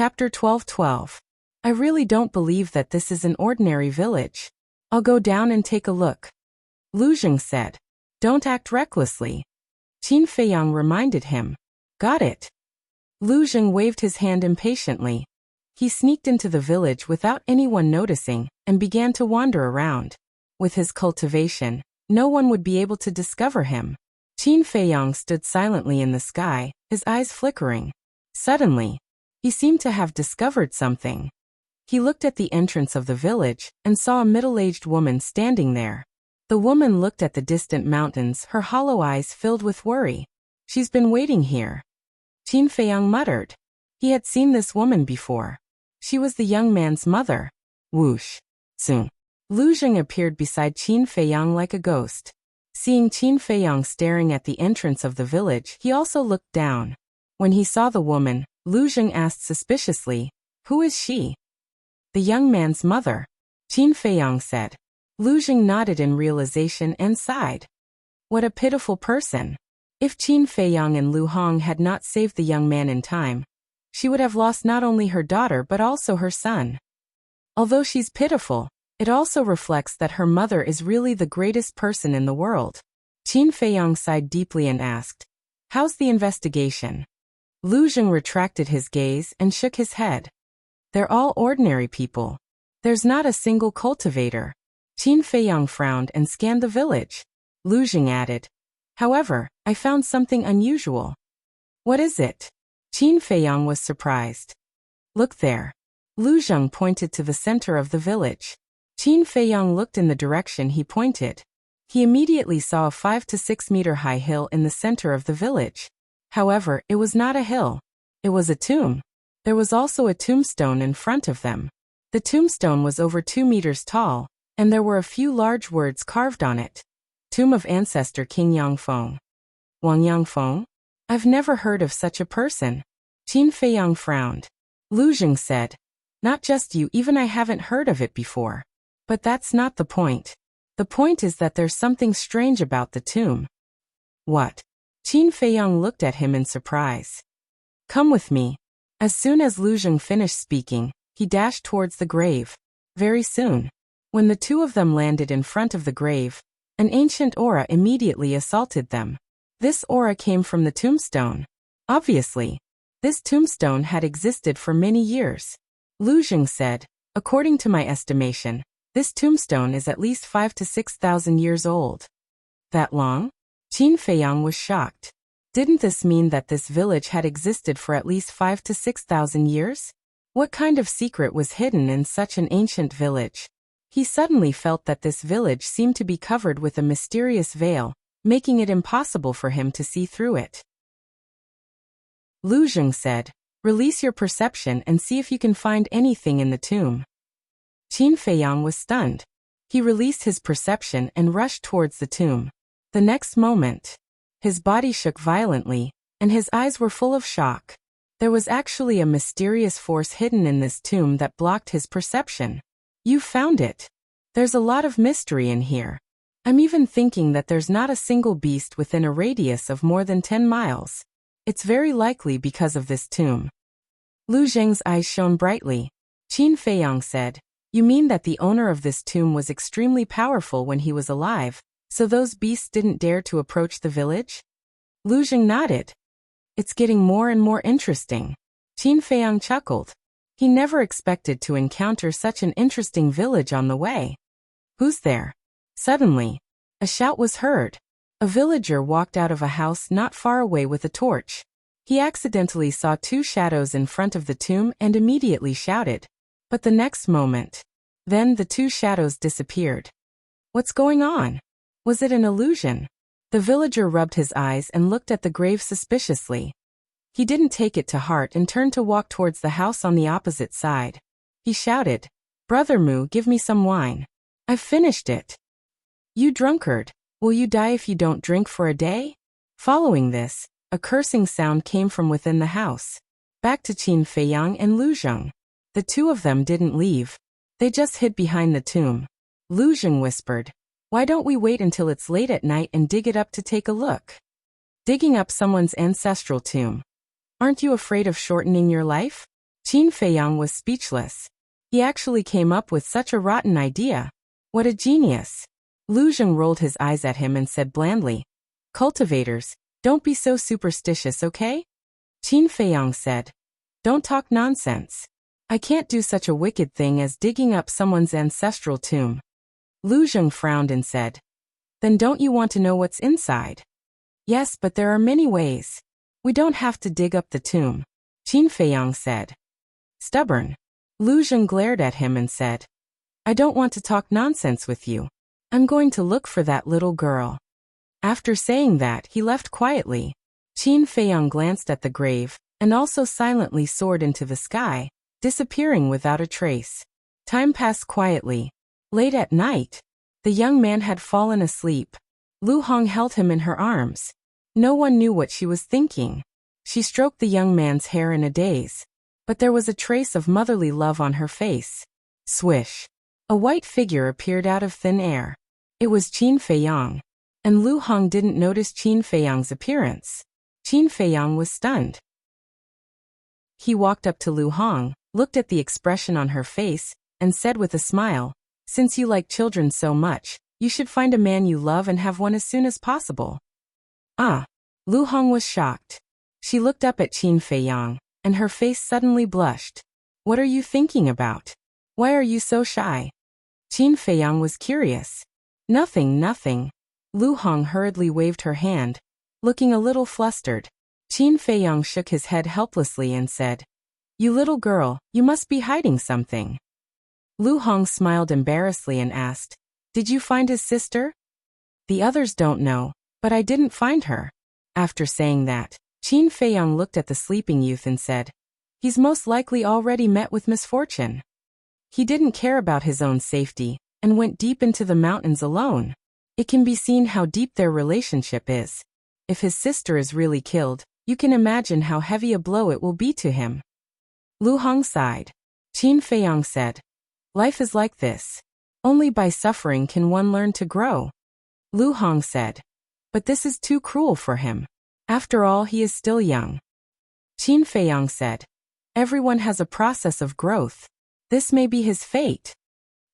Chapter 12:12. I really don't believe that this is an ordinary village. I'll go down and take a look. Lu Zheng said. Don't act recklessly. Qin Feiyang reminded him. Got it. Lu Zheng waved his hand impatiently. He sneaked into the village without anyone noticing and began to wander around. With his cultivation, no one would be able to discover him. Qin Feiyang stood silently in the sky, his eyes flickering. Suddenly, he seemed to have discovered something. He looked at the entrance of the village and saw a middle-aged woman standing there. The woman looked at the distant mountains, her hollow eyes filled with worry. She's been waiting here. Qin Feiyang muttered. He had seen this woman before. She was the young man's mother. Whoosh. Soon. Lu Zheng appeared beside Qin Feiyang like a ghost. Seeing Qin Feiyang staring at the entrance of the village, he also looked down. When he saw the woman, Lu Zheng asked suspiciously, Who is she? The young man's mother. Qin Feiyang said. Lu Zheng nodded in realization and sighed. What a pitiful person. If Qin Feiyang and Lu Hong had not saved the young man in time, she would have lost not only her daughter but also her son. Although she's pitiful, it also reflects that her mother is really the greatest person in the world. Qin Feiyang sighed deeply and asked, How's the investigation? Lu Zheng retracted his gaze and shook his head. They're all ordinary people. There's not a single cultivator. Qin Feiyang frowned and scanned the village. Lu Zheng added, However, I found something unusual. What is it? Qin Feiyang was surprised. Look there. Lu Zheng pointed to the center of the village. Qin Feiyang looked in the direction he pointed. He immediately saw a 5 to 6 meter high hill in the center of the village. However, it was not a hill. It was a tomb. There was also a tombstone in front of them. The tombstone was over 2 meters tall, and there were a few large words carved on it. Tomb of Ancestor King Yangfeng. Wang Yangfeng? I've never heard of such a person. Qin Feiyang frowned. Lu Zheng said, Not just you, even I haven't heard of it before. But that's not the point. The point is that there's something strange about the tomb. What? Qin Feiyang looked at him in surprise. Come with me. As soon as Lu Zheng finished speaking, he dashed towards the grave. Very soon, when the two of them landed in front of the grave, an ancient aura immediately assaulted them. This aura came from the tombstone. Obviously, this tombstone had existed for many years. Lu Zheng said, According to my estimation, this tombstone is at least 5,000 to 6,000 years old. That long? Qin Feiyang was shocked. Didn't this mean that this village had existed for at least 5,000 to 6,000 years? What kind of secret was hidden in such an ancient village? He suddenly felt that this village seemed to be covered with a mysterious veil, making it impossible for him to see through it. Lu Zheng said, Release your perception and see if you can find anything in the tomb. Qin Feiyang was stunned. He released his perception and rushed towards the tomb. The next moment, his body shook violently, and his eyes were full of shock. There was actually a mysterious force hidden in this tomb that blocked his perception. You found it. There's a lot of mystery in here. I'm even thinking that there's not a single beast within a radius of more than 10 miles. It's very likely because of this tomb. Lu Zheng's eyes shone brightly. Qin Feiyang said, You mean that the owner of this tomb was extremely powerful when he was alive, so those beasts didn't dare to approach the village? Lu Zheng nodded. It's getting more and more interesting. Qin Feiyang chuckled. He never expected to encounter such an interesting village on the way. Who's there? Suddenly, a shout was heard. A villager walked out of a house not far away with a torch. He accidentally saw two shadows in front of the tomb and immediately shouted. But the next moment, then the two shadows disappeared. What's going on? Was it an illusion? The villager rubbed his eyes and looked at the grave suspiciously. He didn't take it to heart and turned to walk towards the house on the opposite side. He shouted, Brother Mu, give me some wine. I've finished it. You drunkard, will you die if you don't drink for a day? Following this, a cursing sound came from within the house. Back to Qin Feiyang and Lu Zheng. The two of them didn't leave. They just hid behind the tomb. Lu Zheng whispered, Why don't we wait until it's late at night and dig it up to take a look? Digging up someone's ancestral tomb. Aren't you afraid of shortening your life? Qin Feiyang was speechless. He actually came up with such a rotten idea. What a genius. Lu Zheng rolled his eyes at him and said blandly, "Cultivators, don't be so superstitious, okay?" Qin Feiyang said, "Don't talk nonsense. I can't do such a wicked thing as digging up someone's ancestral tomb." Lu Zheng frowned and said, "Then don't you want to know what's inside?" "Yes, but there are many ways. We don't have to dig up the tomb," Qin Feiyang said. "Stubborn." Lu Zheng glared at him and said, "I don't want to talk nonsense with you. I'm going to look for that little girl." After saying that, he left quietly. Qin Feiyang glanced at the grave, and also silently soared into the sky, disappearing without a trace. Time passed quietly. Late at night, the young man had fallen asleep. Lu Hong held him in her arms. No one knew what she was thinking. She stroked the young man's hair in a daze, but there was a trace of motherly love on her face. Swish! A white figure appeared out of thin air. It was Qin Feiyang, and Lu Hong didn't notice Qin Feiyang's appearance. Qin Feiyang was stunned. He walked up to Lu Hong, looked at the expression on her face, and said with a smile, "Since you like children so much, you should find a man you love and have one as soon as possible." Ah! Lu Hong was shocked. She looked up at Qin Feiyang, and her face suddenly blushed. "What are you thinking about? Why are you so shy?" Qin Feiyang was curious. Nothing. Lu Hong hurriedly waved her hand, looking a little flustered. Qin Feiyang shook his head helplessly and said, "You little girl, you must be hiding something." Lu Hong smiled embarrassedly and asked, "Did you find his sister?" "The others don't know, but I didn't find her." After saying that, Qin Feiyang looked at the sleeping youth and said, "He's most likely already met with misfortune. He didn't care about his own safety, and went deep into the mountains alone. It can be seen how deep their relationship is. If his sister is really killed, you can imagine how heavy a blow it will be to him." Lu Hong sighed. Qin Feiyang said, "Life is like this. Only by suffering can one learn to grow." Lu Hong said, "But this is too cruel for him. After all, he is still young." Qin Feiyang said, "Everyone has a process of growth. This may be his fate."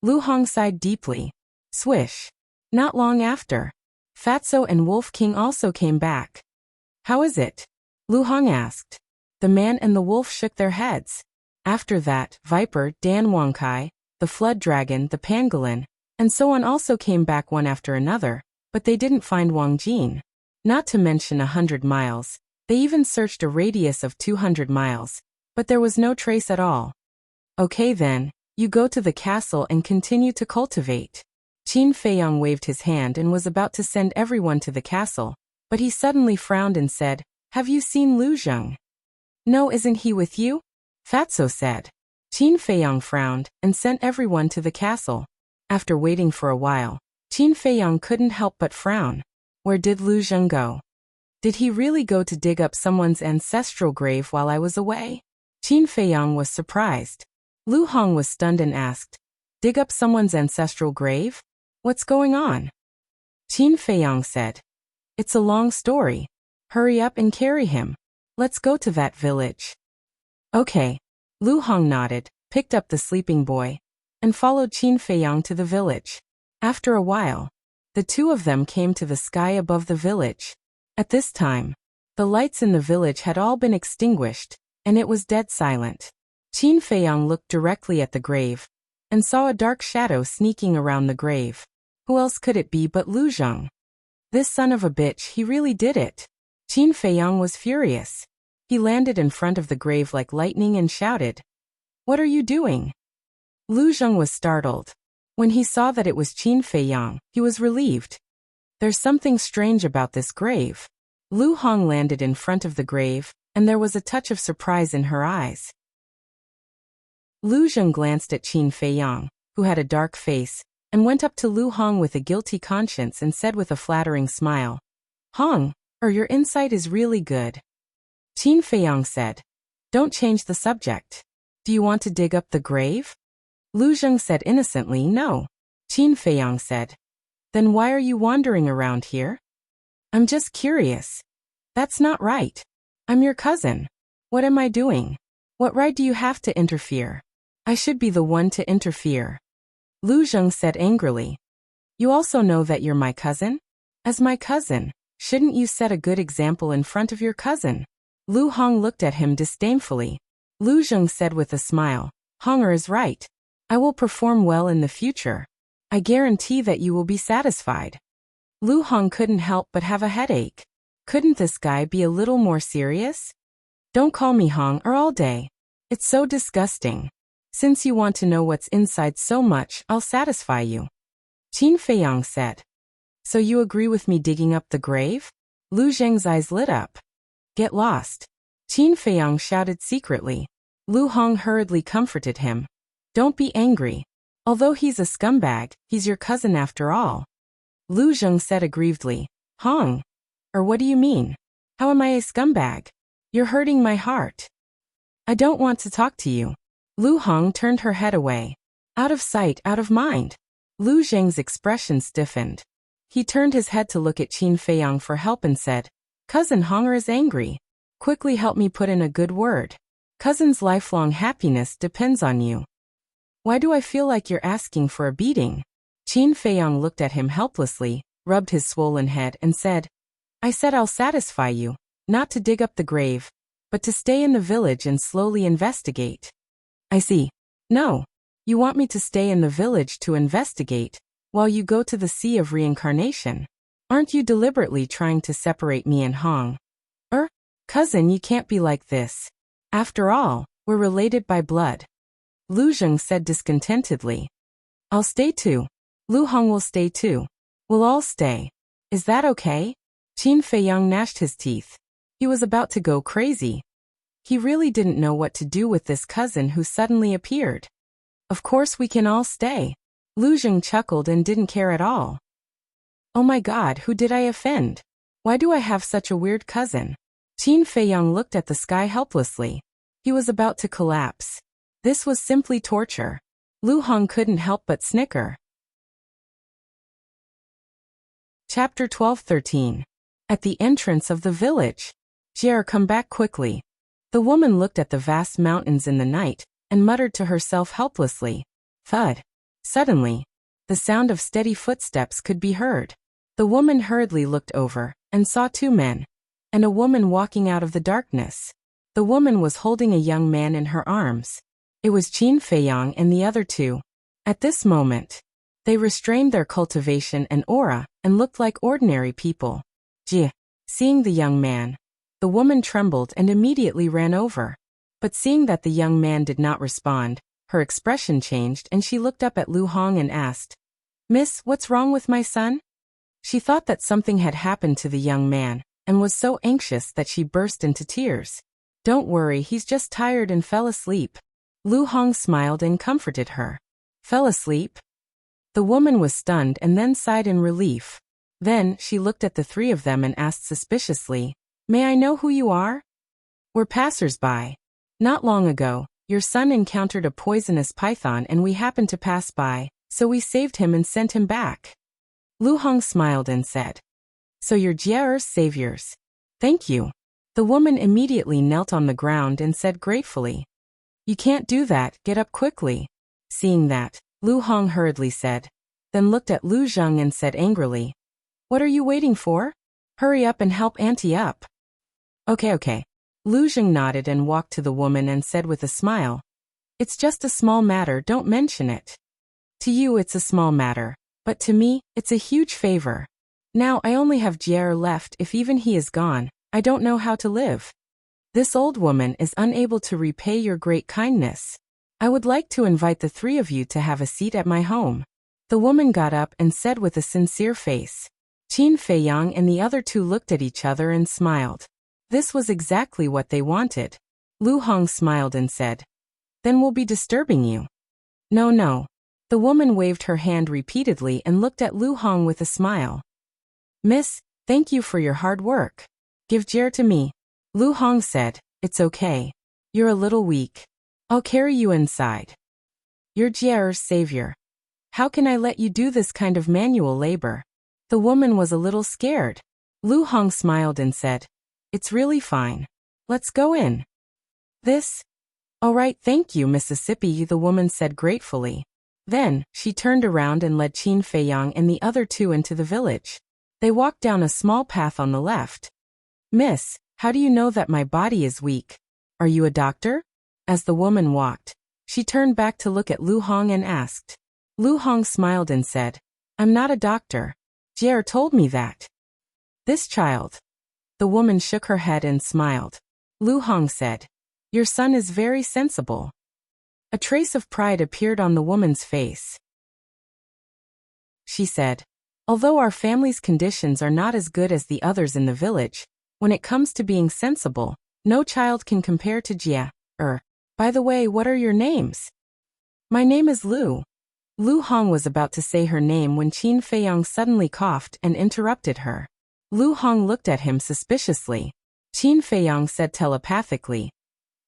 Lu Hong sighed deeply. Swish! Not long after, Fatso and Wolf King also came back. "How is it?" Lu Hong asked. The man and the wolf shook their heads. After that, Viper, Dan Wangkai, the Flood Dragon, the Pangolin, and so on also came back one after another, but they didn't find Wang Jin. Not to mention 100 miles. They even searched a radius of 200 miles, but there was no trace at all. "Okay then, you go to the castle and continue to cultivate." Qin Feiyang waved his hand and was about to send everyone to the castle, but he suddenly frowned and said, "Have you seen Lu Zheng?" "No, isn't he with you?" Fatso said. Qin Feiyang frowned and sent everyone to the castle. After waiting for a while, Qin Feiyang couldn't help but frown. Where did Lu Zheng go? Did he really go to dig up someone's ancestral grave while I was away? Qin Feiyang was surprised. Lu Hong was stunned and asked, "Dig up someone's ancestral grave? What's going on?" Qin Feiyang said, "It's a long story. Hurry up and carry him. Let's go to that village." "Okay." Lu Hong nodded, picked up the sleeping boy, and followed Qin Feiyang to the village. After a while, the two of them came to the sky above the village. At this time, the lights in the village had all been extinguished, and it was dead silent. Qin Feiyang looked directly at the grave, and saw a dark shadow sneaking around the grave. Who else could it be but Lu Zheng? This son of a bitch, he really did it. Qin Feiyang was furious. He landed in front of the grave like lightning and shouted, "What are you doing?" Lu Zheng was startled. When he saw that it was Qin Feiyang, he was relieved. "There's something strange about this grave." Lu Hong landed in front of the grave, and there was a touch of surprise in her eyes. Lu Zheng glanced at Qin Feiyang, who had a dark face, and went up to Lu Hong with a guilty conscience and said with a flattering smile, "Hong, your insight is really good." Qin Feiyang said, "Don't change the subject. Do you want to dig up the grave?" Lu Zheng said innocently, "No." Qin Feiyang said, "Then why are you wandering around here?" "I'm just curious." "That's not right. I'm your cousin. What am I doing?" What right do you have to interfere? I should be the one to interfere. Lu Zheng said angrily. You also know that you're my cousin? As my cousin, shouldn't you set a good example in front of your cousin? Lu Hong looked at him disdainfully. Lu Zheng said with a smile, Honger is right. I will perform well in the future. I guarantee that you will be satisfied. Lu Hong couldn't help but have a headache. Couldn't this guy be a little more serious? Don't call me Hong or all day. It's so disgusting. Since you want to know what's inside so much, I'll satisfy you. Qin Feiyang said. So you agree with me digging up the grave? Lu Zheng's eyes lit up. Get lost. Qin Feiyang shouted secretly. Lu Hong hurriedly comforted him. Don't be angry. Although he's a scumbag, he's your cousin after all. Lu Zheng said aggrievedly. Hong. Or what do you mean? How am I a scumbag? You're hurting my heart. I don't want to talk to you. Lu Hong turned her head away. Out of sight, out of mind. Lu Zheng's expression stiffened. He turned his head to look at Qin Feiyang for help and said, Cousin Honger is angry. Quickly help me put in a good word. Cousin's lifelong happiness depends on you. Why do I feel like you're asking for a beating? Qin Feiyang looked at him helplessly, rubbed his swollen head and said, I said I'll satisfy you, not to dig up the grave, but to stay in the village and slowly investigate. I see. No. You want me to stay in the village to investigate, while you go to the Sea of Reincarnation. Aren't you deliberately trying to separate me and Hong? Cousin, you can't be like this. After all, we're related by blood. Lu Zheng said discontentedly. I'll stay too. Lu Hong will stay too. We'll all stay. Is that okay? Qin Feiyang gnashed his teeth. He was about to go crazy. He really didn't know what to do with this cousin who suddenly appeared. Of course we can all stay. Lu Zheng chuckled and didn't care at all. Oh my God, who did I offend? Why do I have such a weird cousin? Qin Feiyang looked at the sky helplessly. He was about to collapse. This was simply torture. Lu Hong couldn't help but snicker. Chapter 12-13. At the entrance of the village. Jie, come back quickly. The woman looked at the vast mountains in the night, and muttered to herself helplessly. Thud. Suddenly, the sound of steady footsteps could be heard. The woman hurriedly looked over, and saw two men, and a woman walking out of the darkness. The woman was holding a young man in her arms. It was Qin Feiyang and the other two. At this moment, they restrained their cultivation and aura, and looked like ordinary people. Jie. Seeing the young man, the woman trembled and immediately ran over. But seeing that the young man did not respond, her expression changed and she looked up at Lu Hong and asked, Miss, what's wrong with my son? She thought that something had happened to the young man, and was so anxious that she burst into tears. Don't worry, he's just tired and fell asleep. Lu Hong smiled and comforted her. Fell asleep? The woman was stunned and then sighed in relief. Then, she looked at the three of them and asked suspiciously, May I know who you are? We're passers-by. Not long ago, your son encountered a poisonous python and we happened to pass by, so we saved him and sent him back. Lu Hong smiled and said, So you're Jie's saviors. Thank you. The woman immediately knelt on the ground and said gratefully, You can't do that, get up quickly. Seeing that, Lu Hong hurriedly said, then looked at Lu Zheng and said angrily, What are you waiting for? Hurry up and help Auntie up. Okay. Lu Zheng nodded and walked to the woman and said with a smile, It's just a small matter, don't mention it. To you it's a small matter, but to me, it's a huge favor. Now I only have Jie left. If even he is gone, I don't know how to live. This old woman is unable to repay your great kindness. I would like to invite the three of you to have a seat at my home. The woman got up and said with a sincere face. Qin Feiyang and the other two looked at each other and smiled. This was exactly what they wanted. Lu Hong smiled and said, Then we'll be disturbing you. No. The woman waved her hand repeatedly and looked at Lu Hong with a smile. Miss, thank you for your hard work. Give Jie to me. Lu Hong said, It's okay. You're a little weak. I'll carry you inside. You're Jie's savior. How can I let you do this kind of manual labor? The woman was a little scared. Lu Hong smiled and said, It's really fine. Let's go in. This All right, thank you, Mississippi, the woman said gratefully. Then, she turned around and led Qin Feiyang and the other two into the village. They walked down a small path on the left. Miss, how do you know that my body is weak? Are you a doctor? As the woman walked, she turned back to look at Lu Hong and asked. Lu Hong smiled and said, I'm not a doctor. Jie told me that. This child. The woman shook her head and smiled. Lu Hong said, your son is very sensible. A trace of pride appeared on the woman's face. She said, although our family's conditions are not as good as the others in the village, when it comes to being sensible, no child can compare to Jie. By the way, what are your names? My name is Lu. Lu Hong was about to say her name when Qin Feiyang suddenly coughed and interrupted her. Lu Hong looked at him suspiciously. Qin Feiyang said telepathically,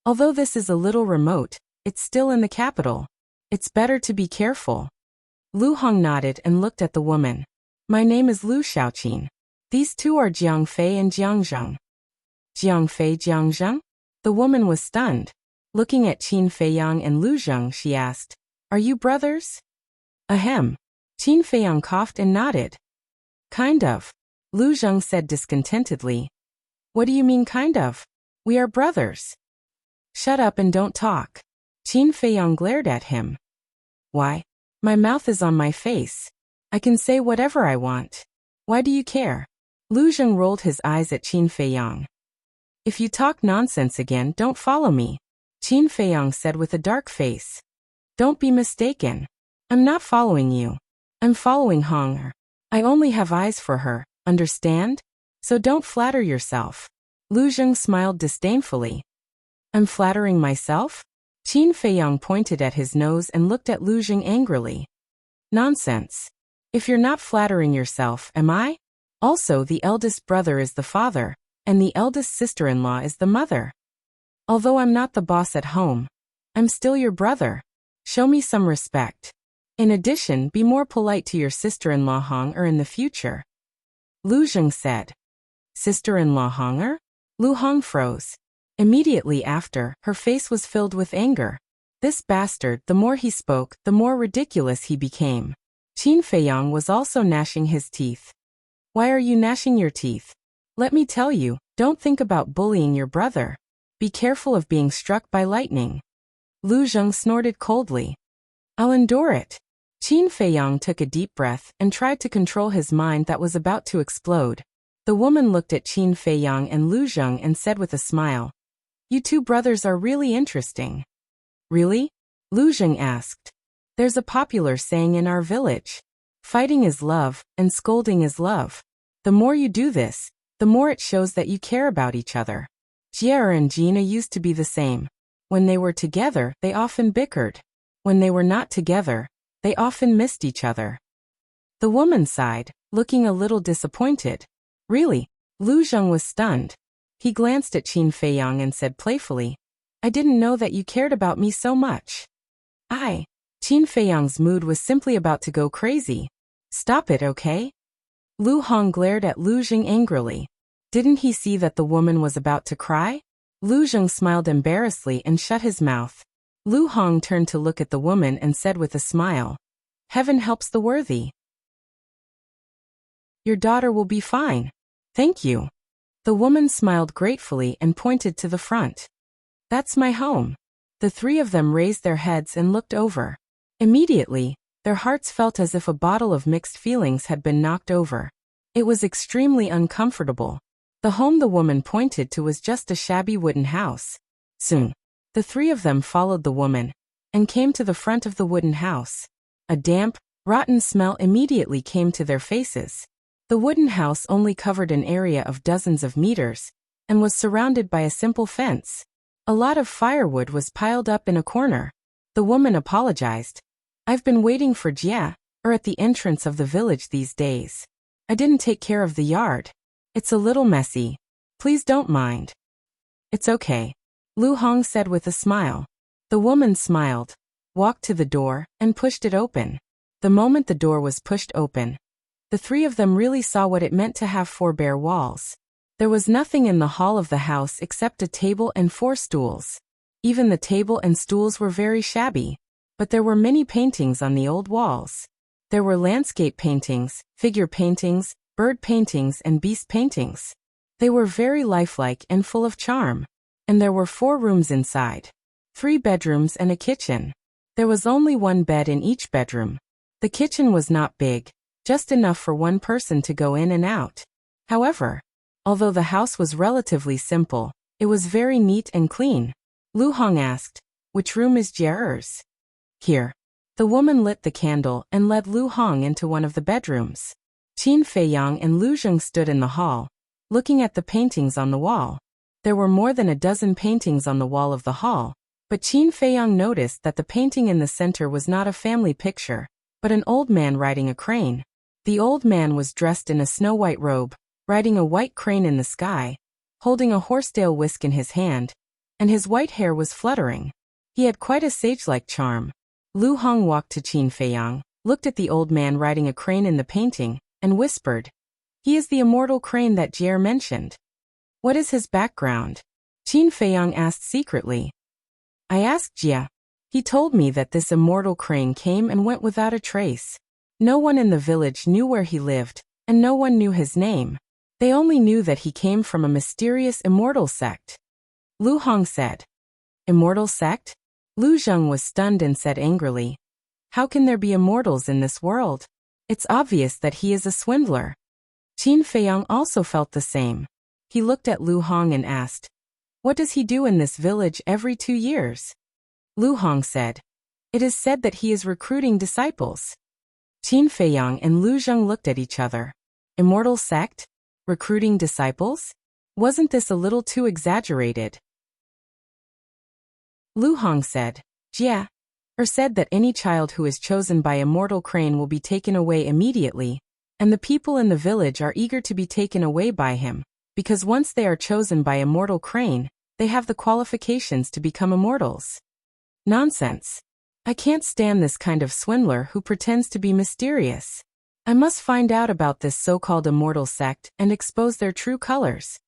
although this is a little remote, it's still in the capital. It's better to be careful. Lu Hong nodded and looked at the woman. My name is Lu Xiaoqin. These two are Jiang Fei and Jiang Zheng. Jiang Fei, Jiang Zheng? The woman was stunned. Looking at Qin Feiyang and Lu Zheng, she asked, are you brothers? Ahem. Qin Feiyang coughed and nodded. Kind of. Lu Zheng said discontentedly. What do you mean kind of? We are brothers. Shut up and don't talk. Qin Feiyang glared at him. Why? My mouth is on my face. I can say whatever I want. Why do you care? Lu Zheng rolled his eyes at Qin Feiyang. If you talk nonsense again, don't follow me. Qin Feiyang said with a dark face. Don't be mistaken. I'm not following you. I'm following Hong. I only have eyes for her, understand? So don't flatter yourself. Lu Zheng smiled disdainfully. I'm flattering myself? Qin Feiyang pointed at his nose and looked at Lu Zheng angrily. Nonsense. If you're not flattering yourself, am I? Also, the eldest brother is the father, and the eldest sister-in-law is the mother. Although I'm not the boss at home, I'm still your brother. Show me some respect. In addition, be more polite to your sister-in-law Hong in the future. Lu Zheng said. Sister-in-law Hong? Lu Hong froze. Immediately after, her face was filled with anger. This bastard, the more he spoke, the more ridiculous he became. Qin Feiyang was also gnashing his teeth. Why are you gnashing your teeth? Let me tell you, don't think about bullying your brother. Be careful of being struck by lightning. Lu Zheng snorted coldly. I'll endure it. Qin Feiyang took a deep breath and tried to control his mind that was about to explode. The woman looked at Qin Feiyang and Lu Zheng and said with a smile, you two brothers are really interesting. Really? Lu Zheng asked. There's a popular saying in our village. Fighting is love, and scolding is love. The more you do this, the more it shows that you care about each other. Jie and Gina used to be the same. When they were together, they often bickered. When they were not together, they often missed each other. The woman sighed, looking a little disappointed. Really? Lu Zheng was stunned. He glanced at Qin Feiyang and said playfully, I didn't know that you cared about me so much. Qin Feiyang's mood was simply about to go crazy. Stop it, okay? Lu Hong glared at Lu Zheng angrily. Didn't he see that the woman was about to cry? Lu Zheng smiled embarrassedly and shut his mouth. Lu Hong turned to look at the woman and said with a smile, Heaven helps the worthy. Your daughter will be fine. Thank you. The woman smiled gratefully and pointed to the front. That's my home. The three of them raised their heads and looked over. Immediately, their hearts felt as if a bottle of mixed feelings had been knocked over. It was extremely uncomfortable. The home the woman pointed to was just a shabby wooden house. Soon, the three of them followed the woman and came to the front of the wooden house. A damp, rotten smell immediately came to their faces. The wooden house only covered an area of dozens of meters and was surrounded by a simple fence. A lot of firewood was piled up in a corner. The woman apologized. I've been waiting for Jie, at the entrance of the village these days. I didn't take care of the yard. It's a little messy. Please don't mind. It's okay. Lu Hong said with a smile. The woman smiled, walked to the door, and pushed it open. The moment the door was pushed open, the three of them really saw what it meant to have four bare walls. There was nothing in the hall of the house except a table and 4 stools. Even the table and stools were very shabby. But there were many paintings on the old walls. There were landscape paintings, figure paintings, bird paintings and beast paintings. They were very lifelike and full of charm. And there were 4 rooms inside. 3 bedrooms and a kitchen. There was only 1 bed in each bedroom. The kitchen was not big, just enough for 1 person to go in and out. However, although the house was relatively simple, it was very neat and clean. Lu Hong asked, "Which room is Jier's?" "Here." The woman lit the candle and led Lu Hong into one of the bedrooms. Qin Feiyang and Lu Zheng stood in the hall, looking at the paintings on the wall. There were more than a dozen paintings on the wall of the hall, but Qin Feiyang noticed that the painting in the center was not a family picture, but an old man riding a crane. The old man was dressed in a snow-white robe, riding a white crane in the sky, holding a horsetail whisk in his hand, and his white hair was fluttering. He had quite a sage-like charm. Lu Hong walked to Qin Feiyang, looked at the old man riding a crane in the painting, and whispered, "He is the immortal crane that Jier mentioned." "What is his background?" Qin Feiyang asked secretly. "I asked Jia. He told me that this immortal crane came and went without a trace. No one in the village knew where he lived, and no one knew his name. They only knew that he came from a mysterious immortal sect." Lu Hong said. "Immortal sect?" Lu Zheng was stunned and said angrily, "How can there be immortals in this world? It's obvious that he is a swindler." Qin Feiyang also felt the same. He looked at Lu Hong and asked, "What does he do in this village every 2 years?" Lu Hong said, "It is said that he is recruiting disciples." Qin Feiyang and Lu Zheng looked at each other. Immortal sect? Recruiting disciples? Wasn't this a little too exaggerated? Lu Hong said, "Jia, said that any child who is chosen by immortal crane will be taken away immediately, and the people in the village are eager to be taken away by him, because once they are chosen by immortal crane, they have the qualifications to become immortals." Nonsense. I can't stand this kind of swindler who pretends to be mysterious. I must find out about this so-called immortal sect and expose their true colors.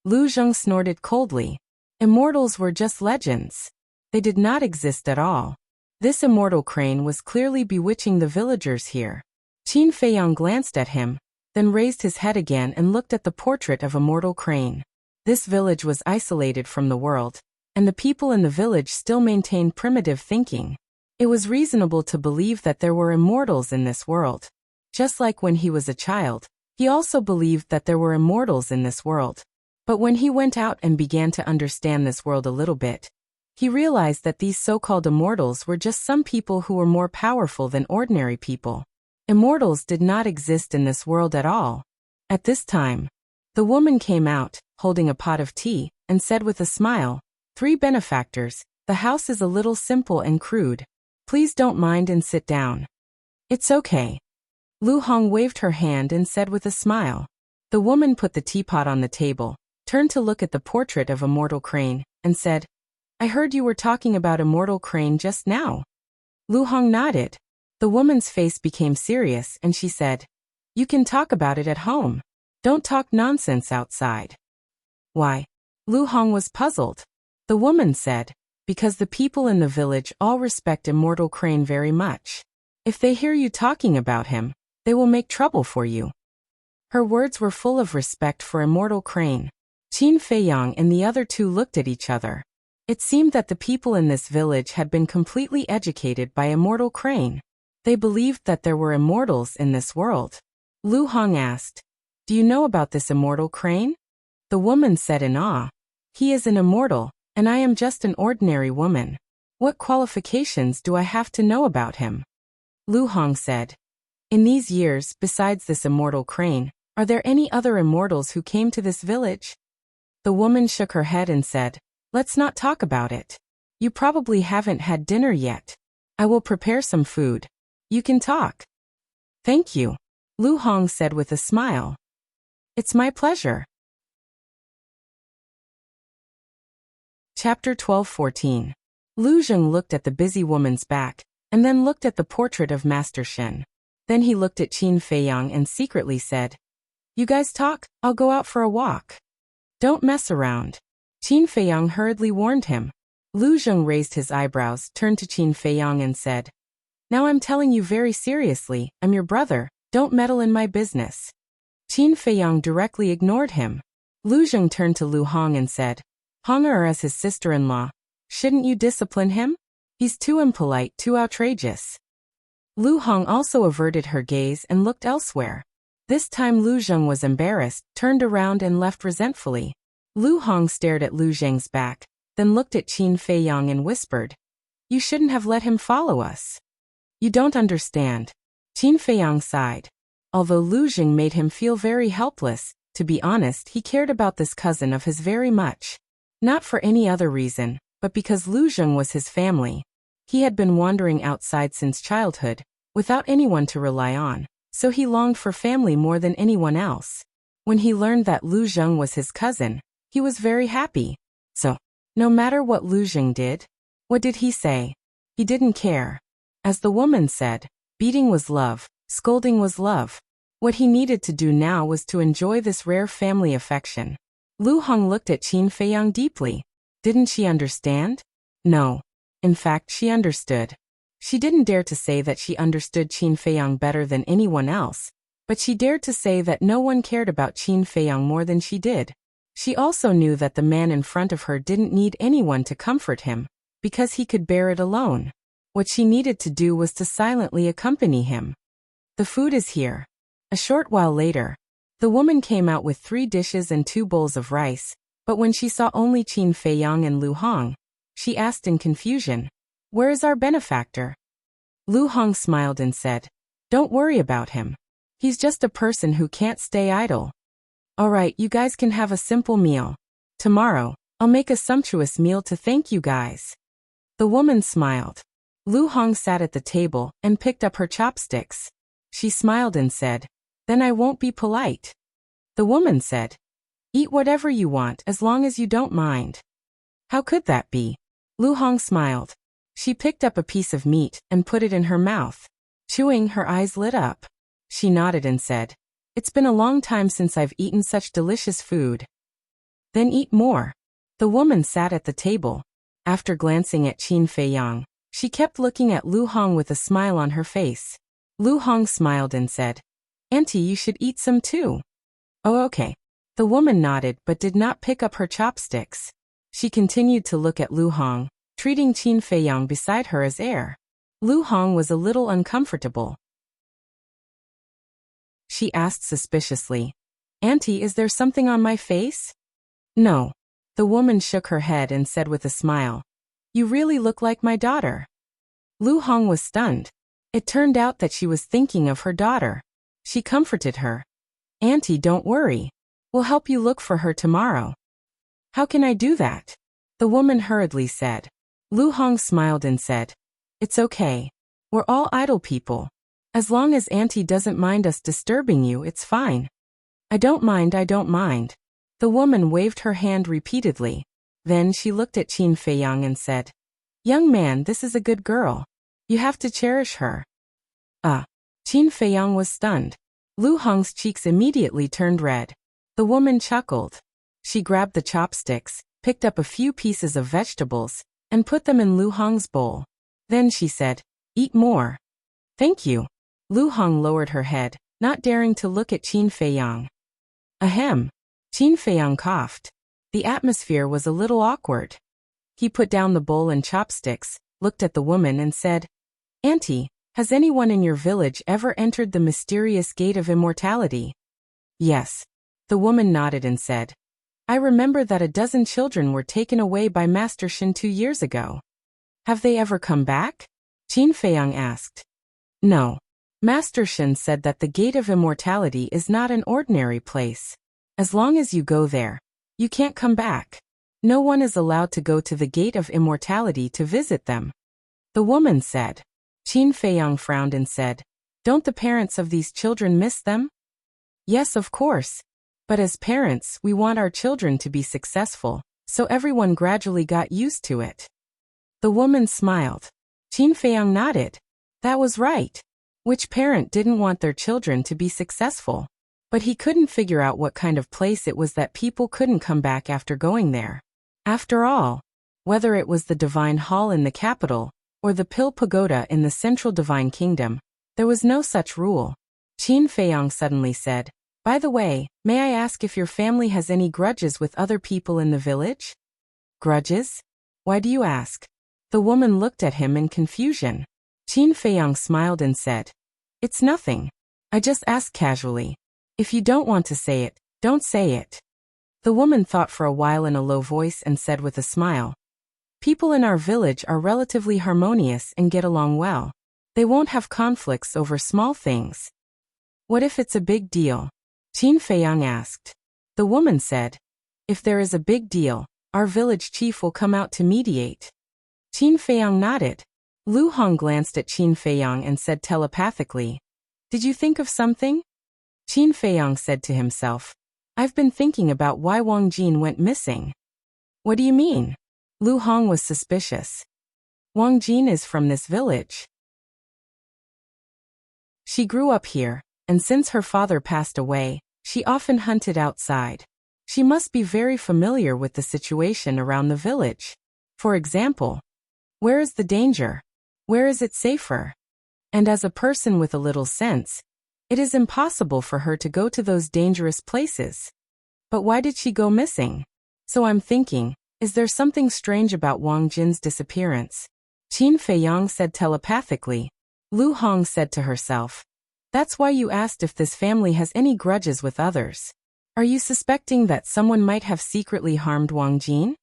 Lu Zheng snorted coldly. Immortals were just legends. They did not exist at all. This immortal crane was clearly bewitching the villagers here. Qin Feiyang glanced at him, then raised his head again and looked at the portrait of immortal crane. This village was isolated from the world, and the people in the village still maintained primitive thinking. It was reasonable to believe that there were immortals in this world. Just like when he was a child, he also believed that there were immortals in this world. But when he went out and began to understand this world a little bit, he realized that these so-called immortals were just some people who were more powerful than ordinary people. Immortals did not exist in this world at all. At this time, the woman came out, holding a pot of tea, and said with a smile, "3 benefactors, the house is a little simple and crude. Please don't mind and sit down." "It's okay." Lu Hong waved her hand and said with a smile. The woman put the teapot on the table, turned to look at the portrait of immortal crane, and said, "I heard you were talking about immortal crane just now." Lu Hong nodded. The woman's face became serious and she said, "You can talk about it at home. Don't talk nonsense outside." "Why?" Lu Hong was puzzled. The woman said, "Because the people in the village all respect immortal crane very much. If they hear you talking about him, they will make trouble for you." Her words were full of respect for immortal crane. Qin Feiyang and the other 2 looked at each other. It seemed that the people in this village had been completely educated by immortal crane. They believed that there were immortals in this world. Lu Hong asked, "Do you know about this immortal crane?" The woman said in awe, "He is an immortal, and I am just an ordinary woman. What qualifications do I have to know about him?" Lu Hong said, "In these years, besides this immortal crane, are there any other immortals who came to this village?" The woman shook her head and said, "Let's not talk about it. You probably haven't had dinner yet. I will prepare some food. You can talk." "Thank you," Lu Hong said with a smile. "It's my pleasure." Chapter 12-14. Lu Zheng looked at the busy woman's back, and then looked at the portrait of Master Shen. Then he looked at Qin Feiyang and secretly said, "You guys talk, I'll go out for a walk. Don't mess around." Qin Feiyang hurriedly warned him. Lu Zheng raised his eyebrows, turned to Qin Feiyang and said, "Now I'm telling you very seriously, I'm your brother, don't meddle in my business." Qin Feiyang directly ignored him. Lu Zheng turned to Lu Hong and said, "Hong Er as his sister-in-law, shouldn't you discipline him? He's too impolite, too outrageous." Lu Hong also averted her gaze and looked elsewhere. This time Lu Zheng was embarrassed, turned around and left resentfully. Lu Hong stared at Lu Zheng's back, then looked at Qin Feiyang and whispered, "You shouldn't have let him follow us." "You don't understand." Qin Feiyang sighed. Although Lu Zheng made him feel very helpless, to be honest, he cared about this cousin of his very much. Not for any other reason, but because Lu Zheng was his family. He had been wandering outside since childhood, without anyone to rely on, so he longed for family more than anyone else. When he learned that Lu Zheng was his cousin, he was very happy. So, no matter what Lu Zheng did, what did he say? He didn't care. As the woman said, beating was love, scolding was love. What he needed to do now was to enjoy this rare family affection. Lu Hong looked at Qin Feiyang deeply. Didn't she understand? No. In fact, she understood. She didn't dare to say that she understood Qin Feiyang better than anyone else, but she dared to say that no one cared about Qin Feiyang more than she did. She also knew that the man in front of her didn't need anyone to comfort him, because he could bear it alone. What she needed to do was to silently accompany him. "The food is here." A short while later, the woman came out with 3 dishes and 2 bowls of rice, but when she saw only Qin Feiyang and Lu Hong, she asked in confusion, "Where is our benefactor?" Lu Hong smiled and said, "Don't worry about him. He's just a person who can't stay idle." "All right, you guys can have a simple meal. Tomorrow, I'll make a sumptuous meal to thank you guys." The woman smiled. Lu Hong sat at the table and picked up her chopsticks. She smiled and said, "Then I won't be polite." The woman said, "Eat whatever you want as long as you don't mind." "How could that be?" Lu Hong smiled. She picked up a piece of meat and put it in her mouth. Chewing, her eyes lit up. She nodded and said, "It's been a long time since I've eaten such delicious food." "Then eat more." The woman sat at the table. After glancing at Qin Feiyang, she kept looking at Lu Hong with a smile on her face. Lu Hong smiled and said, "Auntie, you should eat some too." "Oh, okay." The woman nodded but did not pick up her chopsticks. She continued to look at Lu Hong, treating Qin Feiyang beside her as heir. Lu Hong was a little uncomfortable. She asked suspiciously, "Auntie, is there something on my face?" "No." The woman shook her head and said with a smile, "You really look like my daughter." Lu Hong was stunned. It turned out that she was thinking of her daughter. She comforted her. "Auntie, don't worry. We'll help you look for her tomorrow." "How can I do that?" the woman hurriedly said. Lu Hong smiled and said, "It's okay. We're all idle people. As long as Auntie doesn't mind us disturbing you, it's fine." I don't mind." The woman waved her hand repeatedly. Then she looked at Qin Feiyang and said, "Young man, this is a good girl. You have to cherish her." Qin Feiyang was stunned. Lu Hong's cheeks immediately turned red. The woman chuckled. She grabbed the chopsticks, picked up a few pieces of vegetables, and put them in Lu Hong's bowl. Then she said, "Eat more." "Thank you." Lu Hong lowered her head, not daring to look at Qin Feiyang. "Ahem." Qin Feiyang coughed. The atmosphere was a little awkward. He put down the bowl and chopsticks, looked at the woman and said, "Auntie, has anyone in your village ever entered the mysterious gate of immortality?" "Yes." The woman nodded and said, "I remember that a dozen children were taken away by Master Shin 2 years ago." "Have they ever come back?" Qin Feiyang asked. "No." Master Shin said that the gate of immortality is not an ordinary place. As long as you go there, you can't come back. No one is allowed to go to the gate of immortality to visit them. The woman said. Qin Feiyang frowned and said, "Don't the parents of these children miss them?" "Yes, of course. But as parents, we want our children to be successful, so everyone gradually got used to it." The woman smiled. Qin Feiyang nodded. That was right. Which parent didn't want their children to be successful? But he couldn't figure out what kind of place it was that people couldn't come back after going there. After all, Whether it was the Divine Hall in the capital, or the Pill Pagoda in the central Divine Kingdom, there was no such rule. Qin Feiyang suddenly said, "By the way, may I ask if your family has any grudges with other people in the village?" "Grudges? Why do you ask?" The woman looked at him in confusion. Qin Feiyang smiled and said, "It's nothing. I just asked casually. If you don't want to say it, don't say it." The woman thought for a while in a low voice and said with a smile, "People in our village are relatively harmonious and get along well. They won't have conflicts over small things." "What if it's a big deal?" Qin Feiyang asked. The woman said, "If there is a big deal, our village chief will come out to mediate." Qin Feiyang nodded. Lu Hong glanced at Qin Feiyang and said telepathically, "Did you think of something?" Qin Feiyang said to himself, "I've been thinking about why Wang Jin went missing." "What do you mean?" Lu Hong was suspicious. "Wang Jin is from this village. She grew up here, and since her father passed away, she often hunted outside. She must be very familiar with the situation around the village. For example, where is the danger? Where is it safer? And as a person with a little sense, it is impossible for her to go to those dangerous places. But why did she go missing? So I'm thinking, is there something strange about Wang Jin's disappearance?" Qin Feiyang said telepathically. Lu Hong said to herself, "That's why you asked if this family has any grudges with others. Are you suspecting that someone might have secretly harmed Wang Jin?"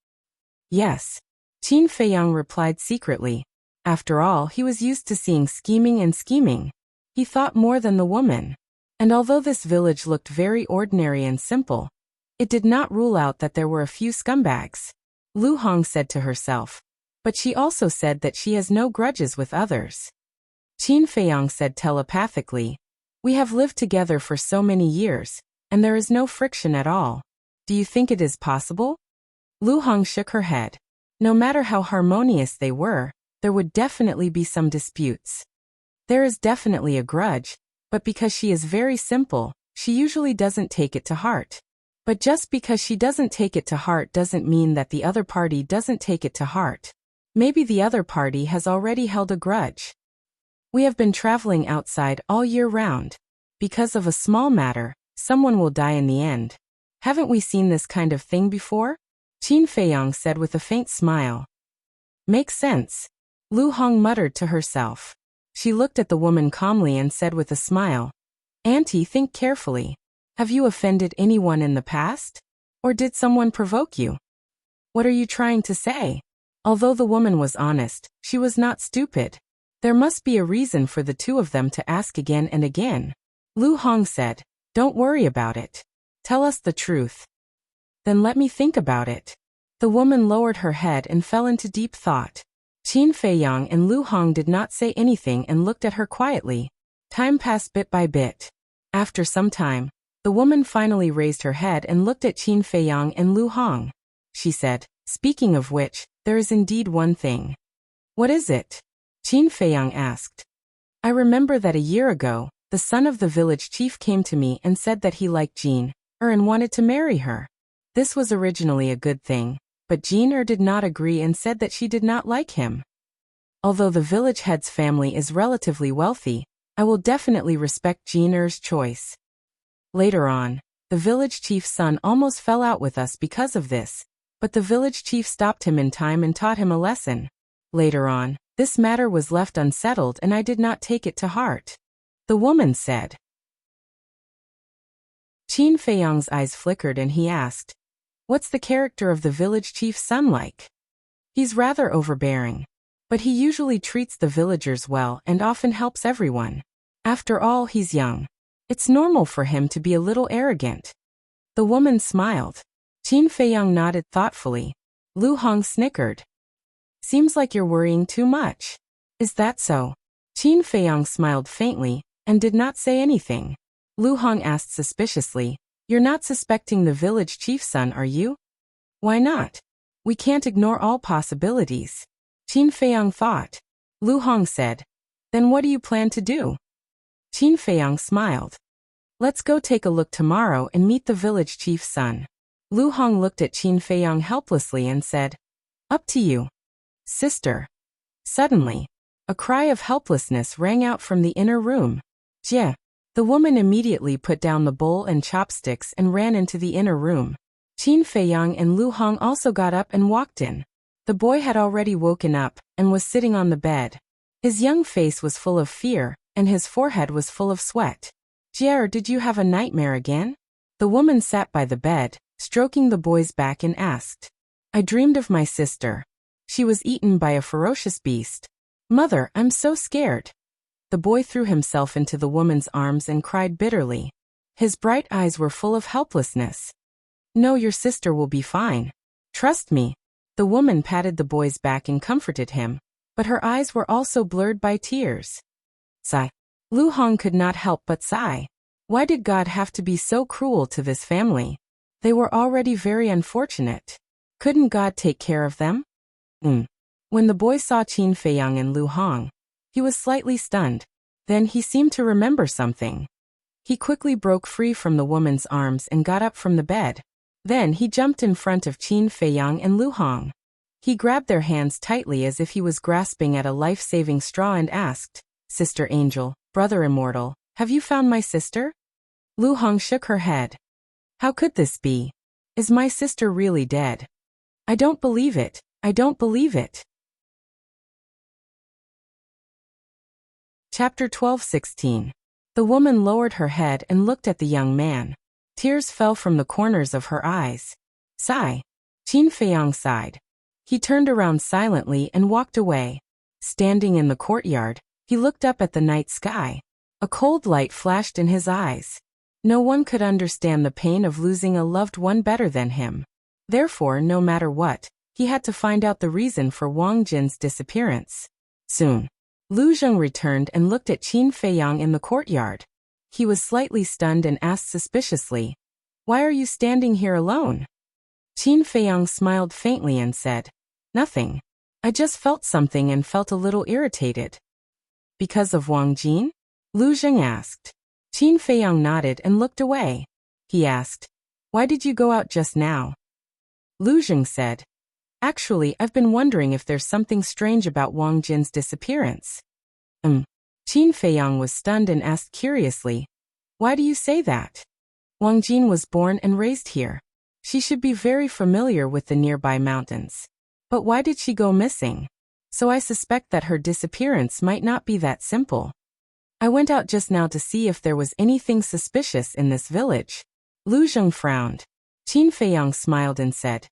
"Yes." Qin Feiyang replied secretly. After all, he was used to seeing scheming and scheming. He thought more than the woman. And although this village looked very ordinary and simple, it did not rule out that there were a few scumbags. Lu Hong said to herself, "But she also said that she has no grudges with others." Qin Feiyang said telepathically, "We have lived together for so many years, and there is no friction at all. Do you think it is possible?" Lu Hong shook her head. No matter how harmonious they were, there would definitely be some disputes. There is definitely a grudge, but because she is very simple, she usually doesn't take it to heart. But just because she doesn't take it to heart doesn't mean that the other party doesn't take it to heart. Maybe the other party has already held a grudge. "We have been traveling outside all year round. Because of a small matter, someone will die in the end. Haven't we seen this kind of thing before?" Qin Feiyang said with a faint smile. "Makes sense." Lu Hong muttered to herself. She looked at the woman calmly and said with a smile, "Auntie, think carefully. Have you offended anyone in the past? Or did someone provoke you? What are you trying to say?" Although the woman was honest, she was not stupid. There must be a reason for the two of them to ask again and again. Lu Hong said, "Don't worry about it. Tell us the truth." "Then let me think about it." The woman lowered her head and fell into deep thought. Qin Feiyang and Lu Hong did not say anything and looked at her quietly. Time passed bit by bit. After some time, the woman finally raised her head and looked at Qin Feiyang and Lu Hong. She said, "Speaking of which, there is indeed one thing." "What is it?" Qin Feiyang asked. "I remember that a year ago, the son of the village chief came to me and said that he liked Jin and wanted to marry her. This was originally a good thing, but Jin did not agree and said that she did not like him. Although the village head's family is relatively wealthy, I will definitely respect Jin's choice. Later on, the village chief's son almost fell out with us because of this, but the village chief stopped him in time and taught him a lesson. Later on, this matter was left unsettled and I did not take it to heart," the woman said. Qin Feiyang's eyes flickered and he asked, "What's the character of the village chief's son like?" "He's rather overbearing. But he usually treats the villagers well and often helps everyone. After all, he's young. It's normal for him to be a little arrogant." The woman smiled. Qin Feiyang nodded thoughtfully. Lu Hong snickered. "Seems like you're worrying too much. Is that so?" Qin Feiyang smiled faintly and did not say anything. Lu Hong asked suspiciously, "You're not suspecting the village chief's son, are you?" "Why not? We can't ignore all possibilities." Qin Feiyang thought. Lu Hong said, "Then what do you plan to do?" Qin Feiyang smiled. "Let's go take a look tomorrow and meet the village chief's son." Lu Hong looked at Qin Feiyang helplessly and said, Up to you, sister. Suddenly, a cry of helplessness rang out from the inner room. Jie. The woman immediately put down the bowl and chopsticks and ran into the inner room. Qin Feiyang and Lu Hong also got up and walked in. The boy had already woken up and was sitting on the bed. His young face was full of fear, and his forehead was full of sweat. Jie, did you have a nightmare again? The woman sat by the bed, stroking the boy's back and asked. I dreamed of my sister. She was eaten by a ferocious beast. Mother, I'm so scared. The boy threw himself into the woman's arms and cried bitterly. His bright eyes were full of helplessness. No, your sister will be fine. Trust me. The woman patted the boy's back and comforted him, but her eyes were also blurred by tears. Sigh. Lu Hong could not help but sigh. Why did God have to be so cruel to this family? They were already very unfortunate. Couldn't God take care of them? When the boy saw Qin Feiyang and Lu Hong, he was slightly stunned. Then he seemed to remember something. He quickly broke free from the woman's arms and got up from the bed. Then he jumped in front of Qin Feiyang and Lu Hong. He grabbed their hands tightly as if he was grasping at a life-saving straw and asked, Sister Angel, Brother Immortal, have you found my sister? Lu Hong shook her head. How could this be? Is my sister really dead? I don't believe it. I don't believe it. Chapter 12:16. The woman lowered her head and looked at the young man. Tears fell from the corners of her eyes. Sigh. Qin Feiyang sighed. He turned around silently and walked away. Standing in the courtyard, he looked up at the night sky. A cold light flashed in his eyes. No one could understand the pain of losing a loved one better than him. Therefore, no matter what, he had to find out the reason for Wang Jin's disappearance. Soon, Lu Zheng returned and looked at Qin Feiyang in the courtyard. He was slightly stunned and asked suspiciously, Why are you standing here alone? Qin Feiyang smiled faintly and said, Nothing. I just felt something and felt a little irritated. Because of Wang Jin? Lu Zheng asked. Qin Feiyang nodded and looked away. He asked, Why did you go out just now? Lu Zheng said, Actually, I've been wondering if there's something strange about Wang Jin's disappearance. Qin Feiyang was stunned and asked curiously, Why do you say that? Wang Jin was born and raised here. She should be very familiar with the nearby mountains. But why did she go missing? So I suspect that her disappearance might not be that simple. I went out just now to see if there was anything suspicious in this village. Lu Zheng frowned. Qin Feiyang smiled and said,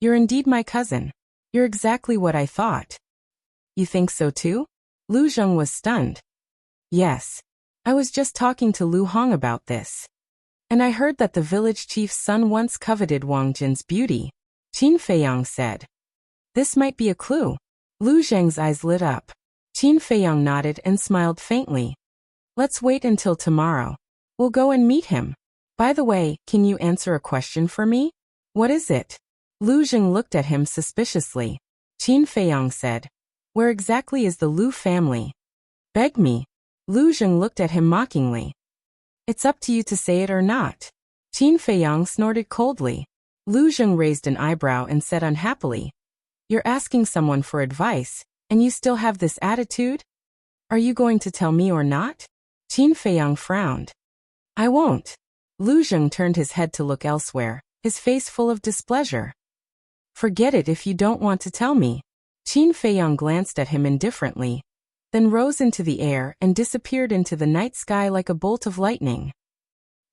You're indeed my cousin. You're exactly what I thought. You think so too? Lu Zheng was stunned. Yes. I was just talking to Lu Hong about this. And I heard that the village chief's son once coveted Wang Jin's beauty. Qin Feiyang said. This might be a clue. Lu Zheng's eyes lit up. Qin Feiyang nodded and smiled faintly. Let's wait until tomorrow. We'll go and meet him. By the way, can you answer a question for me? What is it? Lu Zheng looked at him suspiciously. Qin Feiyang said, Where exactly is the Lu family? Beg me. Lu Zheng looked at him mockingly. It's up to you to say it or not. Qin Feiyang snorted coldly. Lu Zheng raised an eyebrow and said unhappily, You're asking someone for advice, and you still have this attitude? Are you going to tell me or not? Qin Feiyang frowned. I won't. Lu Zheng turned his head to look elsewhere, his face full of displeasure. Forget it if you don't want to tell me. Qin Feiyang glanced at him indifferently, then rose into the air and disappeared into the night sky like a bolt of lightning.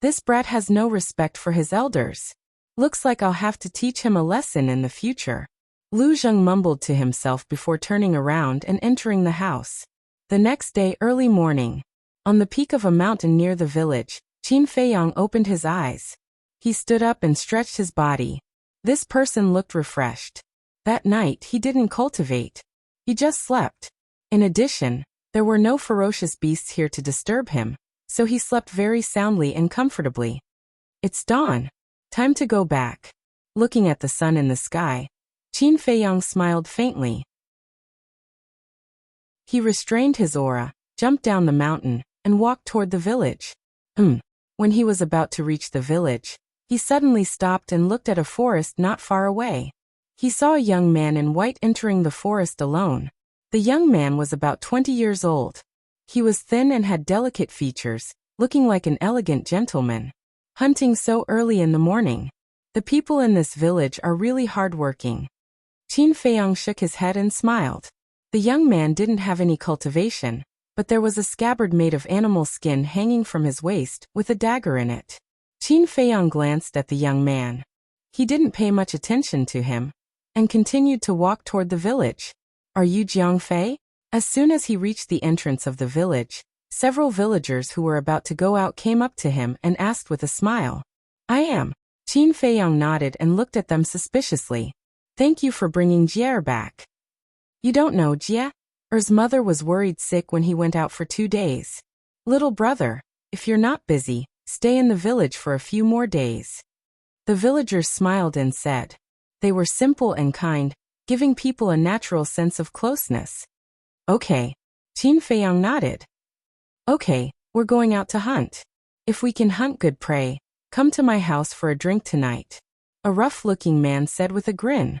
This brat has no respect for his elders. Looks like I'll have to teach him a lesson in the future. Lu Zheng mumbled to himself before turning around and entering the house. The next day early morning, on the peak of a mountain near the village, Qin Feiyang opened his eyes. He stood up and stretched his body. This person looked refreshed. That night he didn't cultivate. He just slept. In addition, there were no ferocious beasts here to disturb him, so he slept very soundly and comfortably. It's dawn. Time to go back. Looking at the sun in the sky, Qin Feiyang smiled faintly. He restrained his aura, jumped down the mountain, and walked toward the village. When he was about to reach the village, he suddenly stopped and looked at a forest not far away. He saw a young man in white entering the forest alone. The young man was about 20 years old. He was thin and had delicate features, looking like an elegant gentleman. Hunting so early in the morning. The people in this village are really hardworking. Qin Feiyang shook his head and smiled. The young man didn't have any cultivation, but there was a scabbard made of animal skin hanging from his waist, with a dagger in it. Qin Feiyang glanced at the young man. He didn't pay much attention to him, and continued to walk toward the village. Are you Jiang Fei? As soon as he reached the entrance of the village, several villagers who were about to go out came up to him and asked with a smile. I am. Qin Feiyang nodded and looked at them suspiciously. Thank you for bringing Jie back. You don't know Jie? Er's mother was worried sick when he went out for 2 days. Little brother, if you're not busy, stay in the village for a few more days. The villagers smiled and said. They were simple and kind, giving people a natural sense of closeness. Okay. Qin Feiyang nodded. Okay, we're going out to hunt. If we can hunt good prey, come to my house for a drink tonight. A rough-looking man said with a grin.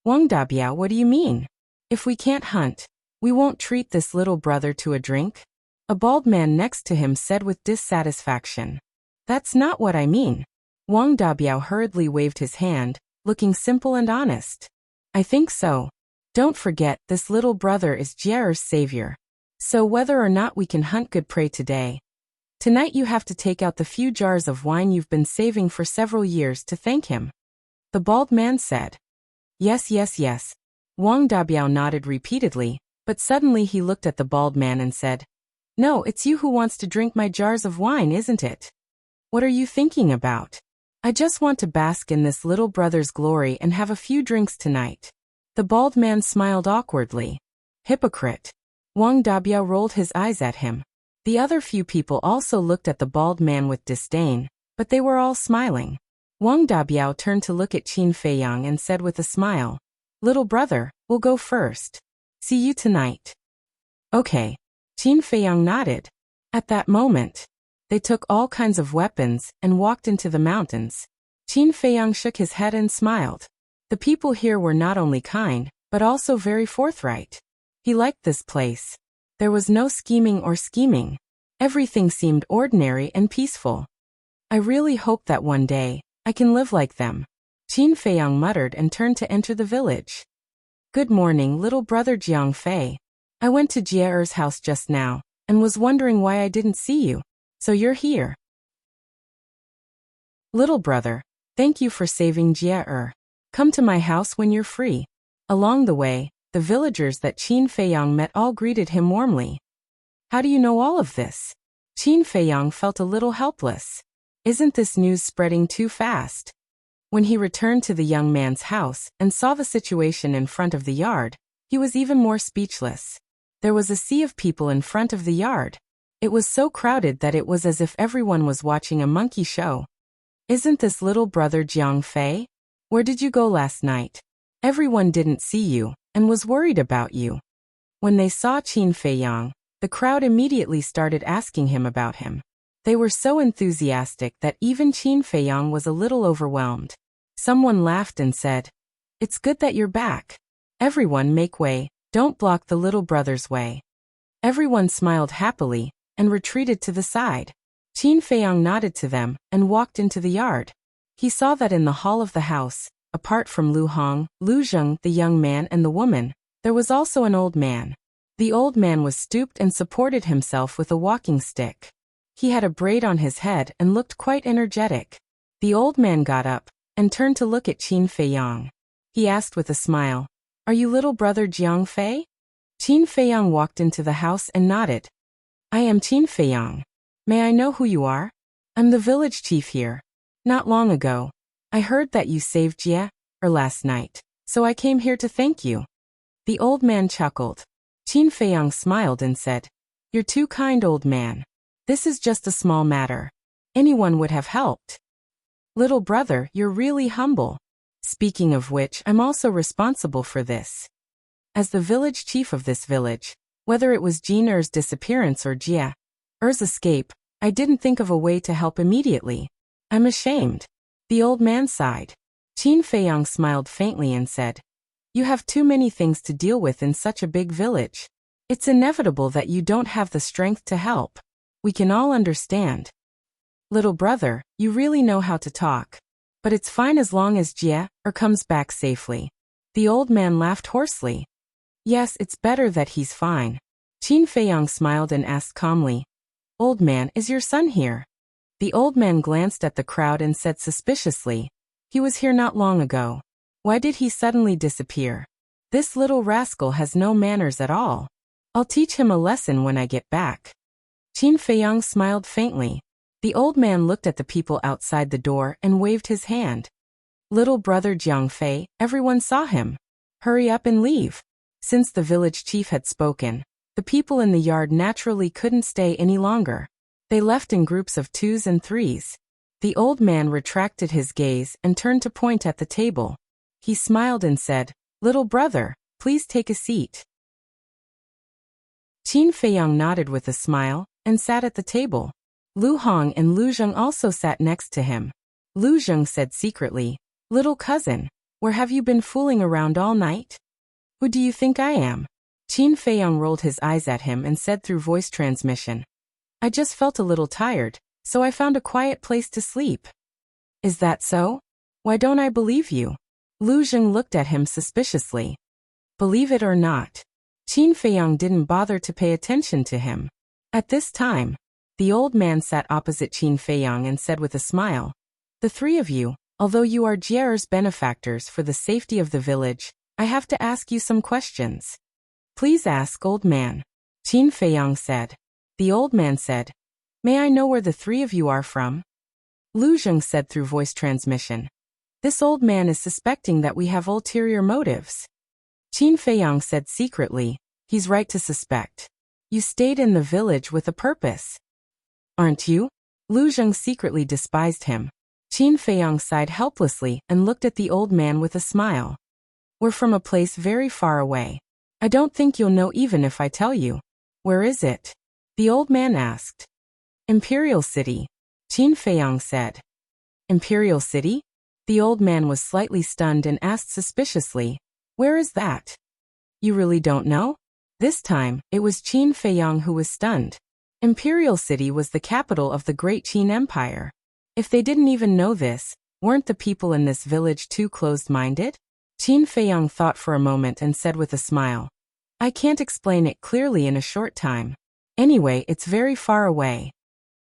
Wang Dabiao, what do you mean? If we can't hunt, we won't treat this little brother to a drink? A bald man next to him said with dissatisfaction. That's not what I mean. Wang Dabiao hurriedly waved his hand, looking simple and honest. I think so. Don't forget, this little brother is Jie's savior. So whether or not we can hunt good prey today, tonight you have to take out the few jars of wine you've been saving for several years to thank him. The bald man said. Yes, yes, yes. Wang Dabiao nodded repeatedly, but suddenly he looked at the bald man and said, No, it's you who wants to drink my jars of wine, isn't it? What are you thinking about? I just want to bask in this little brother's glory and have a few drinks tonight. The bald man smiled awkwardly. Hypocrite. Wang Dabiao rolled his eyes at him. The other few people also looked at the bald man with disdain, but they were all smiling. Wang Dabiao turned to look at Qin Feiyang and said with a smile, Little brother, we'll go first. See you tonight. Okay. Qin Feiyang nodded. At that moment, they took all kinds of weapons and walked into the mountains. Qin Feiyang shook his head and smiled. The people here were not only kind, but also very forthright. He liked this place. There was no scheming or scheming. Everything seemed ordinary and peaceful. I really hope that one day, I can live like them. Qin Feiyang muttered and turned to enter the village. Good morning, little brother Jiang Fei. I went to Jie's house just now, and was wondering why I didn't see you. So you're here. Little brother, thank you for saving Jie. Come to my house when you're free. Along the way, the villagers that Qin Feiyang met all greeted him warmly. How do you know all of this? Qin Feiyang felt a little helpless. Isn't this news spreading too fast? When he returned to the young man's house and saw the situation in front of the yard, he was even more speechless. There was a sea of people in front of the yard. It was so crowded that it was as if everyone was watching a monkey show. Isn't this little brother Jiang Fei? Where did you go last night? Everyone didn't see you, and was worried about you. When they saw Qin Feiyang, the crowd immediately started asking him about him. They were so enthusiastic that even Qin Feiyang was a little overwhelmed. Someone laughed and said, It's good that you're back. Everyone make way, don't block the little brother's way. Everyone smiled happily, and retreated to the side. Qin Feiyang nodded to them, and walked into the yard. He saw that in the hall of the house, apart from Lu Hong, Lu Zheng, the young man and the woman, there was also an old man. The old man was stooped and supported himself with a walking stick. He had a braid on his head and looked quite energetic. The old man got up, and turned to look at Qin Feiyang. He asked with a smile, Are you little brother Jiang Fei? Qin Feiyang walked into the house and nodded. I am Qin Feiyang. May I know who you are? I'm the village chief here. Not long ago, I heard that you saved Jie, last night, so I came here to thank you. The old man chuckled. Qin Feiyang smiled and said, You're too kind, old man. This is just a small matter. Anyone would have helped. Little brother, you're really humble. Speaking of which, I'm also responsible for this. As the village chief of this village, whether it was Jin disappearance or Jie's escape, I didn't think of a way to help immediately. I'm ashamed. The old man sighed. Qin Feiyang smiled faintly and said, "You have too many things to deal with in such a big village. It's inevitable that you don't have the strength to help. We can all understand. Little brother, you really know how to talk. But it's fine as long as Jie comes back safely." The old man laughed hoarsely. "Yes, it's better that he's fine." Qin Feiyang smiled and asked calmly, "Old man, is your son here?" The old man glanced at the crowd and said suspiciously, "He was here not long ago. Why did he suddenly disappear? This little rascal has no manners at all. I'll teach him a lesson when I get back." Qin Feiyang smiled faintly. The old man looked at the people outside the door and waved his hand. "Little brother Jiang Fei, everyone saw him. Hurry up and leave." Since the village chief had spoken, the people in the yard naturally couldn't stay any longer. They left in groups of 2s and 3s. The old man retracted his gaze and turned to point at the table. He smiled and said, "Little brother, please take a seat." Qin Feiyang nodded with a smile and sat at the table. Lu Hong and Lu Zheng also sat next to him. Lu Zheng said secretly, "Little cousin, where have you been fooling around all night? Who do you think I am?" Qin Feiyang rolled his eyes at him and said through voice transmission, "I just felt a little tired, so I found a quiet place to sleep." "Is that so? Why don't I believe you?" Lu Zheng looked at him suspiciously. Believe it or not, Qin Feiyang didn't bother to pay attention to him. At this time, the old man sat opposite Qin Feiyang and said with a smile, "The three of you, although you are Jie's benefactors for the safety of the village, I have to ask you some questions." "Please ask, old man," Qin Feiyang said. The old man said, "May I know where the three of you are from?" Lu Zheng said through voice transmission, "This old man is suspecting that we have ulterior motives." Qin Feiyang said secretly, "He's right to suspect. You stayed in the village with a purpose. Aren't you?" Lu Zheng secretly despised him. Qin Feiyang sighed helplessly and looked at the old man with a smile. "We're from a place very far away. I don't think you'll know even if I tell you." "Where is it?" the old man asked. "Imperial City," Qin Feiyang said. "Imperial City?" The old man was slightly stunned and asked suspiciously, "Where is that?" "You really don't know?" This time, it was Qin Feiyang who was stunned. Imperial City was the capital of the Great Qin Empire. If they didn't even know this, weren't the people in this village too closed-minded? Qin Feiyang thought for a moment and said with a smile, "I can't explain it clearly in a short time. Anyway, it's very far away."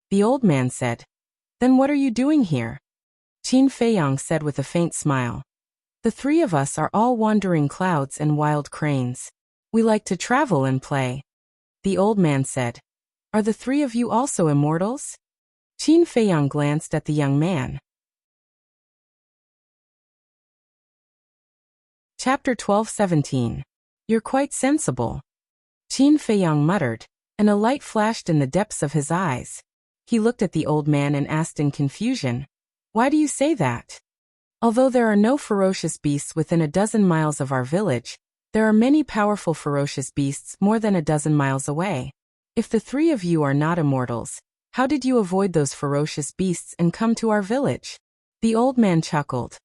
The old man said, "Then what are you doing here?" Qin Feiyang said with a faint smile, "The three of us are all wandering clouds and wild cranes. We like to travel and play." The old man said, "Are the three of you also immortals?" Qin Feiyang glanced at the young man. Chapter 12:17. "You're quite sensible," Qin Feiyang muttered, and a light flashed in the depths of his eyes. He looked at the old man and asked in confusion, "Why do you say that? Although there are no ferocious beasts within a dozen miles of our village, there are many powerful ferocious beasts more than a dozen miles away. If the three of you are not immortals, how did you avoid those ferocious beasts and come to our village?" The old man chuckled.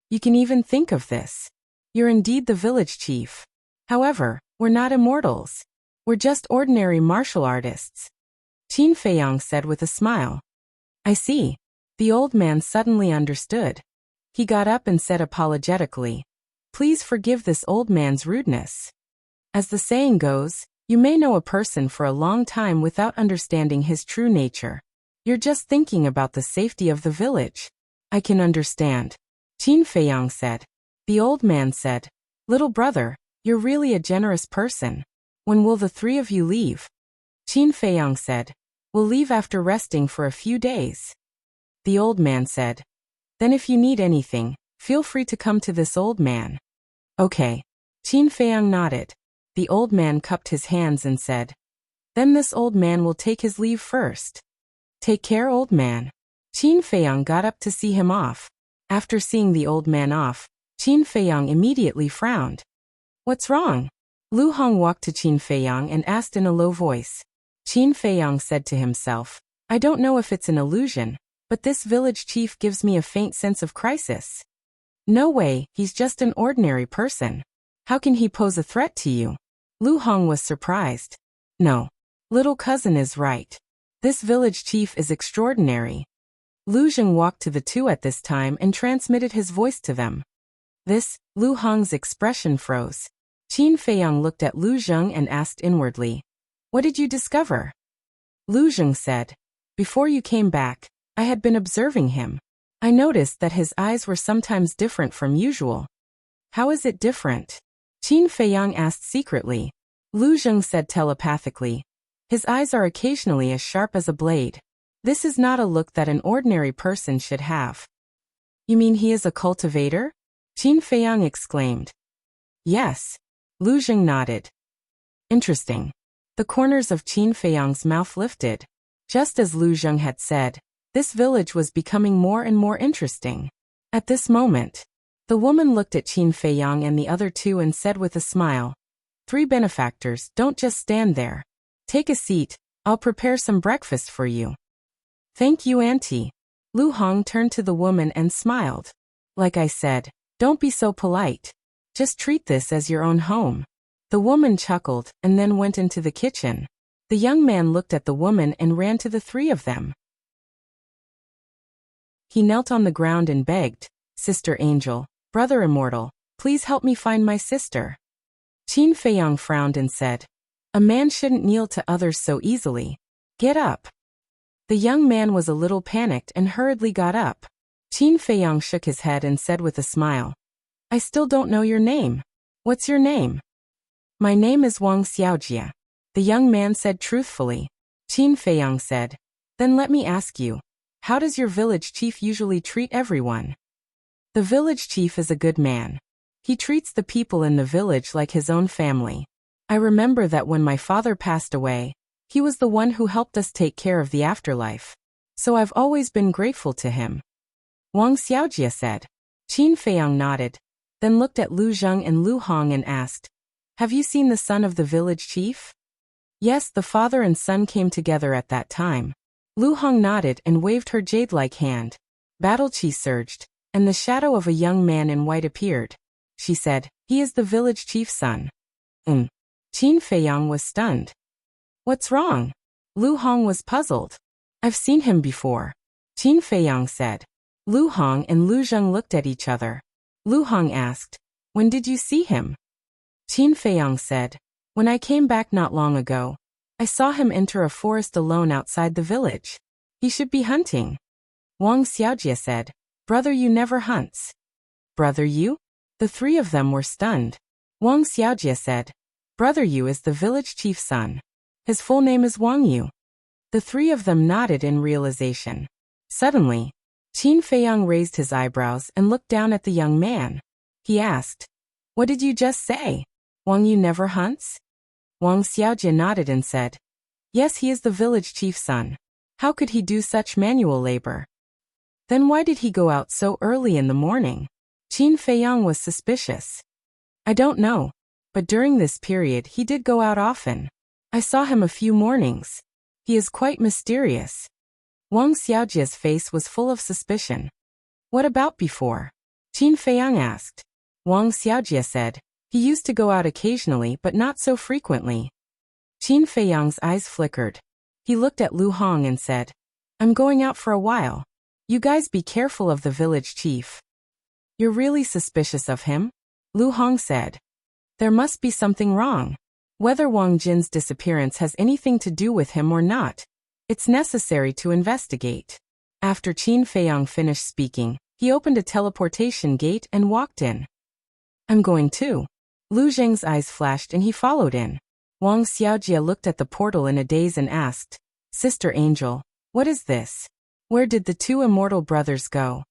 "You can even think of this. You're indeed the village chief. However, we're not immortals. We're just ordinary martial artists." Qin Feiyang said with a smile. "I see." The old man suddenly understood. He got up and said apologetically, "Please forgive this old man's rudeness. As the saying goes, you may know a person for a long time without understanding his true nature. You're just thinking about the safety of the village." "I can understand," Qin Feiyang said. The old man said, "Little brother, you're really a generous person. When will the three of you leave?" Qin Feiyang said, "We'll leave after resting for a few days." The old man said, "Then if you need anything, feel free to come to this old man." "Okay." Qin Feiyang nodded. The old man cupped his hands and said, "Then this old man will take his leave first." "Take care, old man." Qin Feiyang got up to see him off. After seeing the old man off, Qin Feiyang immediately frowned. "What's wrong?" Lu Hong walked to Qin Feiyang and asked in a low voice. Qin Feiyang said to himself, "I don't know if it's an illusion, but this village chief gives me a faint sense of crisis." No way, he's just an ordinary person. How can he pose a threat to you? Lu Hong was surprised. No. Little cousin is right. This village chief is extraordinary. Lu Zheng walked to the two at this time and transmitted his voice to them. Lu Hong's expression froze. Qin Feiyang looked at Lu Zheng and asked inwardly, "What did you discover?" Lu Zheng said, "Before you came back, I had been observing him. I noticed that his eyes were sometimes different from usual." "How is it different?" Qin Feiyang asked secretly. Lu Zheng said telepathically, "His eyes are occasionally as sharp as a blade. This is not a look that an ordinary person should have." "You mean he is a cultivator?" Qin Feiyang exclaimed. "Yes." Lu Zheng nodded. "Interesting." The corners of Qin Feiyang's mouth lifted. Just as Lu Zheng had said, this village was becoming more and more interesting. At this moment, the woman looked at Qin Feiyang and the other two and said with a smile, "Three benefactors, don't just stand there. Take a seat, I'll prepare some breakfast for you." "Thank you, Auntie." Lu Hong turned to the woman and smiled. "Like I said, don't be so polite. Just treat this as your own home." The woman chuckled and then went into the kitchen. The young man looked at the woman and ran to the three of them. He knelt on the ground and begged, "Sister Angel, Brother Immortal, please help me find my sister." Qin Feiyang frowned and said, "A man shouldn't kneel to others so easily. Get up." The young man was a little panicked and hurriedly got up. Qin Feiyang shook his head and said with a smile, "I still don't know your name. What's your name?" "My name is Wang Xiaojia," the young man said truthfully. Qin Feiyang said, "Then let me ask you, how does your village chief usually treat everyone?" "The village chief is a good man. He treats the people in the village like his own family. I remember that when my father passed away, he was the one who helped us take care of the afterlife. So I've always been grateful to him," Wang Xiaojia said. Qin Feiyang nodded, then looked at Lu Zheng and Lu Hong and asked, "Have you seen the son of the village chief?" "Yes, the father and son came together at that time." Lu Hong nodded and waved her jade-like hand. Battle chi surged, and the shadow of a young man in white appeared. She said, "He is the village chief's son." Qin Feiyang was stunned. "What's wrong?" Lu Hong was puzzled. "I've seen him before," Qin Feiyang said. Lu Hong and Lu Zheng looked at each other. Lu Hong asked, "When did you see him?" Qin Feiyang said, "When I came back not long ago, I saw him enter a forest alone outside the village. He should be hunting." Wang Xiaojia said, "Brother Yu never hunts." "Brother Yu?" The three of them were stunned. Wang Xiaojia said, "Brother Yu is the village chief's son. His full name is Wang Yu." The three of them nodded in realization. Suddenly, Qin Feiyang raised his eyebrows and looked down at the young man. He asked, "What did you just say? Wang Yu never hunts?" Wang Xiaojia nodded and said, "Yes, he is the village chief's son. How could he do such manual labor?" "Then why did he go out so early in the morning?" Qin Feiyang was suspicious. "I don't know, but during this period he did go out often. I saw him a few mornings. He is quite mysterious." Wang Xiaojia's face was full of suspicion. "What about before?" Qin Feiyang asked. Wang Xiaojia said, "He used to go out occasionally but not so frequently." Qin Feiyang's eyes flickered. He looked at Lu Hong and said, "I'm going out for a while. You guys be careful of the village chief." "You're really suspicious of him?" Lu Hong said. "There must be something wrong. Whether Wang Jin's disappearance has anything to do with him or not, it's necessary to investigate." After Qin Feiyang finished speaking, he opened a teleportation gate and walked in. "I'm going too." Lu Zheng's eyes flashed and he followed in. Wang Xiaojia looked at the portal in a daze and asked, "Sister Angel, what is this? Where did the two immortal brothers go?"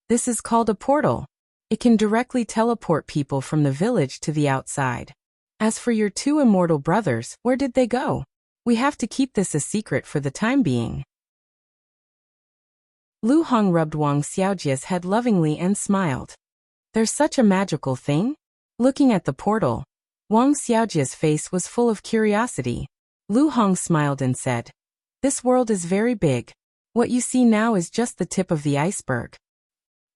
"This is called a portal. It can directly teleport people from the village to the outside. As for your two immortal brothers, where did they go? We have to keep this a secret for the time being." Lu Hong rubbed Wang Xiaojia's head lovingly and smiled. "There's such a magical thing?" Looking at the portal, Wang Xiaojia's face was full of curiosity. Lu Hong smiled and said, "This world is very big. What you see now is just the tip of the iceberg."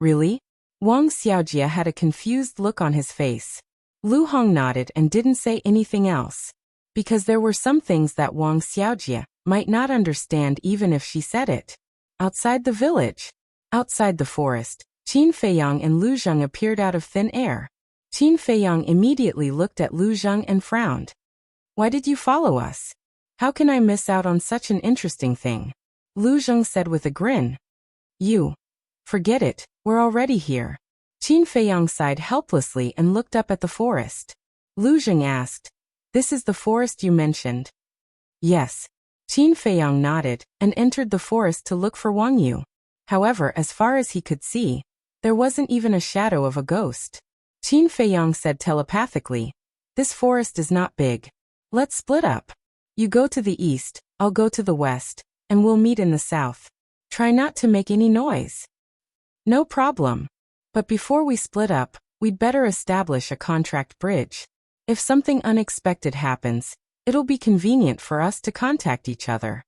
"Really?" Wang Xiaojia had a confused look on his face. Lu Hong nodded and didn't say anything else. Because there were some things that Wang Xiaojia might not understand even if she said it. Outside the village. Outside the forest, Qin Feiyang and Lu Zheng appeared out of thin air. Qin Feiyang immediately looked at Lu Zheng and frowned. Why did you follow us? How can I miss out on such an interesting thing? Lu Zheng said with a grin. You. Forget it, we're already here. Qin Feiyang sighed helplessly and looked up at the forest. Lu Zheng asked, This is the forest you mentioned? Yes. Qin Feiyang nodded and entered the forest to look for Wang Yu. However, as far as he could see, there wasn't even a shadow of a ghost. Qin Feiyang said telepathically, This forest is not big. Let's split up. You go to the east, I'll go to the west, and we'll meet in the south. Try not to make any noise. No problem. But before we split up, we'd better establish a contract bridge. If something unexpected happens, it'll be convenient for us to contact each other.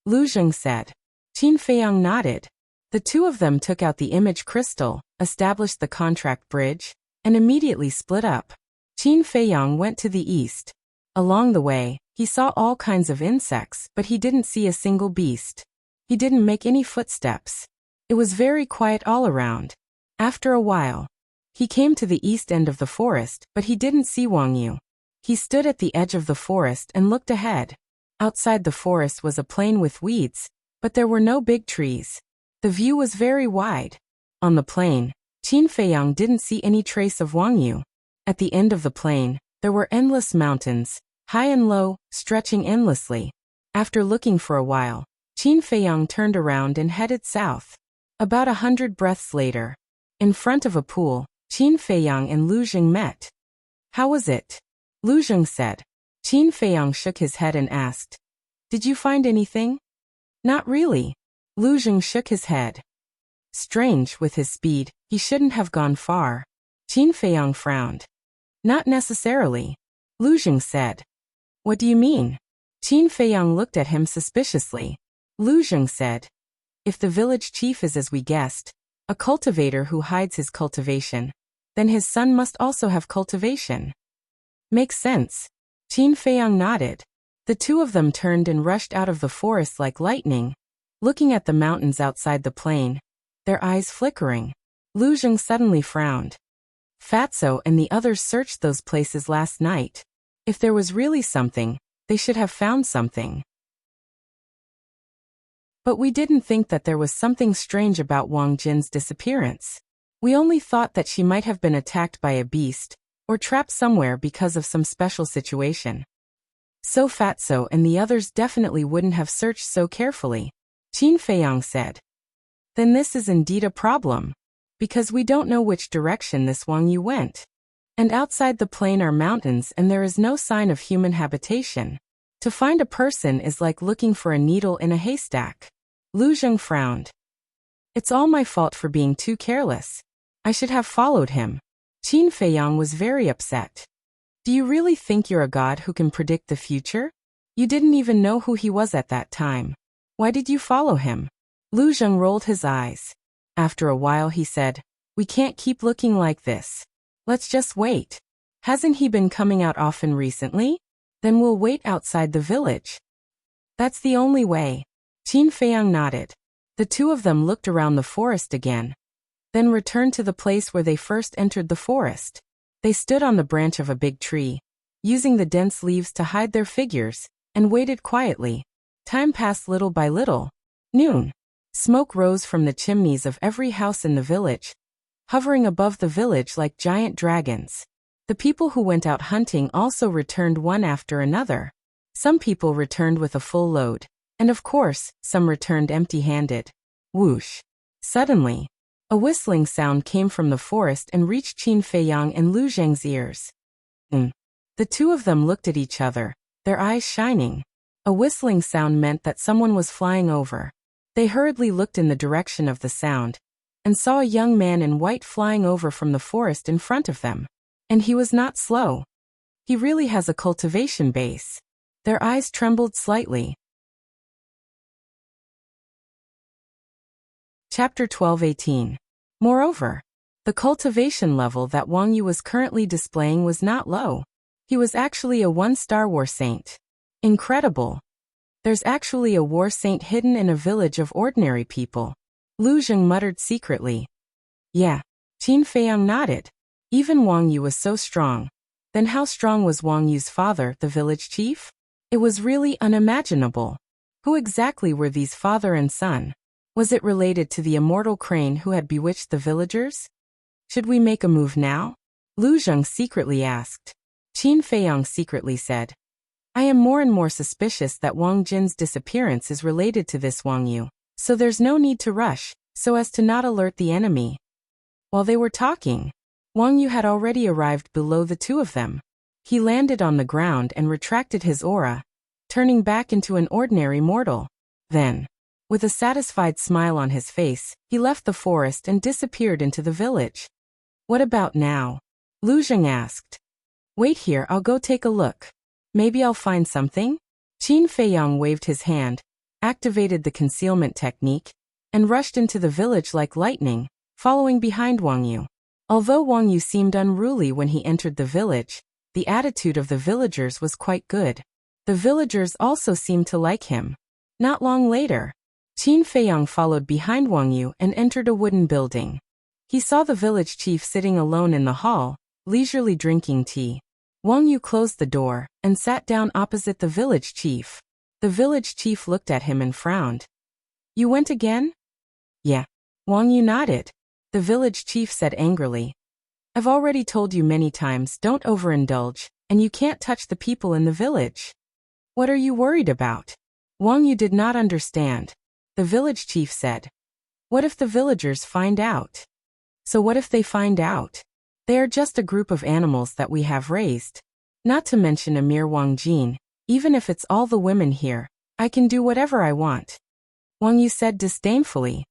Lu Zheng said. Qin Feiyang nodded. The two of them took out the image crystal, established the contract bridge, and immediately split up. Qin Feiyang went to the east. Along the way, he saw all kinds of insects, but he didn't see a single beast. He didn't make any footsteps. It was very quiet all around. After a while, he came to the east end of the forest, but he didn't see Wang Yu. He stood at the edge of the forest and looked ahead. Outside the forest was a plain with weeds, but there were no big trees. The view was very wide. On the plain, Qin Feiyang didn't see any trace of Wang Yu. At the end of the plain, there were endless mountains, high and low, stretching endlessly. After looking for a while, Qin Feiyang turned around and headed south. About 100 breaths later, in front of a pool, Qin Feiyang and Lu Zheng met. How was it? Lu Zheng said. Qin Feiyang shook his head and asked, Did you find anything? Not really. Lu Zheng shook his head. Strange, with his speed, he shouldn't have gone far. Qin Feiyang frowned. Not necessarily. Lu Zheng said. What do you mean? Qin Feiyang looked at him suspiciously. Lu Zheng said. If the village chief is as we guessed, a cultivator who hides his cultivation, then his son must also have cultivation. Makes sense. Qin Feiyang nodded. The two of them turned and rushed out of the forest like lightning, looking at the mountains outside the plain, their eyes flickering. Lu Zheng suddenly frowned. Fatso and the others searched those places last night. If there was really something, they should have found something. But we didn't think that there was something strange about Wang Jin's disappearance. We only thought that she might have been attacked by a beast, or trapped somewhere because of some special situation. So Fatso and the others definitely wouldn't have searched so carefully. Qin Feiyang said. Then this is indeed a problem. Because we don't know which direction this Wang Yu went. And outside the plain are mountains and there is no sign of human habitation. To find a person is like looking for a needle in a haystack. Lu Zheng frowned. It's all my fault for being too careless. I should have followed him. Qin Feiyang was very upset. Do you really think you're a god who can predict the future? You didn't even know who he was at that time. Why did you follow him? Lu Zheng rolled his eyes. After a while he said, We can't keep looking like this. Let's just wait. Hasn't he been coming out often recently? Then we'll wait outside the village. That's the only way. Qin Feiyang nodded. The two of them looked around the forest again, then returned to the place where they first entered the forest. They stood on the branch of a big tree, using the dense leaves to hide their figures, and waited quietly. Time passed little by little. Noon. Smoke rose from the chimneys of every house in the village, hovering above the village like giant dragons. The people who went out hunting also returned one after another. Some people returned with a full load, and of course, some returned empty-handed. Whoosh. Suddenly, a whistling sound came from the forest and reached Qin Feiyang and Lu Zheng's ears. The two of them looked at each other, their eyes shining. A whistling sound meant that someone was flying over. They hurriedly looked in the direction of the sound, and saw a young man in white flying over from the forest in front of them. And he was not slow. He really has a cultivation base. Their eyes trembled slightly. Chapter 12:18. Moreover, The cultivation level that Wang Yu was currently displaying was not low. He was actually a 1-star war saint. Incredible. There's actually a war saint hidden in a village of ordinary people. Lu Zheng muttered secretly. Yeah. Qin Feiyang nodded. Even Wang Yu was so strong. Then how strong was Wang Yu's father, the village chief? It was really unimaginable. Who exactly were these father and son? Was it related to the immortal crane who had bewitched the villagers? Should we make a move now? Lu Zheng secretly asked. Qin Feiyang secretly said. I am more and more suspicious that Wang Jin's disappearance is related to this Wang Yu, so there's no need to rush, so as to not alert the enemy. While they were talking, Wang Yu had already arrived below the two of them. He landed on the ground and retracted his aura, turning back into an ordinary mortal. Then, with a satisfied smile on his face, he left the forest and disappeared into the village. What about now? Lu Zheng asked. Wait here, I'll go take a look. Maybe I'll find something? Qin Feiyang waved his hand, activated the concealment technique, and rushed into the village like lightning, following behind Wang Yu. Although Wang Yu seemed unruly when he entered the village, the attitude of the villagers was quite good. The villagers also seemed to like him. Not long later, Qin Feiyang followed behind Wang Yu and entered a wooden building. He saw the village chief sitting alone in the hall, leisurely drinking tea. Wang Yu closed the door and sat down opposite the village chief. The village chief looked at him and frowned. You went again? Yeah. Wang Yu nodded. The village chief said angrily. I've already told you many times, don't overindulge, and you can't touch the people in the village. What are you worried about? Wang Yu did not understand. The village chief said. What if the villagers find out? So what if they find out? They are just a group of animals that we have raised. Not to mention a mere Wang Jin. Even if it's all the women here, I can do whatever I want. Wang Yu said disdainfully.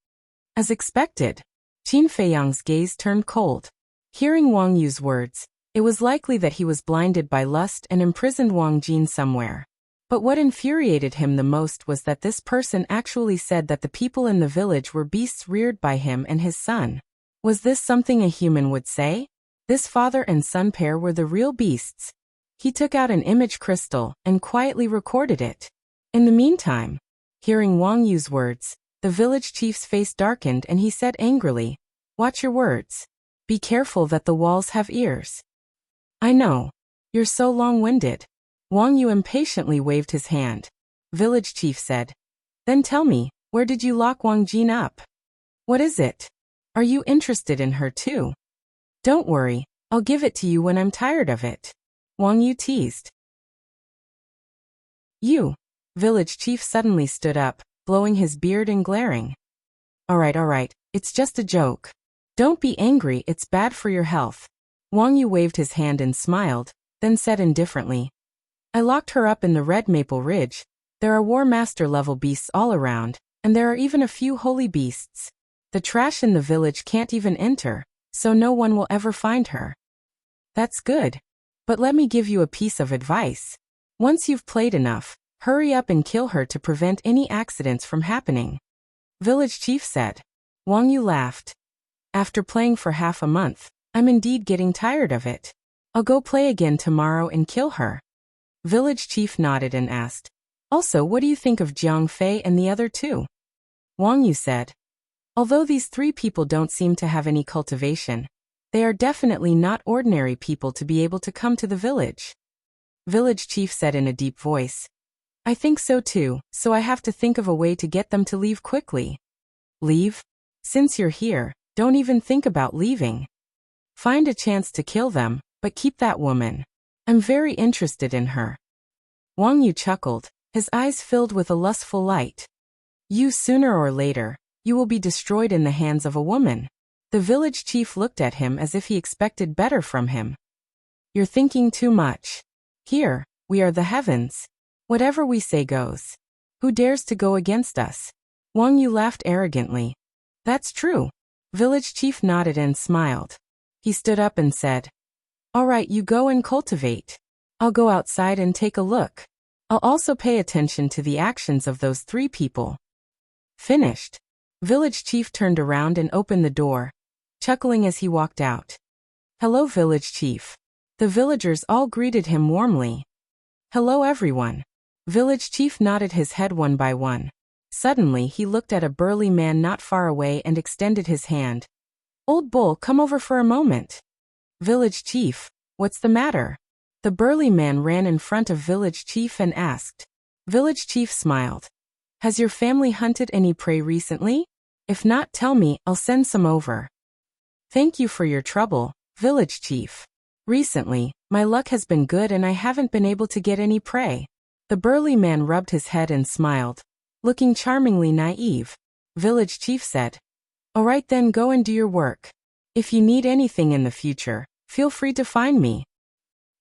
As expected, Qin Feiyang's gaze turned cold. Hearing Wang Yu's words, it was likely that he was blinded by lust and imprisoned Wang Jin somewhere. But what infuriated him the most was that this person actually said that the people in the village were beasts reared by him and his son. Was this something a human would say? This father and son pair were the real beasts. He took out an image crystal and quietly recorded it. In the meantime, hearing Wang Yu's words, the village chief's face darkened and he said angrily, Watch your words. Be careful that the walls have ears. I know. You're so long-winded. Wang Yu impatiently waved his hand. Village chief said. Then tell me, where did you lock Wang Jin up? What is it? Are you interested in her too? Don't worry, I'll give it to you when I'm tired of it. Wang Yu teased. You. Village chief suddenly stood up, blowing his beard and glaring. All right, it's just a joke. Don't be angry, it's bad for your health. Wang Yu waved his hand and smiled, then said indifferently. I locked her up in the Red Maple Ridge. There are War Master level beasts all around, and there are even a few holy beasts. The trash in the village can't even enter, so no one will ever find her. That's good. But let me give you a piece of advice. Once you've played enough, hurry up and kill her to prevent any accidents from happening. Village chief said. Wang Yu laughed. After playing for half a month, I'm indeed getting tired of it. I'll go play again tomorrow and kill her. Village chief nodded and asked. Also, what do you think of Jiang Fei and the other two? Wang Yu said. Although these three people don't seem to have any cultivation, they are definitely not ordinary people to be able to come to the village. Village chief said in a deep voice. I think so too, so I have to think of a way to get them to leave quickly. Leave? Since you're here, don't even think about leaving. Find a chance to kill them, but keep that woman. I'm very interested in her. Wang Yu chuckled, his eyes filled with a lustful light. You sooner or later, you will be destroyed in the hands of a woman. The village chief looked at him as if he expected better from him. You're thinking too much. Here, we are the heavens. Whatever we say goes. Who dares to go against us? Wang Yu laughed arrogantly. That's true. Village chief nodded and smiled. He stood up and said, All right, you go and cultivate. I'll go outside and take a look. I'll also pay attention to the actions of those three people. Finished. Village chief turned around and opened the door. chuckling as he walked out. "Hello, village chief." The villagers all greeted him warmly. "Hello, everyone." Village chief nodded his head one by one. Suddenly he looked at a burly man not far away and extended his hand. "Old bull, come over for a moment." "Village chief, what's the matter?" The burly man ran in front of village chief and asked. Village chief smiled. "Has your family hunted any prey recently? If not, tell me, I'll send some over." "Thank you for your trouble, village chief. Recently, my luck has been good and I haven't been able to get any prey." The burly man rubbed his head and smiled, looking charmingly naive. Village chief said, "All right then, go and do your work. If you need anything in the future, feel free to find me."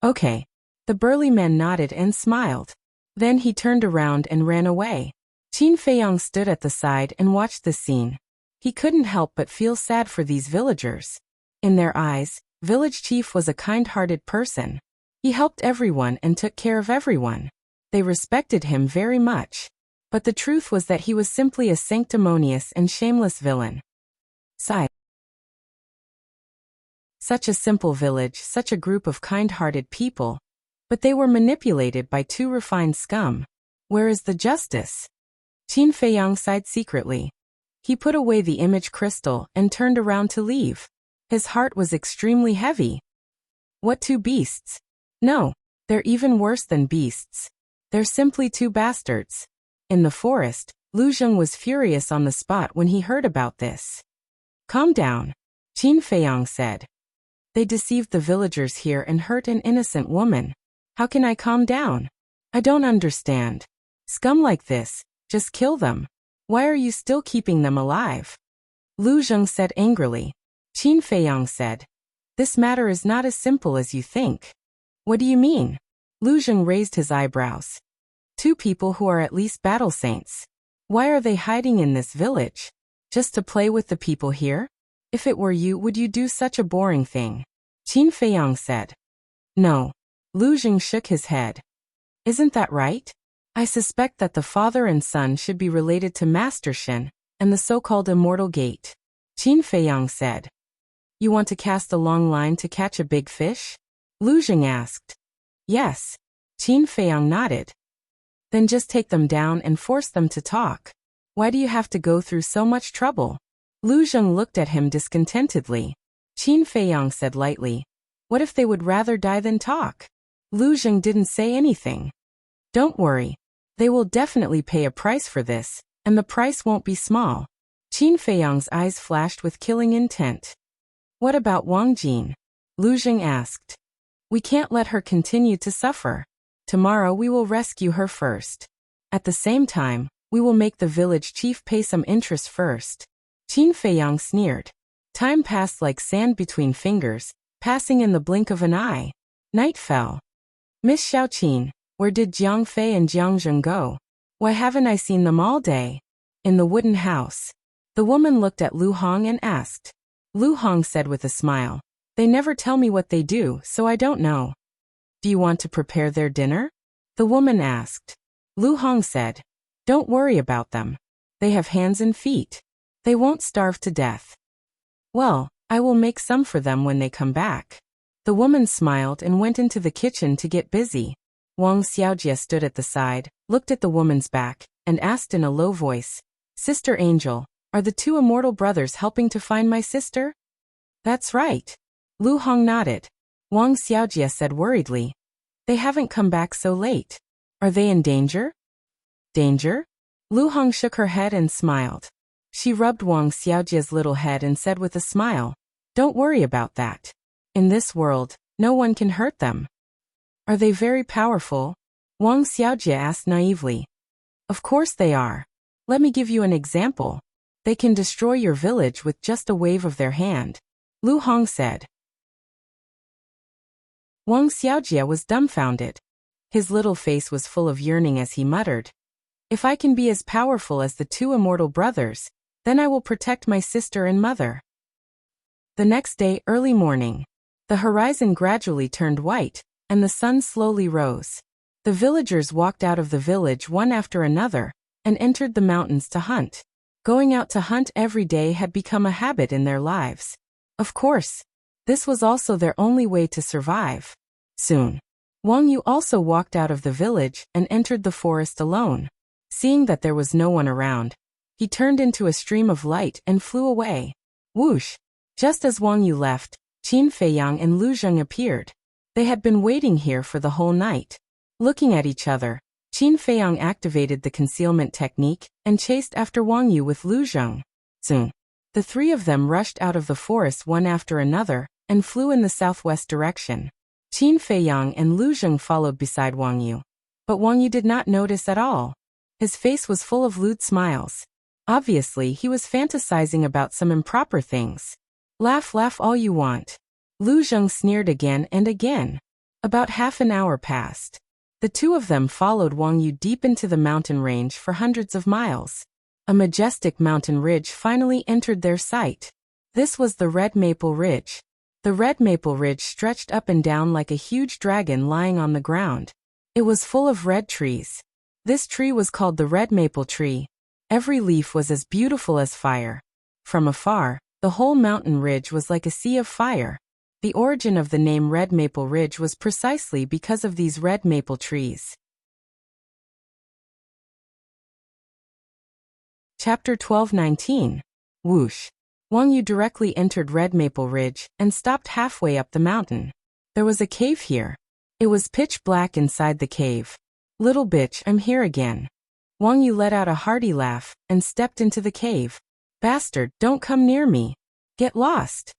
"Okay." The burly man nodded and smiled. Then he turned around and ran away. Qin Feiyang stood at the side and watched the scene. He couldn't help but feel sad for these villagers. In their eyes, village chief was a kind-hearted person. He helped everyone and took care of everyone. They respected him very much. But the truth was that he was simply a sanctimonious and shameless villain. Sigh. Such a simple village, such a group of kind-hearted people. But they were manipulated by two refined scum. Where is the justice? Qin Feiyang sighed secretly. He put away the image crystal and turned around to leave. His heart was extremely heavy. What two beasts? No, they're even worse than beasts. They're simply two bastards. In the forest, Lu Zheng was furious on the spot when he heard about this. "Calm down," Qin Feiyang said. "They deceived the villagers here and hurt an innocent woman. How can I calm down? I don't understand. Scum like this, just kill them. Why are you still keeping them alive?" Lu Zheng said angrily. Qin Feiyang said, "This matter is not as simple as you think." "What do you mean?" Lu Zheng raised his eyebrows. "Two people who are at least battle saints. Why are they hiding in this village? Just to play with the people here? If it were you, would you do such a boring thing?" Qin Feiyang said. "No." Lu Zheng shook his head. "Isn't that right? I suspect that the father and son should be related to Master Shen and the so-called Immortal Gate." Qin Feiyang said. "You want to cast a long line to catch a big fish?" Lu Zheng asked. "Yes." Qin Feiyang nodded. "Then just take them down and force them to talk. Why do you have to go through so much trouble?" Lu Zheng looked at him discontentedly. Qin Feiyang said lightly, "What if they would rather die than talk?" Lu Zheng didn't say anything. "Don't worry. They will definitely pay a price for this, and the price won't be small." Qin Feiyang's eyes flashed with killing intent. "What about Wang Jin?" Lu Zheng asked. "We can't let her continue to suffer. Tomorrow we will rescue her first. At the same time, we will make the village chief pay some interest first." Qin Feiyang sneered. Time passed like sand between fingers, passing in the blink of an eye. Night fell. "Miss Xiaoqin, where did Jiang Fei and Jiang Zheng go? Why haven't I seen them all day?" "In the wooden house." The woman looked at Lu Hong and asked. Lu Hong said with a smile, "They never tell me what they do, so I don't know." "Do you want to prepare their dinner?" the woman asked. Lu Hong said, "Don't worry about them. They have hands and feet. They won't starve to death." "Well, I will make some for them when they come back." The woman smiled and went into the kitchen to get busy. Wang Xiaojie stood at the side, looked at the woman's back, and asked in a low voice, "Sister Angel, are the two immortal brothers helping to find my sister?" "That's right." Lu Hong nodded. Wang Xiaojie said worriedly, "They haven't come back so late. Are they in danger?" "Danger?" Lu Hong shook her head and smiled. She rubbed Wang Xiaojie's little head and said with a smile, "Don't worry about that. In this world, no one can hurt them." "Are they very powerful?" Wang Xiaojie asked naively. "Of course they are. Let me give you an example. They can destroy your village with just a wave of their hand," Lu Hong said. Wang Xiaojie was dumbfounded. His little face was full of yearning as he muttered, "If I can be as powerful as the two immortal brothers, then I will protect my sister and mother." The next day, early morning, the horizon gradually turned white, and the sun slowly rose. The villagers walked out of the village one after another, and entered the mountains to hunt. Going out to hunt every day had become a habit in their lives. Of course, this was also their only way to survive. Soon, Wang Yu also walked out of the village and entered the forest alone. Seeing that there was no one around, he turned into a stream of light and flew away. Whoosh! Just as Wang Yu left, Qin Feiyang and Lu Zheng appeared. They had been waiting here for the whole night. Looking at each other, Qin Feiyang activated the concealment technique and chased after Wang Yu with Lu Zheng. Soon, the three of them rushed out of the forest one after another and flew in the southwest direction. Qin Feiyang and Lu Zheng followed beside Wang Yu. But Wang Yu did not notice at all. His face was full of lewd smiles. Obviously, he was fantasizing about some improper things. Laugh, laugh all you want. Lu Zheng sneered again and again. About half an hour passed. The two of them followed Wang Yu deep into the mountain range for hundreds of miles. A majestic mountain ridge finally entered their sight. This was the Red Maple Ridge. The Red Maple Ridge stretched up and down like a huge dragon lying on the ground. It was full of red trees. This tree was called the Red Maple Tree. Every leaf was as beautiful as fire. From afar, the whole mountain ridge was like a sea of fire. The origin of the name Red Maple Ridge was precisely because of these red maple trees. Chapter 12:19. Whoosh! Wang Yu directly entered Red Maple Ridge and stopped halfway up the mountain. There was a cave here. It was pitch black inside the cave. Little bitch, I'm here again. Wang Yu let out a hearty laugh and stepped into the cave. Bastard, don't come near me. Get lost.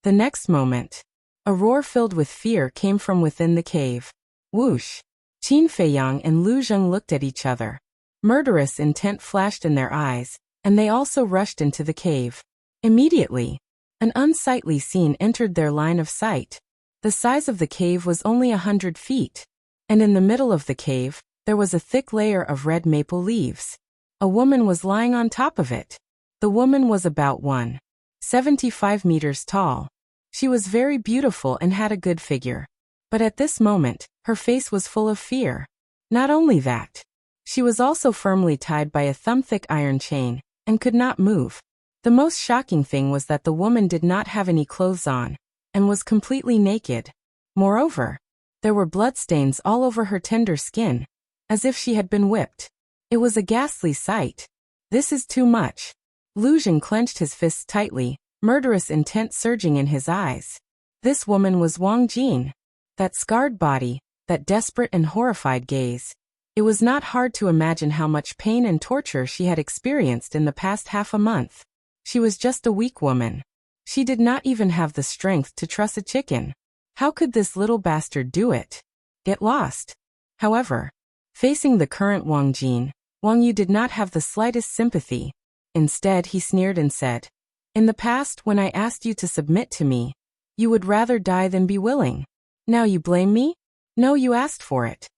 The next moment, a roar filled with fear came from within the cave. Whoosh! Qin Feiyang and Lu Zheng looked at each other. Murderous intent flashed in their eyes, and they also rushed into the cave. Immediately, an unsightly scene entered their line of sight. The size of the cave was only 100 feet, and in the middle of the cave, there was a thick layer of red maple leaves. A woman was lying on top of it. The woman was about 1.75 meters tall. She was very beautiful and had a good figure. But at this moment, her face was full of fear. Not only that, she was also firmly tied by a thumb-thick iron chain, and could not move. The most shocking thing was that the woman did not have any clothes on, and was completely naked. Moreover, there were bloodstains all over her tender skin, as if she had been whipped. It was a ghastly sight. This is too much. Lu Zheng clenched his fists tightly, murderous intent surging in his eyes. This woman was Wang Jin. That scarred body, that desperate and horrified gaze. It was not hard to imagine how much pain and torture she had experienced in the past half a month. She was just a weak woman. She did not even have the strength to truss a chicken. How could this little bastard do it? Get lost. However, facing the current Wang Jin, Wang Yu did not have the slightest sympathy. Instead, he sneered and said, "In the past, when I asked you to submit to me, you would rather die than be willing. Now you blame me? No, you asked for it.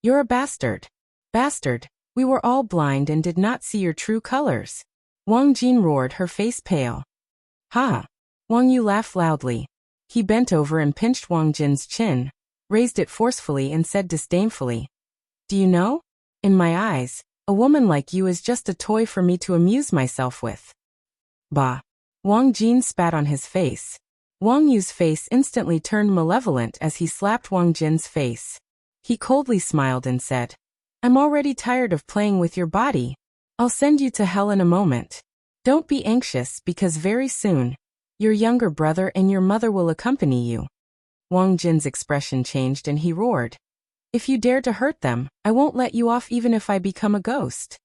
You're a bastard. Bastard, we were all blind and did not see your true colors." Wang Jin roared, her face pale. Ha! Wang Yu laughed loudly. He bent over and pinched Wang Jin's chin, raised it forcefully and said disdainfully, "Do you know? In my eyes, a woman like you is just a toy for me to amuse myself with." Bah! Wang Jin spat on his face. Wang Yu's face instantly turned malevolent as he slapped Wang Jin's face. He coldly smiled and said, "I'm already tired of playing with your body. I'll send you to hell in a moment. Don't be anxious because very soon, your younger brother and your mother will accompany you." Wang Jin's expression changed and he roared, "If you dare to hurt them, I won't let you off even if I become a ghost."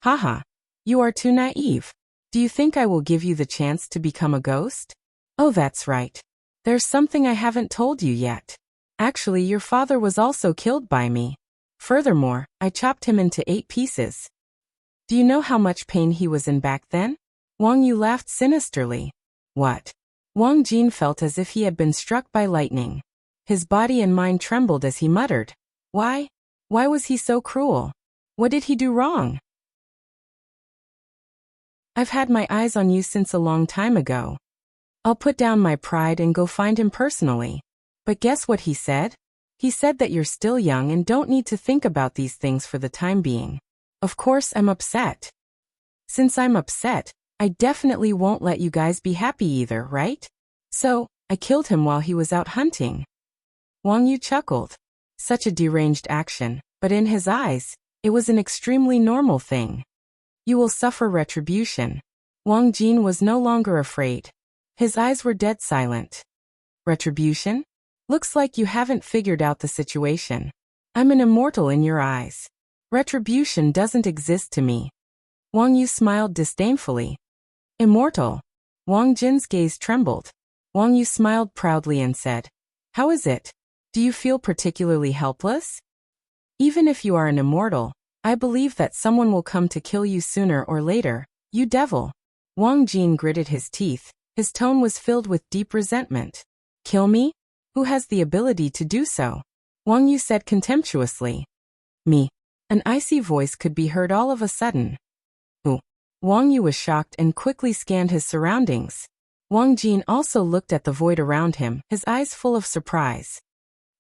Haha, you are too naive. Do you think I will give you the chance to become a ghost? Oh, that's right. There's something I haven't told you yet. Actually, your father was also killed by me. Furthermore, I chopped him into 8 pieces. Do you know how much pain he was in back then? Wang Yu laughed sinisterly. What? Wang Jin felt as if he had been struck by lightning. His body and mind trembled as he muttered. Why? Why was he so cruel? What did he do wrong? I've had my eyes on you since a long time ago. I'll put down my pride and go find him personally. But guess what he said? He said that you're still young and don't need to think about these things for the time being. Of course I'm upset. Since I'm upset, I definitely won't let you guys be happy either, right? So, I killed him while he was out hunting. Wang Yu chuckled. Such a deranged action, but in his eyes, it was an extremely normal thing. You will suffer retribution. Wang Jin was no longer afraid. His eyes were dead silent. Retribution? Looks like you haven't figured out the situation. I'm an immortal in your eyes. Retribution doesn't exist to me. Wang Yu smiled disdainfully. Immortal? Wang Jin's gaze trembled. Wang Yu smiled proudly and said, How is it? Do you feel particularly helpless? Even if you are an immortal, I believe that someone will come to kill you sooner or later, you devil. Wang Jin gritted his teeth. His tone was filled with deep resentment. Kill me? Who has the ability to do so? Wang Yu said contemptuously. Me. An icy voice could be heard all of a sudden. Ooh. Wang Yu was shocked and quickly scanned his surroundings. Wang Jin also looked at the void around him, his eyes full of surprise.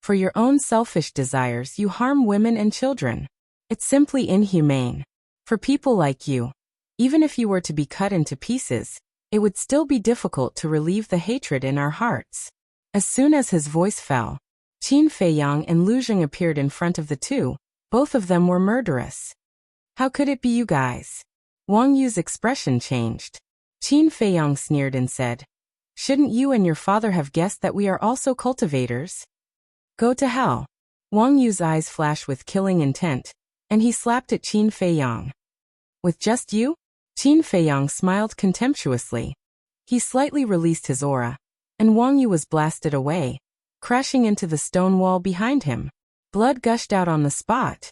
For your own selfish desires you harm women and children. It's simply inhumane. For people like you, even if you were to be cut into pieces, it would still be difficult to relieve the hatred in our hearts. As soon as his voice fell, Qin Feiyang and Lu Zheng appeared in front of the two. Both of them were murderous. How could it be you guys? Wang Yu's expression changed. Qin Feiyang sneered and said, Shouldn't you and your father have guessed that we are also cultivators? Go to hell. Wang Yu's eyes flashed with killing intent, and he slapped at Qin Feiyang. With just you? Qin Feiyang smiled contemptuously. He slightly released his aura, and Wang Yu was blasted away, crashing into the stone wall behind him. Blood gushed out on the spot.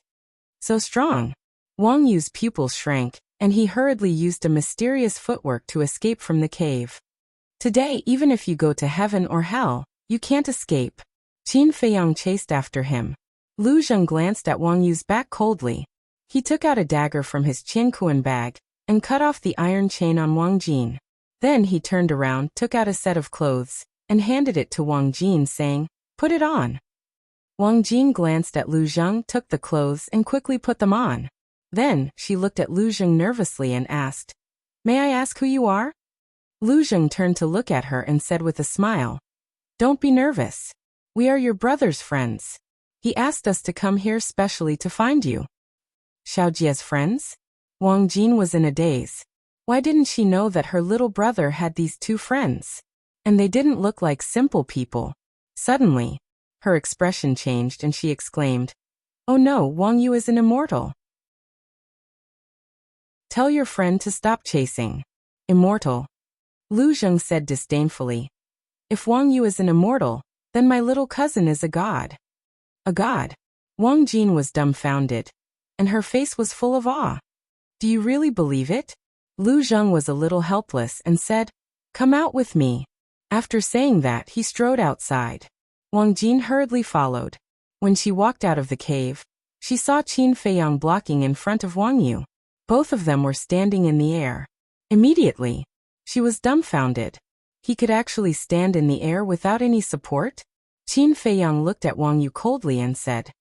So strong. Wang Yu's pupils shrank, and he hurriedly used a mysterious footwork to escape from the cave. Today, even if you go to heaven or hell, you can't escape. Qin Feiyang chased after him. Lu Zheng glanced at Wang Yu's back coldly. He took out a dagger from his Qianquan bag and cut off the iron chain on Wang Jin. Then he turned around, took out a set of clothes, and handed it to Wang Jin, saying, Put it on. Wang Jin glanced at Lu Zheng, took the clothes, and quickly put them on. Then, she looked at Lu Zheng nervously and asked, May I ask who you are? Lu Zheng turned to look at her and said with a smile, Don't be nervous. We are your brother's friends. He asked us to come here specially to find you. Xiaojie's friends? Wang Jin was in a daze. Why didn't she know that her little brother had these two friends? And they didn't look like simple people. Suddenly, her expression changed and she exclaimed, Oh no, Wang Yu is an immortal. Tell your friend to stop chasing. Immortal. Lu Zheng said disdainfully. If Wang Yu is an immortal, then my little cousin is a god. A god? Wang Jin was dumbfounded, and her face was full of awe. Do you really believe it? Lu Zheng was a little helpless and said, Come out with me. After saying that, he strode outside. Wang Jin hurriedly followed. When she walked out of the cave, she saw Qin Feiyang blocking in front of Wang Yu. Both of them were standing in the air. Immediately, she was dumbfounded. He could actually stand in the air without any support? Qin Feiyang looked at Wang Yu coldly and said,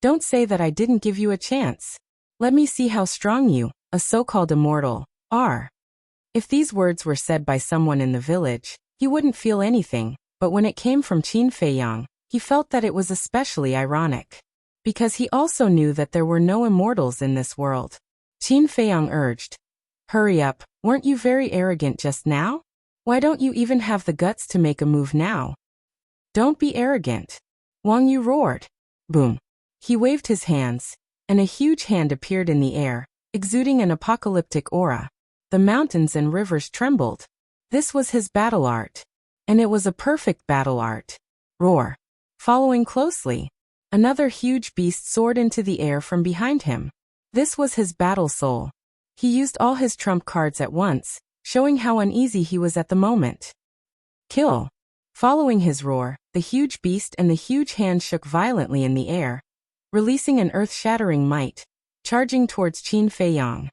Don't say that I didn't give you a chance. Let me see how strong you, a so-called immortal, are. If these words were said by someone in the village, he wouldn't feel anything, but when it came from Qin Feiyang, he felt that it was especially ironic. Because he also knew that there were no immortals in this world. Qin Feiyang urged, Hurry up, weren't you very arrogant just now? Why don't you even have the guts to make a move now? Don't be arrogant. Wang Yu roared. Boom. He waved his hands, and a huge hand appeared in the air, exuding an apocalyptic aura. The mountains and rivers trembled. This was his battle art. And it was a perfect battle art. Roar. Following closely, another huge beast soared into the air from behind him. This was his battle soul. He used all his trump cards at once, showing how uneasy he was at the moment. Kill. Following his roar, the huge beast and the huge hand shook violently in the air, releasing an earth-shattering might, charging towards Qin Feiyang.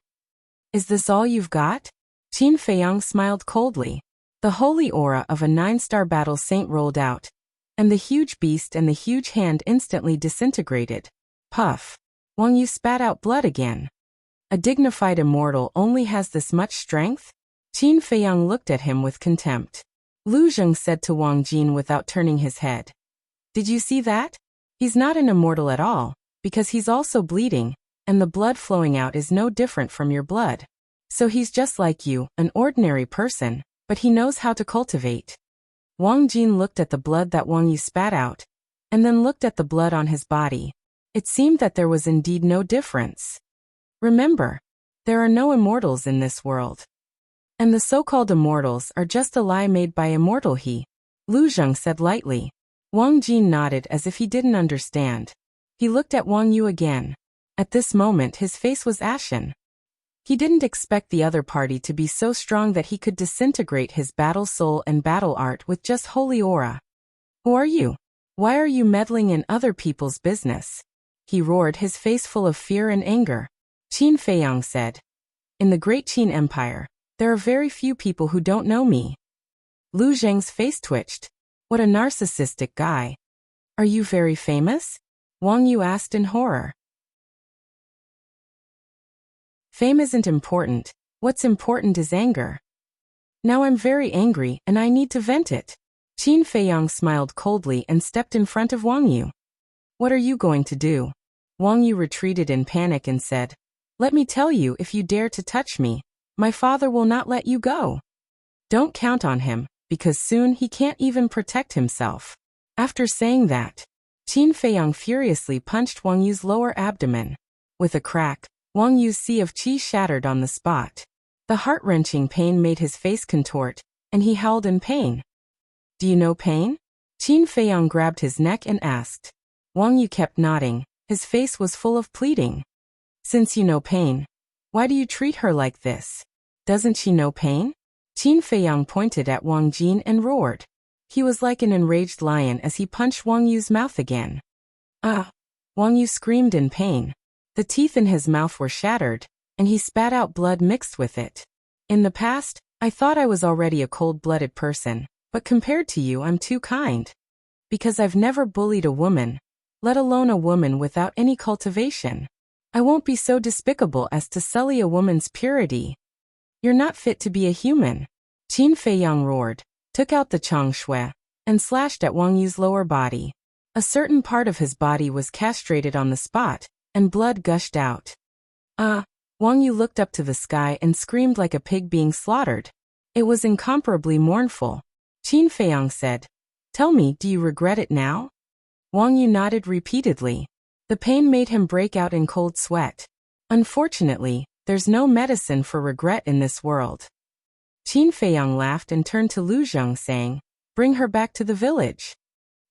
Is this all you've got? Qin Feiyang smiled coldly. The holy aura of a 9-star battle saint rolled out, and the huge beast and the huge hand instantly disintegrated. Puff. Wang Yu spat out blood again. A dignified immortal only has this much strength? Qin Feiyang looked at him with contempt. Lu Zheng said to Wang Jin without turning his head. Did you see that? He's not an immortal at all, because he's also bleeding, and the blood flowing out is no different from your blood. So he's just like you, an ordinary person, but he knows how to cultivate. Wang Jin looked at the blood that Wang Yu spat out, and then looked at the blood on his body. It seemed that there was indeed no difference. Remember, there are no immortals in this world. And the so-called immortals are just a lie made by immortal he. Lu Zheng said lightly. Wang Jin nodded as if he didn't understand. He looked at Wang Yu again. At this moment his face was ashen. He didn't expect the other party to be so strong that he could disintegrate his battle soul and battle art with just holy aura. Who are you? Why are you meddling in other people's business? He roared, his face full of fear and anger. Qin Feiyang said. In the great Qin Empire, there are very few people who don't know me. Lu Zheng's face twitched. What a narcissistic guy. Are you very famous? Wang Yu asked in horror. Fame isn't important. What's important is anger. Now I'm very angry and I need to vent it. Qin Feiyang smiled coldly and stepped in front of Wang Yu. What are you going to do? Wang Yu retreated in panic and said, Let me tell you, if you dare to touch me, my father will not let you go. Don't count on him, because soon he can't even protect himself. After saying that, Qin Feiyang furiously punched Wang Yu's lower abdomen. With a crack, Wang Yu's sea of qi shattered on the spot. The heart-wrenching pain made his face contort, and he howled in pain. Do you know pain? Qin Feiyang grabbed his neck and asked. Wang Yu kept nodding, his face was full of pleading. Since you know pain, why do you treat her like this? Doesn't she know pain? Qin Feiyang pointed at Wang Jin and roared. He was like an enraged lion as he punched Wang Yu's mouth again. Ah! Wang Yu screamed in pain. The teeth in his mouth were shattered, and he spat out blood mixed with it. In the past, I thought I was already a cold-blooded person, but compared to you I'm too kind. Because I've never bullied a woman, let alone a woman without any cultivation. I won't be so despicable as to sully a woman's purity. You're not fit to be a human. Qin Feiyang roared, took out the Chang Shui, and slashed at Wang Yu's lower body. A certain part of his body was castrated on the spot, and blood gushed out. Ah! Wang Yu looked up to the sky and screamed like a pig being slaughtered. It was incomparably mournful. Qin Feiyang said, Tell me, do you regret it now? Wang Yu nodded repeatedly. The pain made him break out in cold sweat. Unfortunately, there's no medicine for regret in this world. Qin Feiyang laughed and turned to Lu Zheng saying, Bring her back to the village.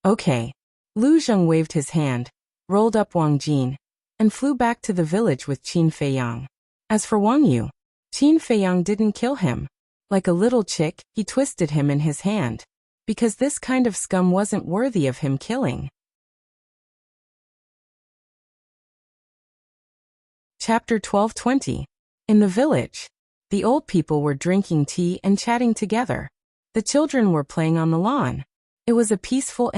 Okay. Lu Zheng waved his hand, rolled up Wang Jin, and flew back to the village with Qin Feiyang. As for Wang Yu, Qin Feiyang didn't kill him. Like a little chick, he twisted him in his hand. Because this kind of scum wasn't worthy of him killing. Chapter 12:20. In the village, the old people were drinking tea and chatting together. The children were playing on the lawn. It was a peaceful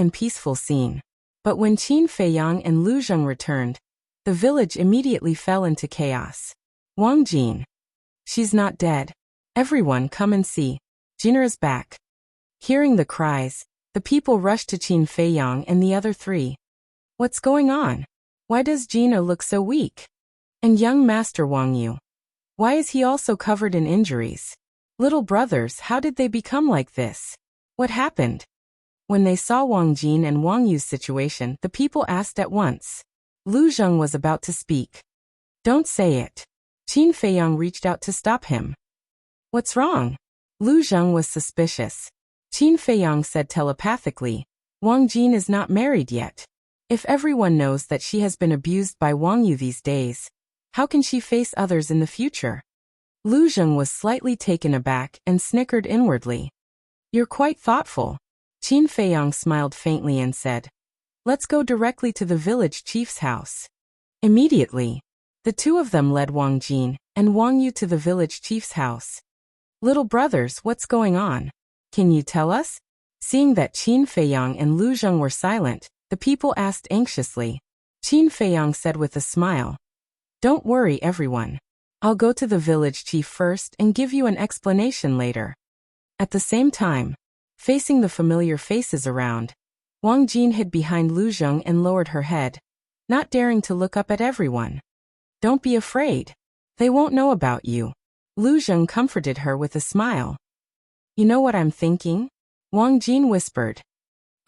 scene. But when Qin Feiyang and Lu Zheng returned, the village immediately fell into chaos. Wang Jin. She's not dead. Everyone come and see. Jinna's back. Hearing the cries, the people rushed to Qin Feiyang and the other three. What's going on? Why does Jinna look so weak? And young Master Wang Yu? Why is he also covered in injuries? Little brothers, how did they become like this? What happened? When they saw Wang Jin and Wang Yu's situation, the people asked at once. Lu Zheng was about to speak. Don't say it. Qin Feiyang reached out to stop him. What's wrong? Lu Zheng was suspicious. Qin Feiyang said telepathically, Wang Jin is not married yet. If everyone knows that she has been abused by Wang Yu these days, how can she face others in the future? Lu Zheng was slightly taken aback and snickered inwardly. You're quite thoughtful. Qin Feiyang smiled faintly and said, Let's go directly to the village chief's house. Immediately, the two of them led Wang Jin and Wang Yu to the village chief's house. Little brothers, what's going on? Can you tell us? Seeing that Qin Feiyang and Lu Zheng were silent, the people asked anxiously. Qin Feiyang said with a smile, Don't worry everyone. I'll go to the village chief first and give you an explanation later. At the same time, facing the familiar faces around, Wang Jin hid behind Lu Zheng and lowered her head, not daring to look up at everyone. Don't be afraid. They won't know about you. Lu Zheng comforted her with a smile. You know what I'm thinking? Wang Jin whispered.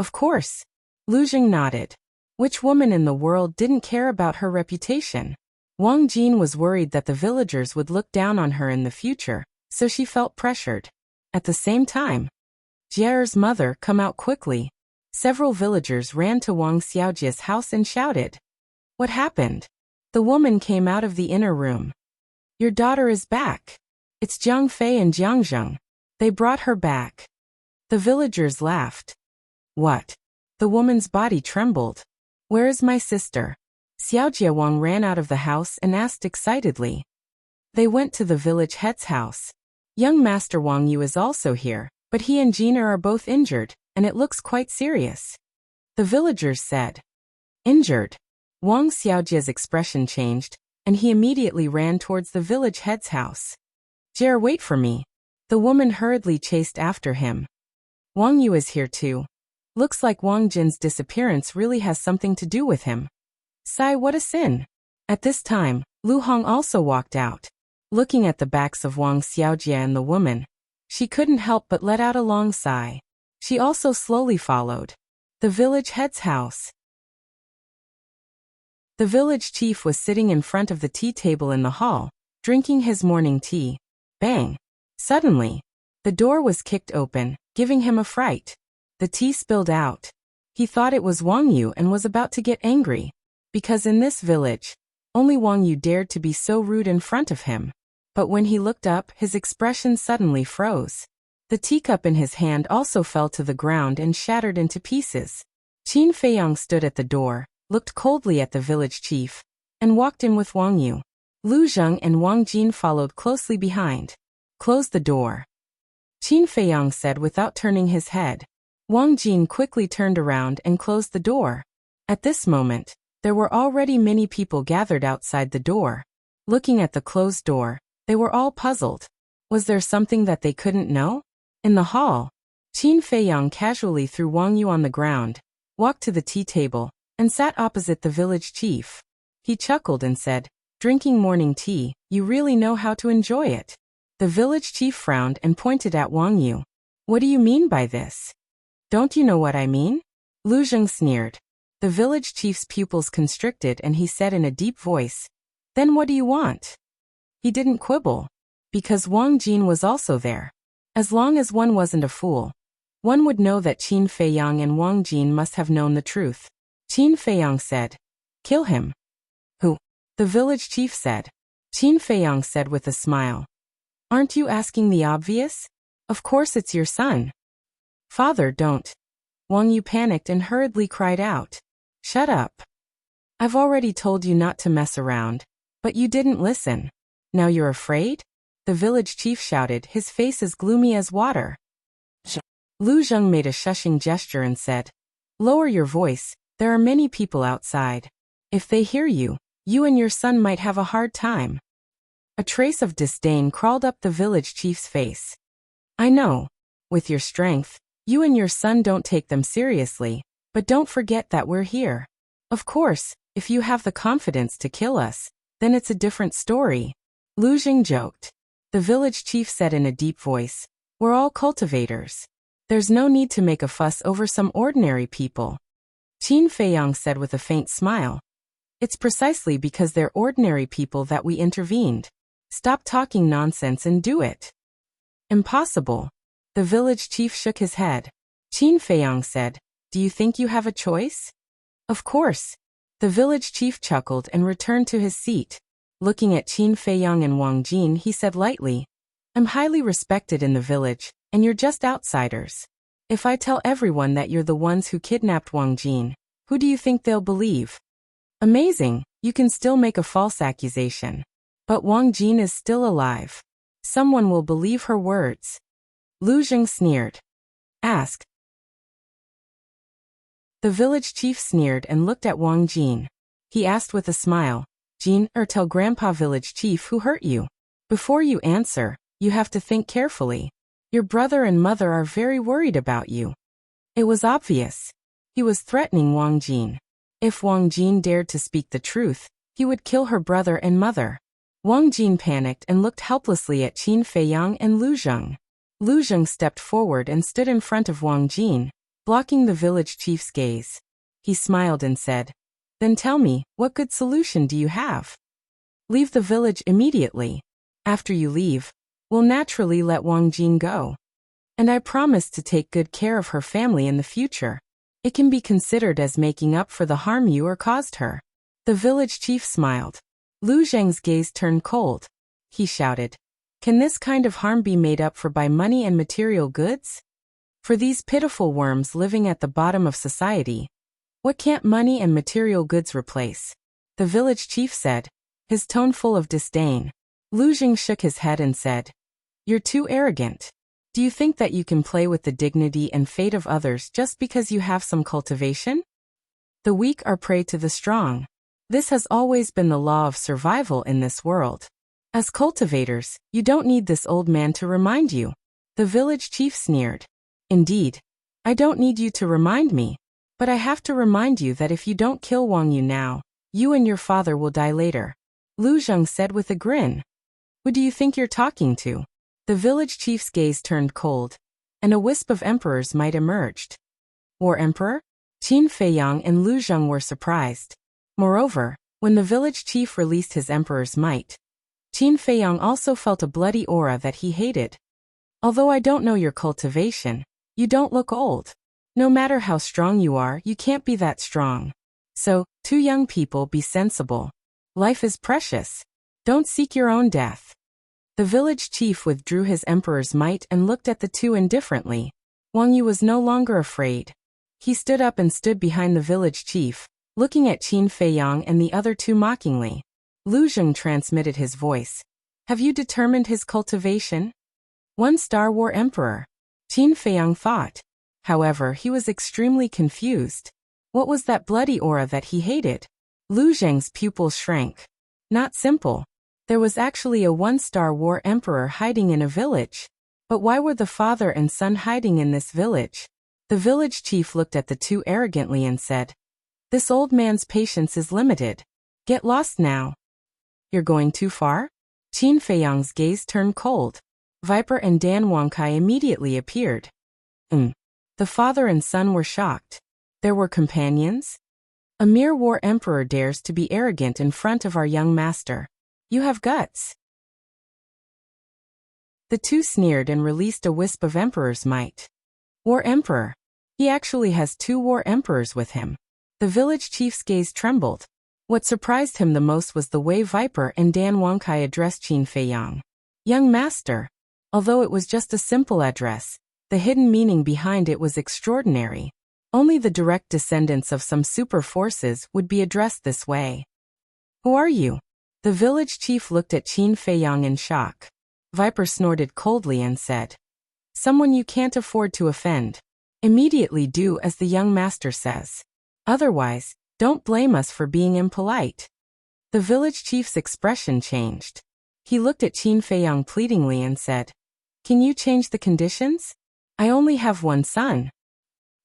Of course. Lu Zheng nodded. Which woman in the world didn't care about her reputation? Wang Jin was worried that the villagers would look down on her in the future, so she felt pressured. At the same time, Jier's mother come out quickly. Several villagers ran to Wang Xiaojia's house and shouted. What happened? The woman came out of the inner room. Your daughter is back. It's Jiang Fei and Jiang Zheng. They brought her back. The villagers laughed. What? The woman's body trembled. Where is my sister? Xiaojia Wang ran out of the house and asked excitedly. They went to the village head's house. Young Master Wang Yu is also here, but he and Gina are both injured, and it looks quite serious. The villagers said. Injured? Wang Xiaojia's expression changed, and he immediately ran towards the village head's house. Jier, wait for me. The woman hurriedly chased after him. Wang Yu is here too. Looks like Wang Jin's disappearance really has something to do with him. Sigh, what a sin. At this time, Lu Hong also walked out. Looking at the backs of Wang Xiaojia and the woman, she couldn't help but let out a long sigh. She also slowly followed. The village head's house. The village chief was sitting in front of the tea table in the hall, drinking his morning tea. Bang! Suddenly, the door was kicked open, giving him a fright. The tea spilled out. He thought it was Wang Yu and was about to get angry, because in this village, only Wang Yu dared to be so rude in front of him. But when he looked up, his expression suddenly froze. The teacup in his hand also fell to the ground and shattered into pieces. Qin Feiyang stood at the door, looked coldly at the village chief, and walked in with Wang Yu. Lu Zheng and Wang Jin followed closely behind. Close the door, Qin Feiyang said without turning his head. Wang Jin quickly turned around and closed the door. At this moment, there were already many people gathered outside the door. Looking at the closed door, they were all puzzled. Was there something that they couldn't know? In the hall, Qin Feiyang casually threw Wang Yu on the ground, walked to the tea table, and sat opposite the village chief. He chuckled and said, drinking morning tea, you really know how to enjoy it. The village chief frowned and pointed at Wang Yu. What do you mean by this? Don't you know what I mean? Lu Zheng sneered. The village chief's pupils constricted and he said in a deep voice, then what do you want? He didn't quibble, because Wang Jin was also there. As long as one wasn't a fool, one would know that Qin Feiyang and Wang Jin must have known the truth. Qin Feiyang said, kill him. Who? The village chief said. Qin Feiyang said with a smile. Aren't you asking the obvious? Of course it's your son. Father, don't. Wang Yu panicked and hurriedly cried out. Shut up. I've already told you not to mess around, but you didn't listen. Now you're afraid? The village chief shouted, his face as gloomy as water. Lu Zheng made a shushing gesture and said, lower your voice, there are many people outside. If they hear you, you and your son might have a hard time. A trace of disdain crawled up the village chief's face. I know. With your strength, you and your son don't take them seriously, but don't forget that we're here. Of course, if you have the confidence to kill us, then it's a different story. Lu Zheng joked. The village chief said in a deep voice, we're all cultivators. There's no need to make a fuss over some ordinary people. Qin Feiyang said with a faint smile. It's precisely because they're ordinary people that we intervened. Stop talking nonsense and do it. Impossible. The village chief shook his head. Qin Feiyang said, do you think you have a choice? Of course. The village chief chuckled and returned to his seat. Looking at Qin Feiyang and Wang Jin, he said lightly, I'm highly respected in the village, and you're just outsiders. If I tell everyone that you're the ones who kidnapped Wang Jin, who do you think they'll believe? Amazing, you can still make a false accusation. But Wang Jin is still alive. Someone will believe her words. Lu Zheng sneered. Ask. The village chief sneered and looked at Wang Jin. He asked with a smile, Jean, or tell Grandpa village chief who hurt you. Before you answer, you have to think carefully. Your brother and mother are very worried about you. It was obvious. He was threatening Wang Jin. If Wang Jin dared to speak the truth, he would kill her brother and mother. Wang Jin panicked and looked helplessly at Qin Feiyang and Lu Zheng. Lu Zheng stepped forward and stood in front of Wang Jin, blocking the village chief's gaze. He smiled and said, "Then tell me, what good solution do you have? Leave the village immediately. After you leave, we'll naturally let Wang Jin go. And I promise to take good care of her family in the future. It can be considered as making up for the harm you or caused her." The village chief smiled. Lu Zheng's gaze turned cold. He shouted, "Can this kind of harm be made up for by money and material goods? For these pitiful worms living at the bottom of society, what can't money and material goods replace?" The village chief said, his tone full of disdain. Lu Zheng shook his head and said, "You're too arrogant. Do you think that you can play with the dignity and fate of others just because you have some cultivation? The weak are prey to the strong. This has always been the law of survival in this world. As cultivators, you don't need this old man to remind you." The village chief sneered. "Indeed, I don't need you to remind me, but I have to remind you that if you don't kill Wang Yu now, you and your father will die later," Lu Zheng said with a grin. "Who do you think you're talking to?" The village chief's gaze turned cold, and a wisp of emperor's might emerged. War Emperor? Qin Feiyang and Lu Zheng were surprised. Moreover, when the village chief released his emperor's might, Qin Feiyang also felt a bloody aura that he hated. "Although I don't know your cultivation, you don't look old. No matter how strong you are, you can't be that strong. So, two young people, be sensible. Life is precious. Don't seek your own death." The village chief withdrew his emperor's might and looked at the two indifferently. Wang Yu was no longer afraid. He stood up and stood behind the village chief, looking at Qin Feiyang and the other two mockingly. Lu Zheng transmitted his voice. "Have you determined his cultivation?" "1-star War Emperor," Qin Feiyang thought. However, he was extremely confused. What was that bloody aura that he hated? Lu Zheng's pupils shrank. Not simple. There was actually a 1-star War Emperor hiding in a village. But why were the father and son hiding in this village? The village chief looked at the two arrogantly and said, "This old man's patience is limited. Get lost now." "You're going too far?" Qin Feiyang's gaze turned cold. Viper and Dan Wangkai immediately appeared. The father and son were shocked. There were companions? "A mere war emperor dares to be arrogant in front of our young master. You have guts." The two sneered and released a wisp of emperor's might. "War Emperor? He actually has 2 war emperors with him." The village chief's gaze trembled. What surprised him the most was the way Viper and Dan Wangkai addressed Qin Feiyang. "Young master." Although it was just a simple address, the hidden meaning behind it was extraordinary. Only the direct descendants of some super forces would be addressed this way. "Who are you?" The village chief looked at Qin Feiyang in shock. Viper snorted coldly and said, "Someone you can't afford to offend. Immediately do as the young master says. Otherwise, don't blame us for being impolite." The village chief's expression changed. He looked at Qin Feiyang pleadingly and said, "Can you change the conditions? I only have 1 son."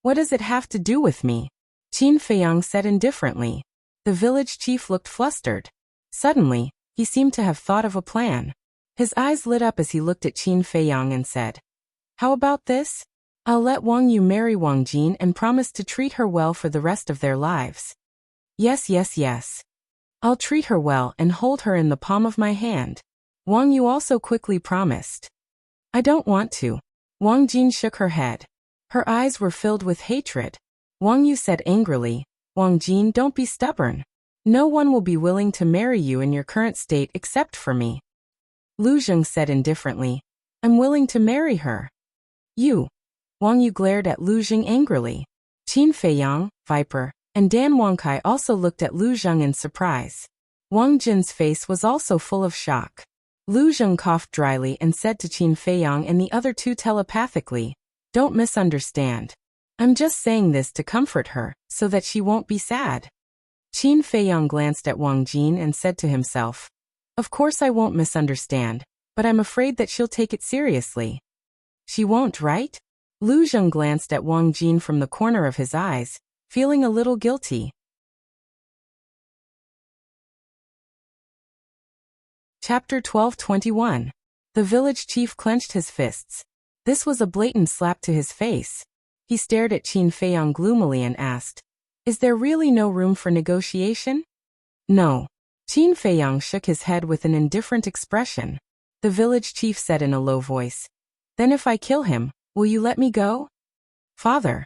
"What does it have to do with me?" Qin Feiyang said indifferently. The village chief looked flustered. Suddenly, he seemed to have thought of a plan. His eyes lit up as he looked at Qin Feiyang and said, "How about this? I'll let Wang Yu marry Wang Jin and promise to treat her well for the rest of their lives." Yes. "I'll treat her well and hold her in the palm of my hand." Wang Yu also quickly promised. "I don't want to." Wang Jin shook her head. Her eyes were filled with hatred. Wang Yu said angrily, "Wang Jin, don't be stubborn. No one will be willing to marry you in your current state except for me." Lu Zheng said indifferently, "I'm willing to marry her." "You?" Wang Yu glared at Lu Zheng angrily. Qin Feiyang, Viper, and Dan Wangkai also looked at Lu Zheng in surprise. Wang Jin's face was also full of shock. Lu Zheng coughed dryly and said to Qin Feiyang and the other two telepathically, "Don't misunderstand. I'm just saying this to comfort her, so that she won't be sad." Qin Feiyang glanced at Wang Jin and said to himself, "Of course I won't misunderstand, but I'm afraid that she'll take it seriously." "She won't, right?" Lu Zheng glanced at Wang Jin from the corner of his eyes, feeling a little guilty. Chapter 12:21. The village chief clenched his fists. This was a blatant slap to his face. He stared at Qin Feiyang gloomily and asked, "Is there really no room for negotiation?" "No." Qin Feiyang shook his head with an indifferent expression. The village chief said in a low voice, "Then if I kill him, will you let me go?" "Father."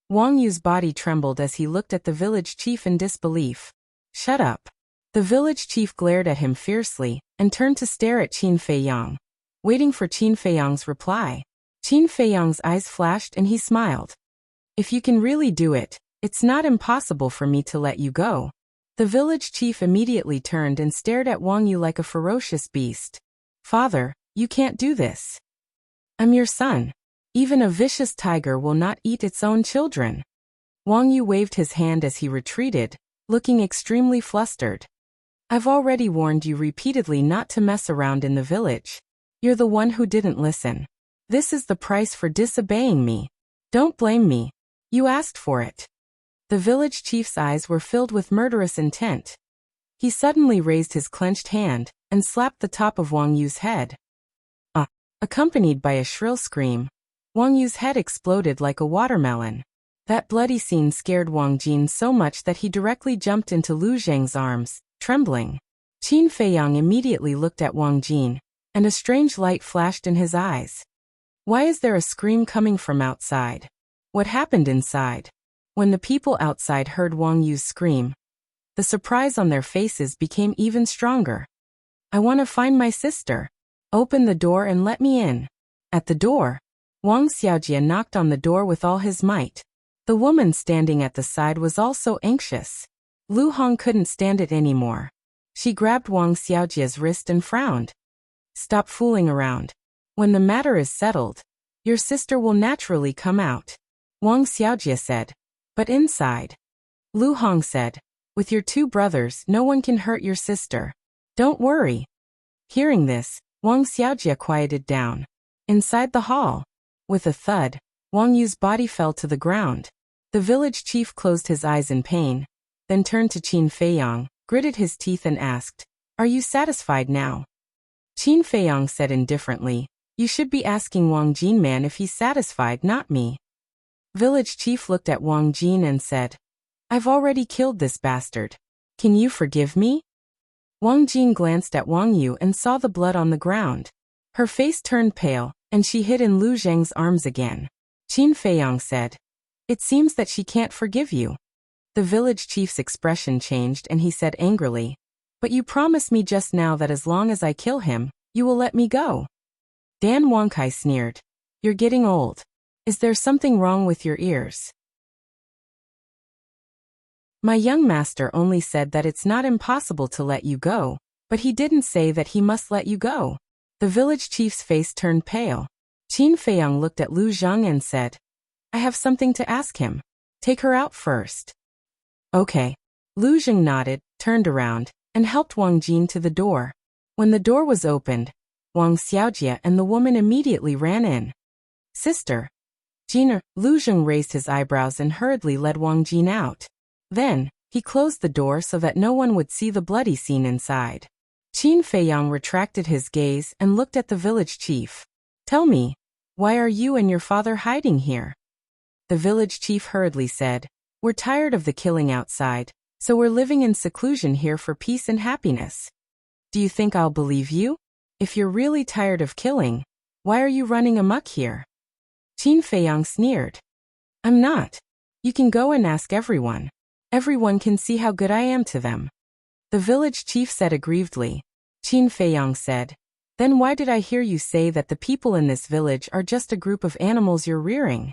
Wang Yu's body trembled as he looked at the village chief in disbelief. "Shut up." The village chief glared at him fiercely and turned to stare at Qin Feiyang, waiting for Qin Feiyang's reply. Qin Feiyang's eyes flashed and he smiled. "If you can really do it, it's not impossible for me to let you go." The village chief immediately turned and stared at Wang Yu like a ferocious beast. "Father, you can't do this. I'm your son. Even a vicious tiger will not eat its own children." Wang Yu waved his hand as he retreated, looking extremely flustered. "I've already warned you repeatedly not to mess around in the village. You're the one who didn't listen. This is the price for disobeying me. Don't blame me. You asked for it." The village chief's eyes were filled with murderous intent. He suddenly raised his clenched hand and slapped the top of Wang Yu's head. Accompanied by a shrill scream, Wang Yu's head exploded like a watermelon. That bloody scene scared Wang Jin so much that he directly jumped into Lu Zheng's arms, trembling. Qin Feiyang immediately looked at Wang Jin, and a strange light flashed in his eyes. Why is there a scream coming from outside? What happened inside? When the people outside heard Wang Yu's scream, the surprise on their faces became even stronger. "I want to find my sister. Open the door and let me in." At the door, Wang Xiaojie knocked on the door with all his might. The woman standing at the side was also anxious. Lu Hong couldn't stand it anymore. She grabbed Wang Xiaojie's wrist and frowned. "Stop fooling around. When the matter is settled, your sister will naturally come out," Wang Xiaojie said. "But inside," Lu Hong said, "with your two brothers, no one can hurt your sister. Don't worry." Hearing this, Wang Xiaojie quieted down. Inside the hall, with a thud, Wang Yu's body fell to the ground. The village chief closed his eyes in pain, then turned to Qin Feiyang, gritted his teeth and asked, "Are you satisfied now?" Qin Feiyang said indifferently, "You should be asking Wang Jin man if he's satisfied, not me." Village chief looked at Wang Jin and said, "I've already killed this bastard. Can you forgive me?" Wang Jin glanced at Wang Yu and saw the blood on the ground. Her face turned pale, and she hid in Lu Zheng's arms again. Qin Feiyang said, "It seems that she can't forgive you." The village chief's expression changed and he said angrily, "But you promised me just now that as long as I kill him, you will let me go." Dan Wangkai sneered, "You're getting old. Is there something wrong with your ears?" "My young master only said that it's not impossible to let you go, but he didn't say that he must let you go." The village chief's face turned pale. Qin Feiyang looked at Lu Zheng and said, "I have something to ask him. Take her out first." "Okay." Lu Zheng nodded, turned around, and helped Wang Jin to the door. When the door was opened, Wang Xiaojie and the woman immediately ran in. "Sister." "Jin." Lu Zheng raised his eyebrows and hurriedly led Wang Jin out. Then, he closed the door so that no one would see the bloody scene inside. Qin Feiyang retracted his gaze and looked at the village chief. "Tell me, why are you and your father hiding here?" The village chief hurriedly said, "We're tired of the killing outside, so we're living in seclusion here for peace and happiness." "Do you think I'll believe you? If you're really tired of killing, why are you running amok here?" Qin Feiyang sneered. "I'm not. You can go and ask everyone. Everyone can see how good I am to them." The village chief said aggrievedly. Qin Feiyang said, "Then why did I hear you say that the people in this village are just a group of animals you're rearing?"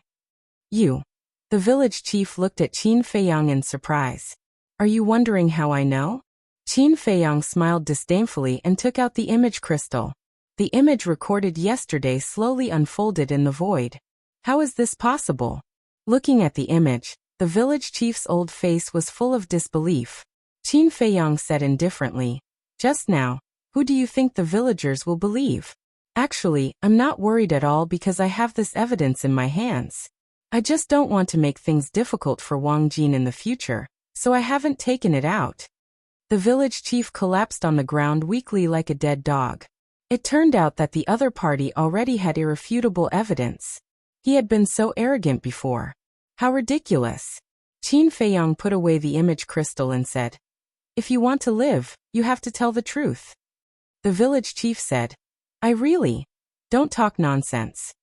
"You." The village chief looked at Qin Feiyang in surprise. "Are you wondering how I know?" Qin Feiyang smiled disdainfully and took out the image crystal. The image recorded yesterday slowly unfolded in the void. "How is this possible?" Looking at the image, The village chief's old face was full of disbelief. Qin Feiyang said indifferently, "Just now, who do you think the villagers will believe? Actually, I'm not worried at all because I have this evidence in my hands. I just don't want to make things difficult for Wang Jin in the future, so I haven't taken it out." The village chief collapsed on the ground weakly like a dead dog. It turned out that the other party already had irrefutable evidence. He had been so arrogant before. How ridiculous. Qin Feiyang put away the image crystal and said, "If you want to live, you have to tell the truth." The village chief said, "I really don't talk nonsense.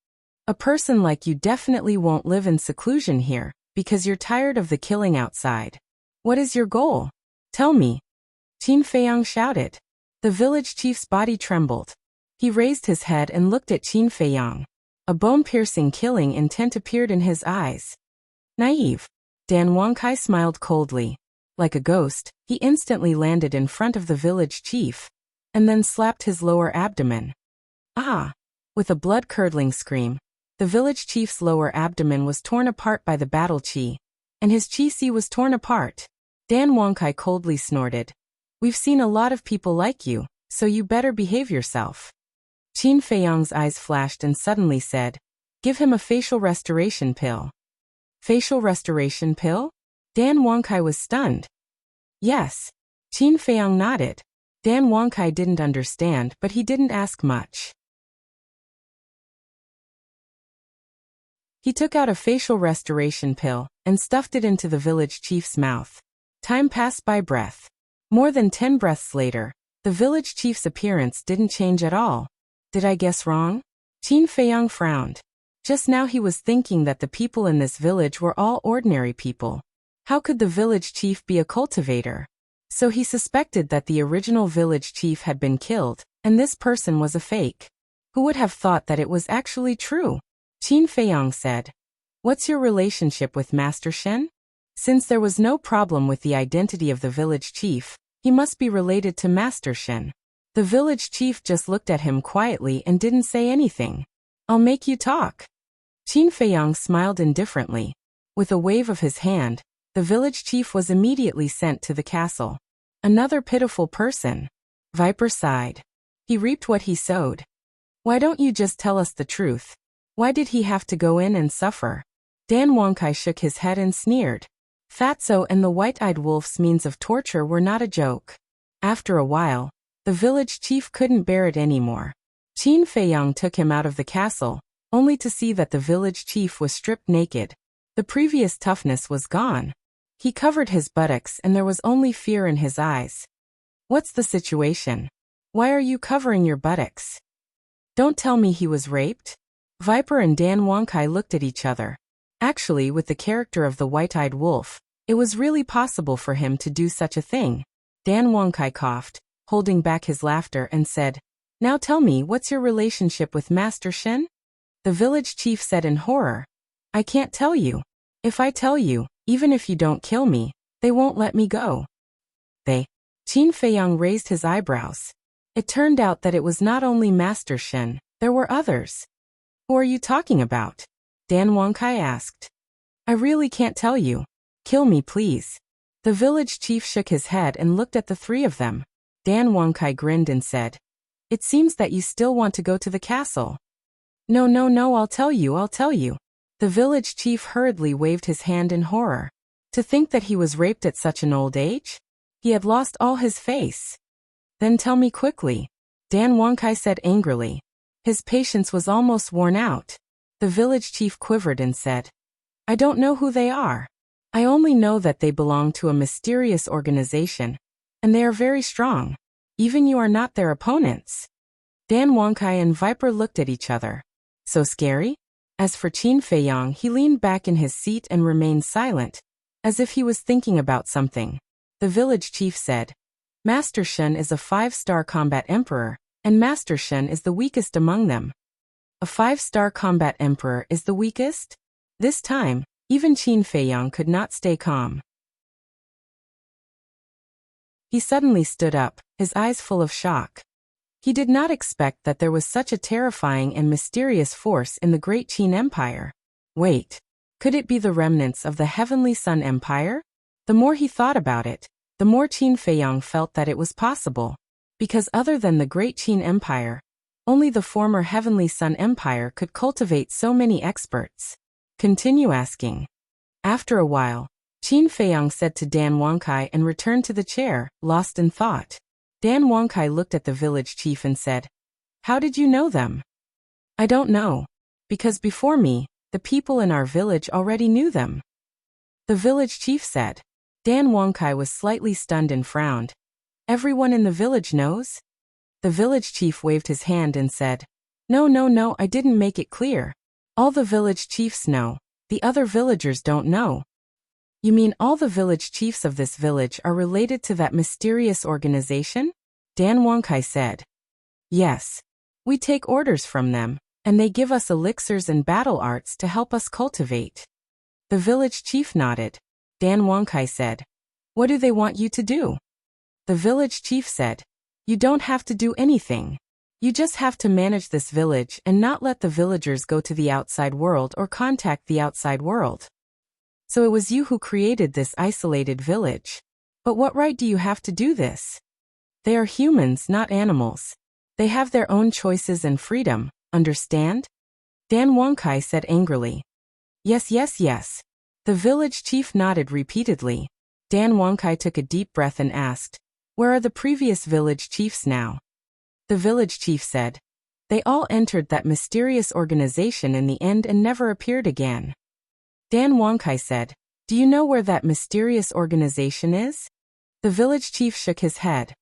A person like you definitely won't live in seclusion here, because you're tired of the killing outside. What is your goal? Tell me." Qin Feiyang shouted. The village chief's body trembled. He raised his head and looked at Qin Feiyang. A bone-piercing killing intent appeared in his eyes. Naive. Dan Wangkai smiled coldly. Like a ghost, he instantly landed in front of the village chief, and then slapped his lower abdomen. Ah! With a blood-curdling scream, the village chief's lower abdomen was torn apart by the battle qi, and his qi was torn apart. Dan Wangkai coldly snorted. "We've seen a lot of people like you, so you better behave yourself." Qin Feiyang's eyes flashed and suddenly said, "Give him a facial restoration pill." Facial restoration pill? Dan Wangkai was stunned. Yes. Qin Feiyang nodded. Dan Wangkai didn't understand, but he didn't ask much. He took out a facial restoration pill and stuffed it into the village chief's mouth. Time passed by breath. More than 10 breaths later, the village chief's appearance didn't change at all. Did I guess wrong? Qin Feiyang frowned. Just now he was thinking that the people in this village were all ordinary people. How could the village chief be a cultivator? So he suspected that the original village chief had been killed, and this person was a fake. Who would have thought that it was actually true? Qin Feiyang said, "What's your relationship with Master Shen?" Since there was no problem with the identity of the village chief, he must be related to Master Shen. The village chief just looked at him quietly and didn't say anything. "I'll make you talk." Qin Feiyang smiled indifferently. With a wave of his hand, the village chief was immediately sent to the castle. Another pitiful person. Viper sighed. He reaped what he sowed. Why don't you just tell us the truth? Why did he have to go in and suffer? Dan Wangkai shook his head and sneered. Fatso and the white-eyed wolf's means of torture were not a joke. After a while, the village chief couldn't bear it anymore. Qin Feiyang took him out of the castle, only to see that the village chief was stripped naked. The previous toughness was gone. He covered his buttocks and there was only fear in his eyes. "What's the situation? Why are you covering your buttocks? Don't tell me he was raped?" Viper and Dan Wangkai looked at each other. Actually, with the character of the white-eyed wolf, it was really possible for him to do such a thing. Dan Wangkai coughed, holding back his laughter, and said, "Now tell me, what's your relationship with Master Shen?" The village chief said in horror, "I can't tell you. If I tell you, even if you don't kill me, they won't let me go." They? Qin Feiyang raised his eyebrows. It turned out that it was not only Master Shen, there were others. "Who are you talking about?" Dan Wangkai asked. "I really can't tell you. Kill me, please." The village chief shook his head and looked at the three of them. Dan Wangkai grinned and said, "It seems that you still want to go to the castle." No, I'll tell you. The village chief hurriedly waved his hand in horror. To think that he was raped at such an old age? He had lost all his face. "Then tell me quickly," Dan Wangkai said angrily. His patience was almost worn out. The village chief quivered and said, "I don't know who they are. I only know that they belong to a mysterious organization, and they are very strong. Even you are not their opponents." Dan Wangkai and Viper looked at each other. So scary? As for Qin Feiyang, he leaned back in his seat and remained silent, as if he was thinking about something. The village chief said, "Master Shen is a 5-star combat emperor, and Master Shen is the weakest among them." A 5-star combat emperor is the weakest? This time, even Qin Feiyang could not stay calm. He suddenly stood up, his eyes full of shock. He did not expect that there was such a terrifying and mysterious force in the great Qin Empire. Wait. Could it be the remnants of the Heavenly Sun Empire? The more he thought about it, the more Qin Feiyang felt that it was possible. Because other than the Great Qin Empire, only the former Heavenly Sun Empire could cultivate so many experts. Continue asking. After a while, Qin Feiyang said to Dan Wangkai and returned to the chair, lost in thought. Dan Wangkai looked at the village chief and said, "How did you know them?" "I don't know. Because before me, the people in our village already knew them," the village chief said. Dan Wangkai was slightly stunned and frowned. "Everyone in the village knows?" The village chief waved his hand and said, No, I didn't make it clear. All the village chiefs know. The other villagers don't know." "You mean all the village chiefs of this village are related to that mysterious organization?" Dan Wangkai said. "Yes. We take orders from them, and they give us elixirs and battle arts to help us cultivate." The village chief nodded. Dan Wangkai said, "What do they want you to do?" The village chief said, "You don't have to do anything. You just have to manage this village and not let the villagers go to the outside world or contact the outside world." "So it was you who created this isolated village. But what right do you have to do this? They are humans, not animals. They have their own choices and freedom, understand?" Dan Wangkai said angrily. Yes. The village chief nodded repeatedly. Dan Wangkai took a deep breath and asked, "Where are the previous village chiefs now?" The village chief said, "They all entered that mysterious organization in the end and never appeared again." Dan Wangkai said, "Do you know where that mysterious organization is?" The village chief shook his head.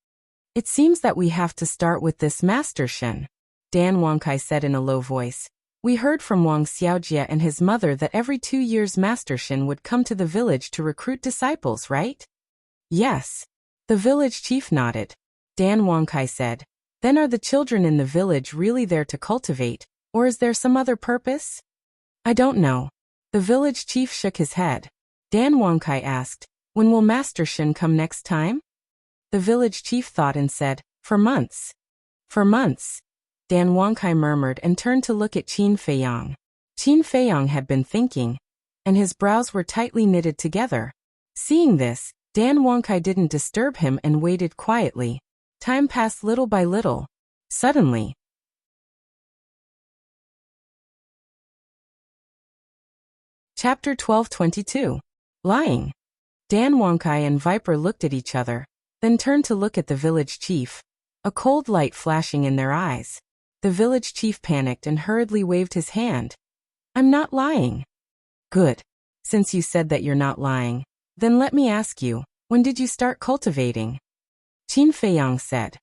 "It seems that we have to start with this Master Shen," Dan Wangkai said in a low voice. "We heard from Wang Xiaojie and his mother that every 2 years Master Shen would come to the village to recruit disciples, right?" "Yes." The village chief nodded. Dan Wangkai said, "Then are the children in the village really there to cultivate, or is there some other purpose?" "I don't know." The village chief shook his head. Dan Wangkai asked, "When will Master Shen come next time?" The village chief thought and said, "For months." "For months," Dan Wangkai murmured and turned to look at Qin Feiyang. Qin Feiyang had been thinking, and his brows were tightly knitted together. Seeing this, Dan Wangkai didn't disturb him and waited quietly. Time passed little by little. Suddenly, Chapter 12:22. Lying. Dan Wangkai and Viper looked at each other, then turned to look at the village chief, a cold light flashing in their eyes. The village chief panicked and hurriedly waved his hand. "I'm not lying." "Good. Since you said that you're not lying, then let me ask you, when did you start cultivating?" Qin Feiyang said,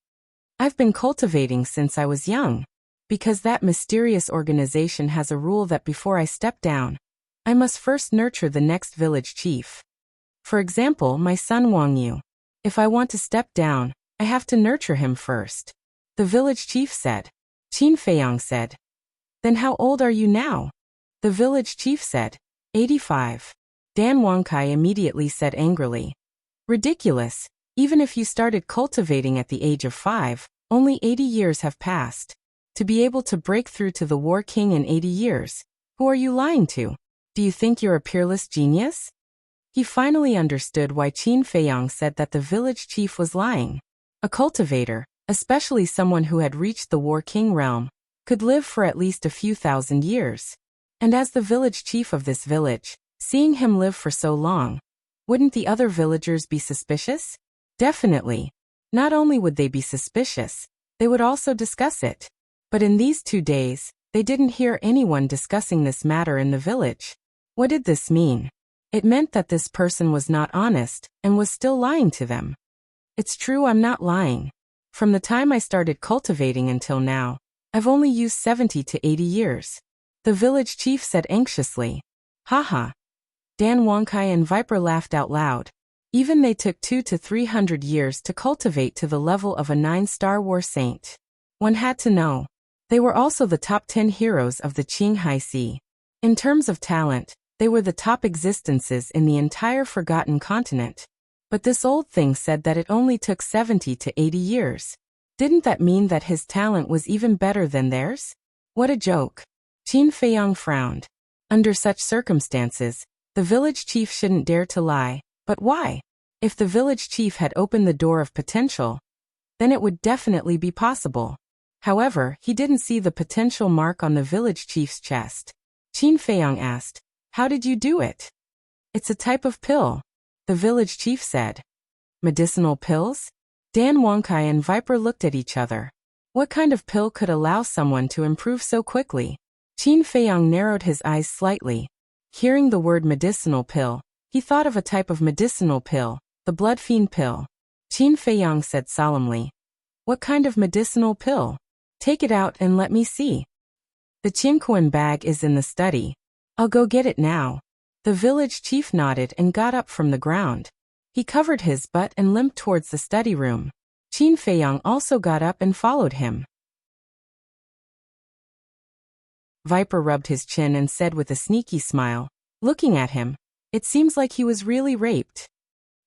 "I've been cultivating since I was young. Because that mysterious organization has a rule that before I step down, I must first nurture the next village chief. For example, my son Wang Yu. If I want to step down, I have to nurture him first," the village chief said. Qin Feiyang said, "Then how old are you now?" The village chief said, 85. Dan Wangkai immediately said angrily, "Ridiculous. Even if you started cultivating at the age of 5, only 80 years have passed. To be able to break through to the War King in 80 years, who are you lying to? Do you think you're a peerless genius?" He finally understood why Qin Feiyang said that the village chief was lying. A cultivator, especially someone who had reached the War King realm, could live for at least a few thousand years. And as the village chief of this village, seeing him live for so long, wouldn't the other villagers be suspicious? Definitely. Not only would they be suspicious, they would also discuss it. But in these 2 days, they didn't hear anyone discussing this matter in the village. What did this mean? It meant that this person was not honest and was still lying to them. "It's true, I'm not lying. From the time I started cultivating until now, I've only used 70 to 80 years. The village chief said anxiously. "Haha." Dan Wangkai and Viper laughed out loud. Even they took 200 to 300 years to cultivate to the level of a 9-star war saint. One had to know. They were also the top 10 heroes of the Qinghai Sea. In terms of talent, they were the top existences in the entire forgotten continent. But this old thing said that it only took 70 to 80 years. Didn't that mean that his talent was even better than theirs? What a joke. Qin Feiyang frowned. Under such circumstances, the village chief shouldn't dare to lie, but why? If the village chief had opened the door of potential, then it would definitely be possible. However, he didn't see the potential mark on the village chief's chest. Qin Feiyang asked, "How did you do it?" "It's a type of pill," the village chief said. "Medicinal pills?" Dan Wangkai and Viper looked at each other. What kind of pill could allow someone to improve so quickly? Qin Feiyang narrowed his eyes slightly. Hearing the word medicinal pill, he thought of a type of medicinal pill, the blood fiend pill. Qin Feiyang said solemnly, "What kind of medicinal pill? Take it out and let me see." "The Qianquan bag is in the study. I'll go get it now." The village chief nodded and got up from the ground. He covered his butt and limped towards the study room. Qin Feiyang also got up and followed him. Viper rubbed his chin and said with a sneaky smile, looking at him, "It seems like he was really raped.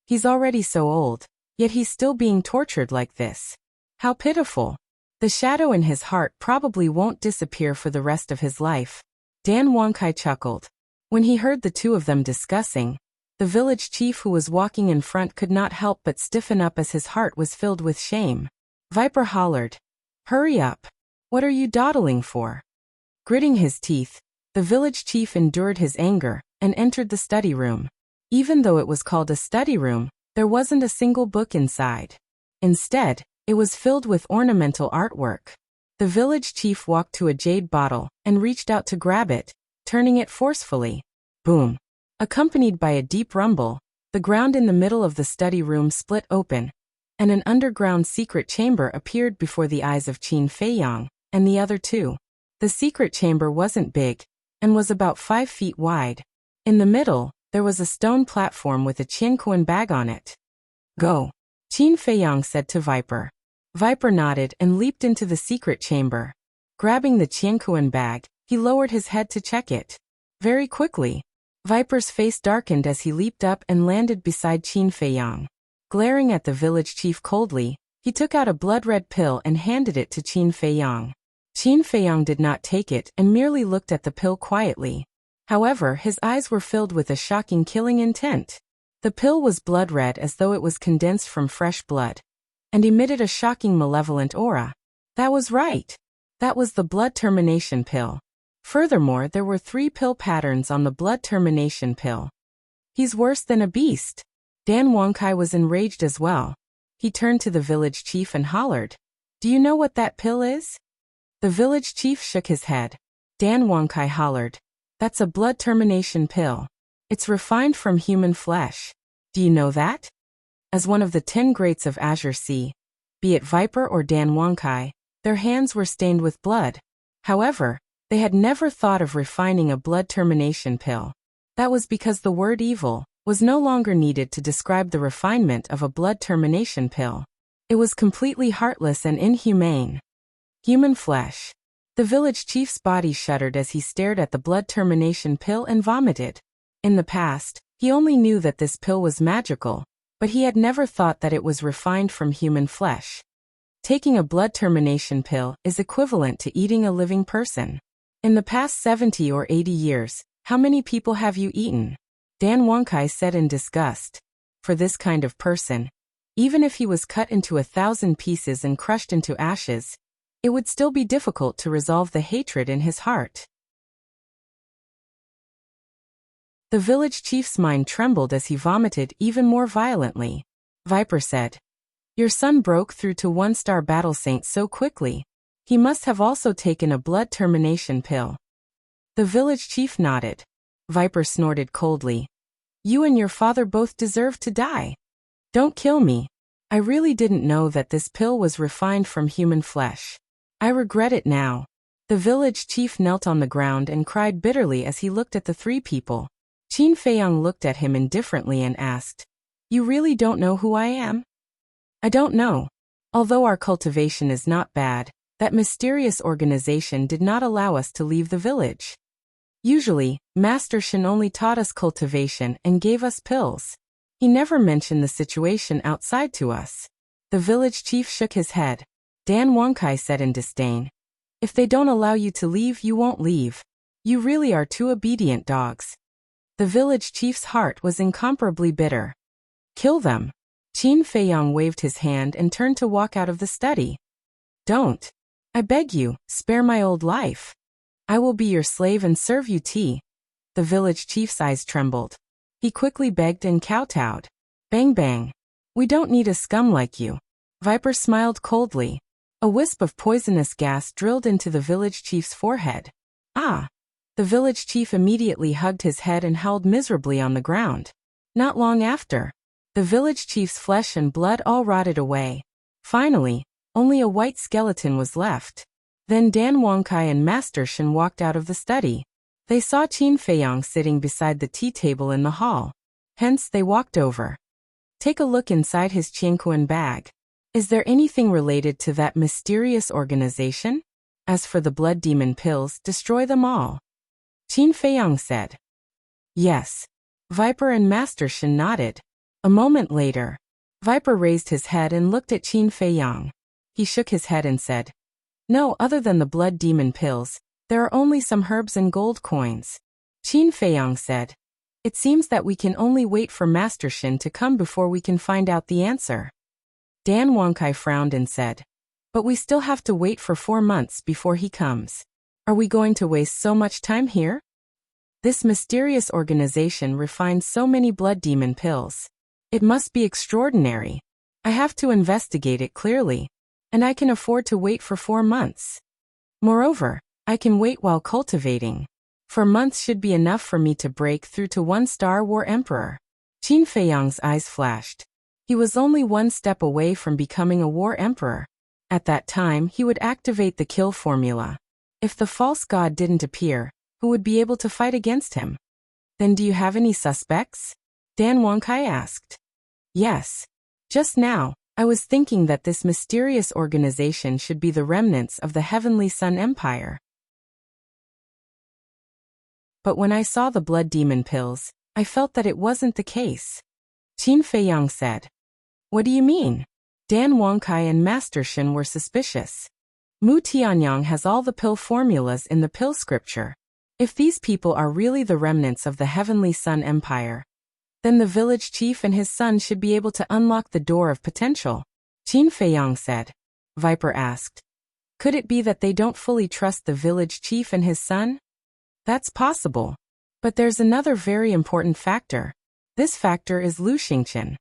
He's already so old, yet he's still being tortured like this. How pitiful. The shadow in his heart probably won't disappear for the rest of his life." Dan Wangkai chuckled. When he heard the two of them discussing, the village chief who was walking in front could not help but stiffen up as his heart was filled with shame. Viper hollered, "Hurry up. What are you dawdling for?" Gritting his teeth, the village chief endured his anger and entered the study room. Even though it was called a study room, there wasn't a single book inside. Instead, it was filled with ornamental artwork. The village chief walked to a jade bottle and reached out to grab it, turning it forcefully. Boom! Accompanied by a deep rumble, the ground in the middle of the study room split open, and an underground secret chamber appeared before the eyes of Qin Feiyang and the other two. The secret chamber wasn't big, and was about 5 feet wide. In the middle, there was a stone platform with a Qianquan bag on it. "Go," Qin Feiyang said to Viper. Viper nodded and leaped into the secret chamber. Grabbing the Qianquan bag, he lowered his head to check it. Very quickly, Viper's face darkened as he leaped up and landed beside Qin Feiyang. Glaring at the village chief coldly, he took out a blood-red pill and handed it to Qin Feiyang. Qin Feiyang did not take it and merely looked at the pill quietly. However, his eyes were filled with a shocking killing intent. The pill was blood-red as though it was condensed from fresh blood, and emitted a shocking malevolent aura. That was right. That was the blood termination pill. Furthermore, there were 3 pill patterns on the blood termination pill. "He's worse than a beast." Dan Wangkai was enraged as well. He turned to the village chief and hollered, "Do you know what that pill is?" The village chief shook his head. Dan Wangkai hollered, "That's a blood termination pill. It's refined from human flesh. Do you know that?" As one of the 10 greats of Azure Sea, be it Viper or Dan Wangkai, their hands were stained with blood. However, they had never thought of refining a blood termination pill. That was because the word evil was no longer needed to describe the refinement of a blood termination pill. It was completely heartless and inhumane. Human flesh. The village chief's body shuddered as he stared at the blood termination pill and vomited. In the past, he only knew that this pill was magical, but he had never thought that it was refined from human flesh. Taking a blood termination pill is equivalent to eating a living person. In the past 70 or 80 years, how many people have you eaten? Dan Wangkai said in disgust. For this kind of person, even if he was cut into 1,000 pieces and crushed into ashes, it would still be difficult to resolve the hatred in his heart. The village chief's mind trembled as he vomited even more violently. Viper said, "Your son broke through to 1-star battle saint so quickly. He must have also taken a blood termination pill." The village chief nodded. Viper snorted coldly. "You and your father both deserve to die. Don't kill me. I really didn't know that this pill was refined from human flesh. I regret it now." The village chief knelt on the ground and cried bitterly as he looked at the 3 people. Qin Feiyang looked at him indifferently and asked, "You really don't know who I am?" "I don't know. Although our cultivation is not bad, that mysterious organization did not allow us to leave the village. Usually, Master Shin only taught us cultivation and gave us pills. He never mentioned the situation outside to us." The village chief shook his head. Dan Wangkai said in disdain, "If they don't allow you to leave, you won't leave. You really are two obedient dogs. The village chief's heart was incomparably bitter. Kill them. Qin Feiyang waved his hand and turned to walk out of the study. Don't. I beg you, spare my old life. I will be your slave and serve you tea. The village chief's eyes trembled. He quickly begged and kowtowed. Bang bang. We don't need a scum like you. Viper smiled coldly. A wisp of poisonous gas drilled into the village chief's forehead. Ah! The village chief immediately hugged his head and howled miserably on the ground. Not long after, the village chief's flesh and blood all rotted away. Finally, only a white skeleton was left. Then Dan Wangkai and Master Shen walked out of the study. They saw Qin Feiyang sitting beside the tea table in the hall. Hence they walked over. Take a look inside his Qianquan bag. Is there anything related to that mysterious organization? As for the blood demon pills, destroy them all. Qin Feiyang said. Yes. Viper and Master Shen nodded. A moment later, Viper raised his head and looked at Qin Feiyang. He shook his head and said, No, other than the blood demon pills, there are only some herbs and gold coins. Qin Feiyang said, It seems that we can only wait for Master Shen to come before we can find out the answer. Dan Wangkai frowned and said, But we still have to wait for 4 months before he comes. Are we going to waste so much time here? This mysterious organization refines so many blood demon pills. It must be extraordinary. I have to investigate it clearly, and I can afford to wait for 4 months. Moreover, I can wait while cultivating. 4 months should be enough for me to break through to 1-star war emperor. Qin Feiyang's eyes flashed. He was only 1 step away from becoming a war emperor. At that time, he would activate the kill formula. If the false god didn't appear, who would be able to fight against him? Then do you have any suspects? Dan Wangkai asked. Yes. Just now, I was thinking that this mysterious organization should be the remnants of the Heavenly Sun Empire. But when I saw the blood demon pills, I felt that it wasn't the case. Qin Feiyang said. What do you mean? Dan Wangkai and Master Shen were suspicious. Mu Tianyang has all the pill formulas in the pill scripture. If these people are really the remnants of the Heavenly Sun Empire, then the village chief and his son should be able to unlock the door of potential. Qin Feiyang said. Viper asked. Could it be that they don't fully trust the village chief and his son? That's possible. But there's another very important factor. This factor is Lu Xingqian.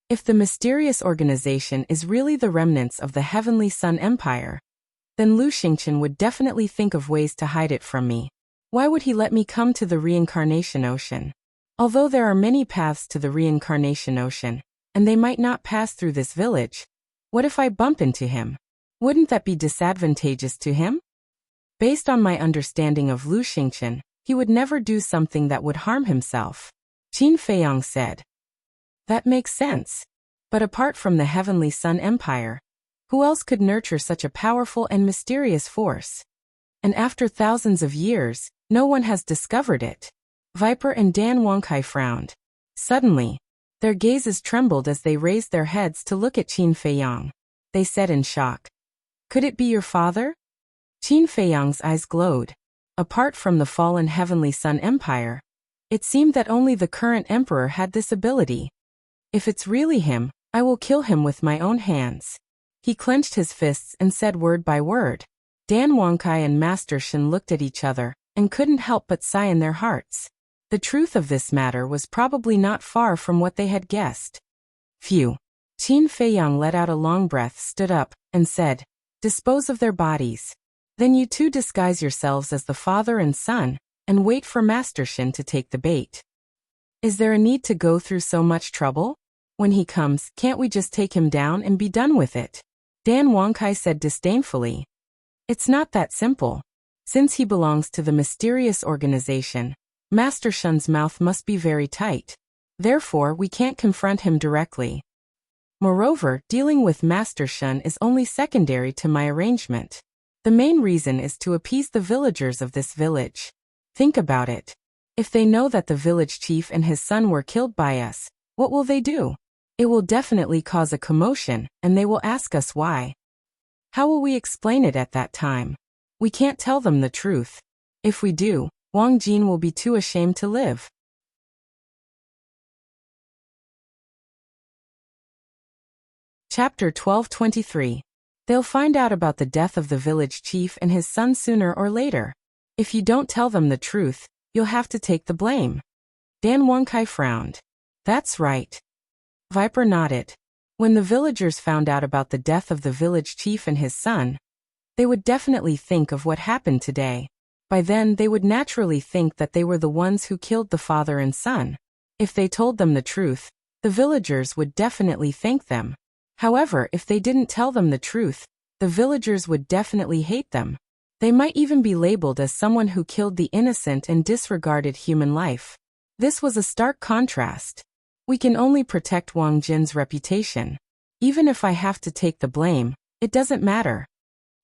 If the mysterious organization is really the remnants of the Heavenly Sun Empire, then Lu Xingqian would definitely think of ways to hide it from me. Why would he let me come to the reincarnation ocean? Although there are many paths to the reincarnation ocean, and they might not pass through this village, what if I bump into him? Wouldn't that be disadvantageous to him? Based on my understanding of Lu Xingqian, he would never do something that would harm himself. Qin Feiyang said. That makes sense. But apart from the Heavenly Sun Empire, who else could nurture such a powerful and mysterious force? And after thousands of years, no one has discovered it. Viper and Dan Wangkai frowned. Suddenly, their gazes trembled as they raised their heads to look at Qin Feiyang. They said in shock. Could it be your father? Qin Feiyang's eyes glowed. Apart from the fallen Heavenly Sun Empire, it seemed that only the current emperor had this ability. If it's really him, I will kill him with my own hands. He clenched his fists and said word by word. Dan Wangkai and Master Shen looked at each other and couldn't help but sigh in their hearts. The truth of this matter was probably not far from what they had guessed. Phew. Qin Feiyang let out a long breath, stood up, and said, Dispose of their bodies. Then you two disguise yourselves as the father and son, and wait for Master Shen to take the bait. Is there a need to go through so much trouble? When he comes, can't we just take him down and be done with it? Dan Wangkai said disdainfully. It's not that simple. Since he belongs to the mysterious organization, Master Shen's mouth must be very tight. Therefore, we can't confront him directly. Moreover, dealing with Master Shen is only secondary to my arrangement. The main reason is to appease the villagers of this village. Think about it. If they know that the village chief and his son were killed by us, what will they do? It will definitely cause a commotion, and they will ask us why. How will we explain it at that time? We can't tell them the truth. If we do, Wang Jin will be too ashamed to live. Chapter 12:23. They'll find out about the death of the village chief and his son sooner or later. If you don't tell them the truth, you'll have to take the blame. Dan Wangkai frowned. That's right. Viper nodded. When the villagers found out about the death of the village chief and his son, they would definitely think of what happened today. By then, they would naturally think that they were the ones who killed the father and son. If they told them the truth, the villagers would definitely thank them. However, if they didn't tell them the truth, the villagers would definitely hate them. They might even be labeled as someone who killed the innocent and disregarded human life. This was a stark contrast. We can only protect Wang Jin's reputation. Even if I have to take the blame, it doesn't matter.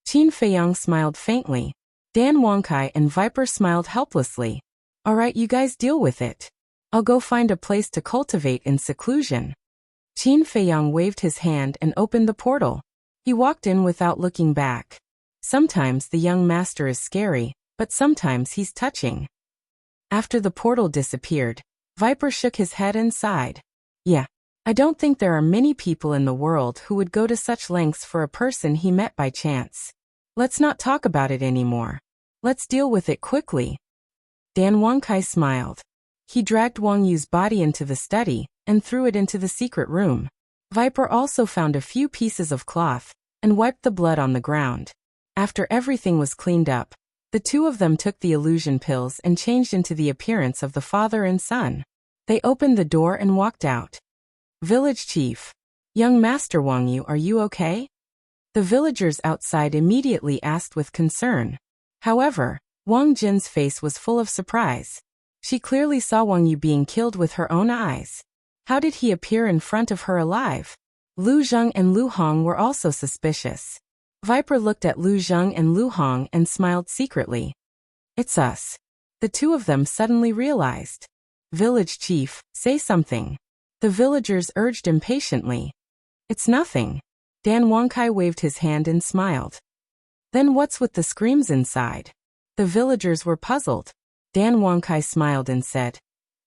Qin Feiyang smiled faintly. Dan Wangkai and Viper smiled helplessly. Alright, you guys deal with it. I'll go find a place to cultivate in seclusion. Qin Feiyang waved his hand and opened the portal. He walked in without looking back. Sometimes the young master is scary, but sometimes he's touching. After the portal disappeared, Viper shook his head and sighed. Yeah, I don't think there are many people in the world who would go to such lengths for a person he met by chance. Let's not talk about it anymore. Let's deal with it quickly. Dan Wangkai smiled. He dragged Wang Yu's body into the study and threw it into the secret room. Viper also found a few pieces of cloth and wiped the blood on the ground. After everything was cleaned up, the two of them took the illusion pills and changed into the appearance of the father and son. They opened the door and walked out. Village Chief. Young Master Wang Yu, are you okay? The villagers outside immediately asked with concern. However, Wang Jin's face was full of surprise. She clearly saw Wang Yu being killed with her own eyes. How did he appear in front of her alive? Lu Zheng and Lu Hong were also suspicious. Viper looked at Lu Zheng and Lu Hong and smiled secretly. It's us. The two of them suddenly realized. Village Chief, say something. The villagers urged impatiently. It's nothing. Dan Wangkai waved his hand and smiled. Then what's with the screams inside? The villagers were puzzled. Dan Wangkai smiled and said,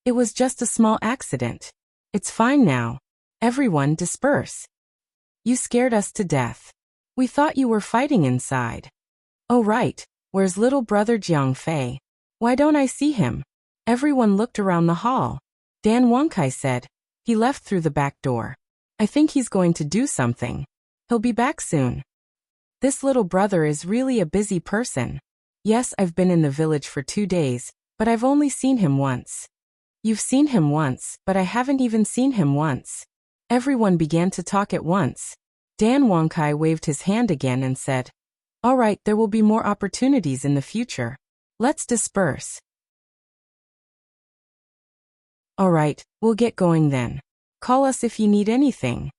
it was just a small accident. It's fine now. Everyone disperse. You scared us to death. We thought you were fighting inside. Oh right, where's little brother Jiang Fei? Why don't I see him? Everyone looked around the hall. Dan Wangkai said, he left through the back door. I think he's going to do something. He'll be back soon. This little brother is really a busy person. Yes, I've been in the village for 2 days, but I've only seen him once. You've seen him once, but I haven't even seen him once. Everyone began to talk at once. Dan Wangkai waved his hand again and said, all right, there will be more opportunities in the future. Let's disperse. All right, we'll get going then. Call us if you need anything.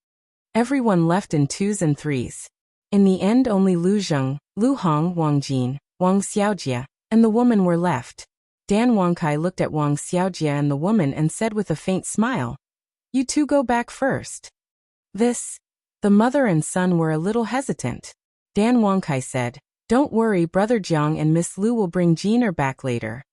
Everyone left in 2s and 3s. In the end, only Lu Zheng, Lu Hong, Wang Jin, Wang Xiaojia, and the woman were left. Dan Wangkai looked at Wang Xiaojia and the woman and said with a faint smile, you two go back first. The mother and son were a little hesitant. Dan Wangkai said, don't worry, Brother Jiang and Miss Lu will bring Jeaner back later.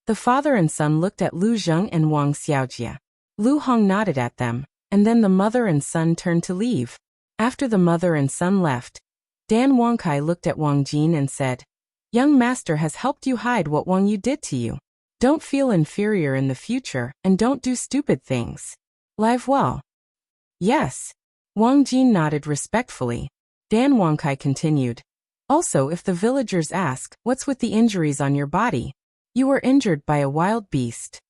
The father and son looked at Lu Zheng and Wang Xiaojia. Lu Hong nodded at them, and then the mother and son turned to leave. After the mother and son left, Dan Wangkai looked at Wang Jin and said, young master has helped you hide what Wang Yu did to you. Don't feel inferior in the future and don't do stupid things. Live well. Yes. Wang Jin nodded respectfully. Dan Wangkai continued. Also, if the villagers ask, what's with the injuries on your body? You were injured by a wild beast.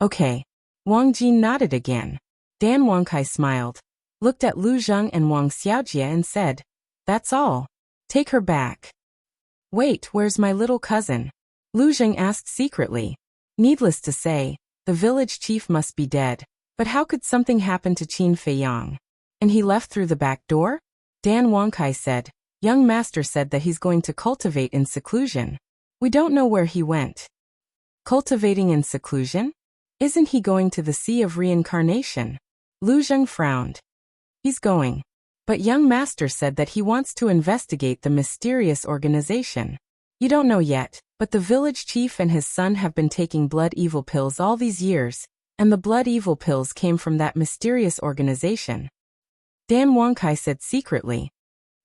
Okay. Wang Jin nodded again. Dan Wangkai smiled, looked at Lu Zheng and Wang Xiaojia and said, that's all. Take her back. Wait, where's my little cousin? Lu Zheng asked secretly. Needless to say, the village chief must be dead, but how could something happen to Qin Feiyang? And he left through the back door? Dan Wangkai said, young master said that he's going to cultivate in seclusion. We don't know where he went. Cultivating in seclusion? Isn't he going to the Sea of Reincarnation? Lu Zheng frowned. He's going. But young master said that he wants to investigate the mysterious organization. You don't know yet, But the village chief and his son have been taking blood evil pills all these years, and the blood evil pills came from that mysterious organization. Dan Wangkai said secretly.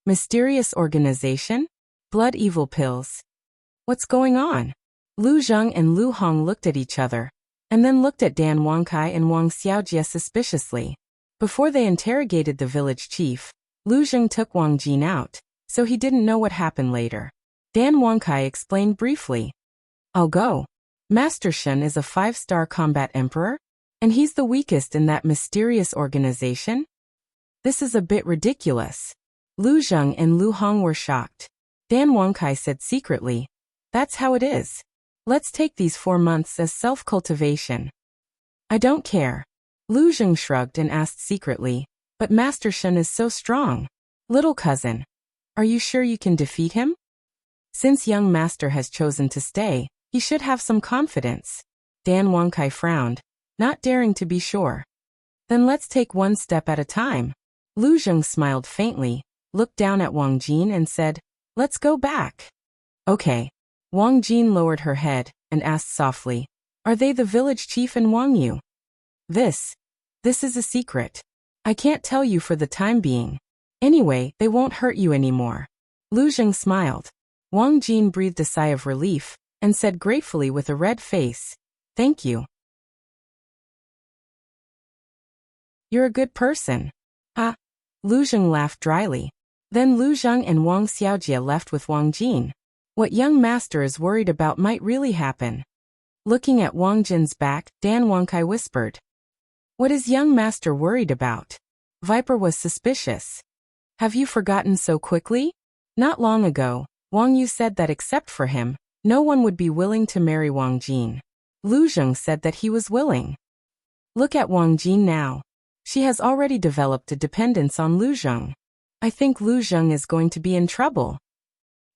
Mysterious organization? Blood evil pills. What's going on? Lu Zheng and Lu Hong looked at each other, and then looked at Dan Wangkai and Wang Xiaojie suspiciously. Before they interrogated the village chief, Lu Zheng took Wang Jin out, so he didn't know what happened later. Dan Wangkai explained briefly. I'll go. Master Shen is a 5-star combat emperor, and he's the weakest in that mysterious organization? This is a bit ridiculous. Lu Zheng and Lu Hong were shocked. Dan Wangkai said secretly, that's how it is. Let's take these 4 months as self-cultivation. I don't care. Lu Zheng shrugged and asked secretly, but Master Shen is so strong. Little cousin, are you sure you can defeat him? Since young master has chosen to stay, he should have some confidence. Dan Wangkai frowned, not daring to be sure. Then let's take one step at a time. Lu Zheng smiled faintly, looked down at Wang Jin and said, let's go back. Okay. Wang Jin lowered her head and asked softly, are they the village chief and Wang Yu? This is a secret. I can't tell you for the time being. Anyway, they won't hurt you anymore. Lu Zheng smiled. Wang Jin breathed a sigh of relief and said gratefully with a red face, thank you. You're a good person. Ah. Lu Zheng laughed dryly. Then Lu Zheng and Wang Xiaojie left with Wang Jin. What young master is worried about might really happen. Looking at Wang Jin's back, Dan Wangkai whispered. What is young master worried about? Viper was suspicious. Have you forgotten so quickly? Not long ago, Wang Yu said that except for him, no one would be willing to marry Wang Jin. Lu Zheng said that he was willing. Look at Wang Jin now. She has already developed a dependence on Lu Zheng. I think Lu Zheng is going to be in trouble.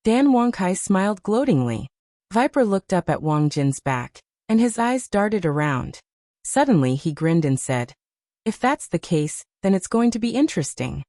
Dan Wangkai smiled gloatingly. Viper looked up at Wang Jin's back, and his eyes darted around. Suddenly he grinned and said, if that's the case, then it's going to be interesting.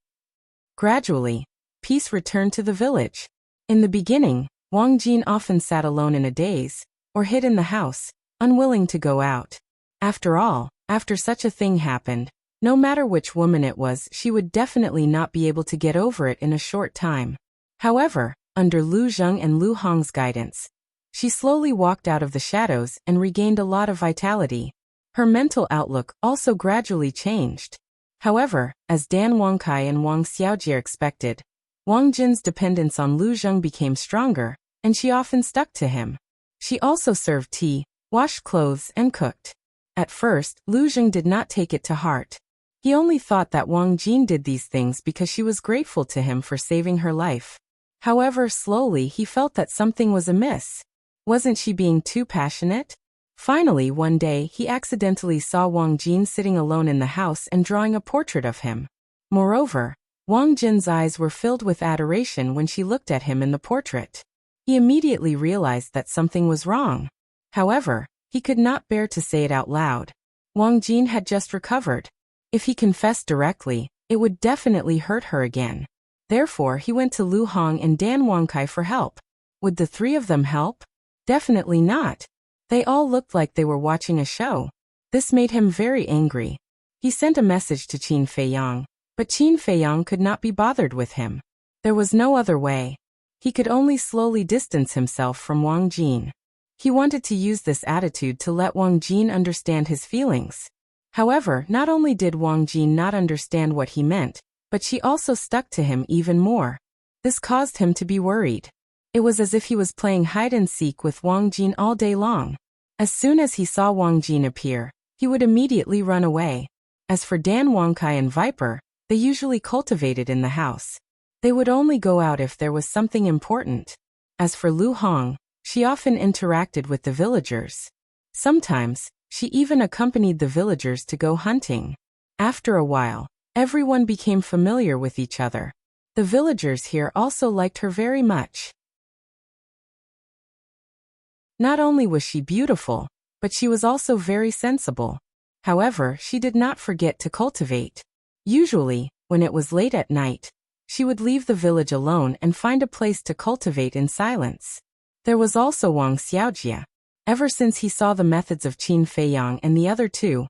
Gradually, peace returned to the village. In the beginning, Wang Jin often sat alone in a daze, or hid in the house, unwilling to go out. After all, after such a thing happened, no matter which woman it was, she would definitely not be able to get over it in a short time. However, under Lu Zheng and Lu Hong's guidance, she slowly walked out of the shadows and regained a lot of vitality. Her mental outlook also gradually changed. However, as Dan Wangkai and Wang Xiaojie expected, Wang Jin's dependence on Lu Zheng became stronger, and she often stuck to him. She also served tea, washed clothes, and cooked. At first, Lu Zheng did not take it to heart. He only thought that Wang Jin did these things because she was grateful to him for saving her life. However, slowly he felt that something was amiss. Wasn't she being too passionate? Finally, one day, he accidentally saw Wang Jin sitting alone in the house and drawing a portrait of him. Moreover, Wang Jin's eyes were filled with adoration when she looked at him in the portrait. He immediately realized that something was wrong. However, he could not bear to say it out loud. Wang Jin had just recovered. If he confessed directly, it would definitely hurt her again. Therefore, he went to Lu Hong and Dan Wangkai for help. Would the three of them help? Definitely not. They all looked like they were watching a show. This made him very angry. He sent a message to Qin Feiyang, but Qin Feiyang could not be bothered with him. There was no other way. He could only slowly distance himself from Wang Jin. He wanted to use this attitude to let Wang Jin understand his feelings. However, not only did Wang Jin not understand what he meant, but she also stuck to him even more. This caused him to be worried. It was as if he was playing hide-and-seek with Wang Jin all day long. As soon as he saw Wang Jin appear, he would immediately run away. As for Dan Wangkai and Viper, they usually cultivated in the house. They would only go out if there was something important. As for Lu Hong, she often interacted with the villagers. Sometimes, she even accompanied the villagers to go hunting. After a while, everyone became familiar with each other. The villagers here also liked her very much. Not only was she beautiful, but she was also very sensible. However, she did not forget to cultivate. Usually, when it was late at night, she would leave the village alone and find a place to cultivate in silence. There was also Wang Xiaojia. Ever since he saw the methods of Qin Feiyang and the other two,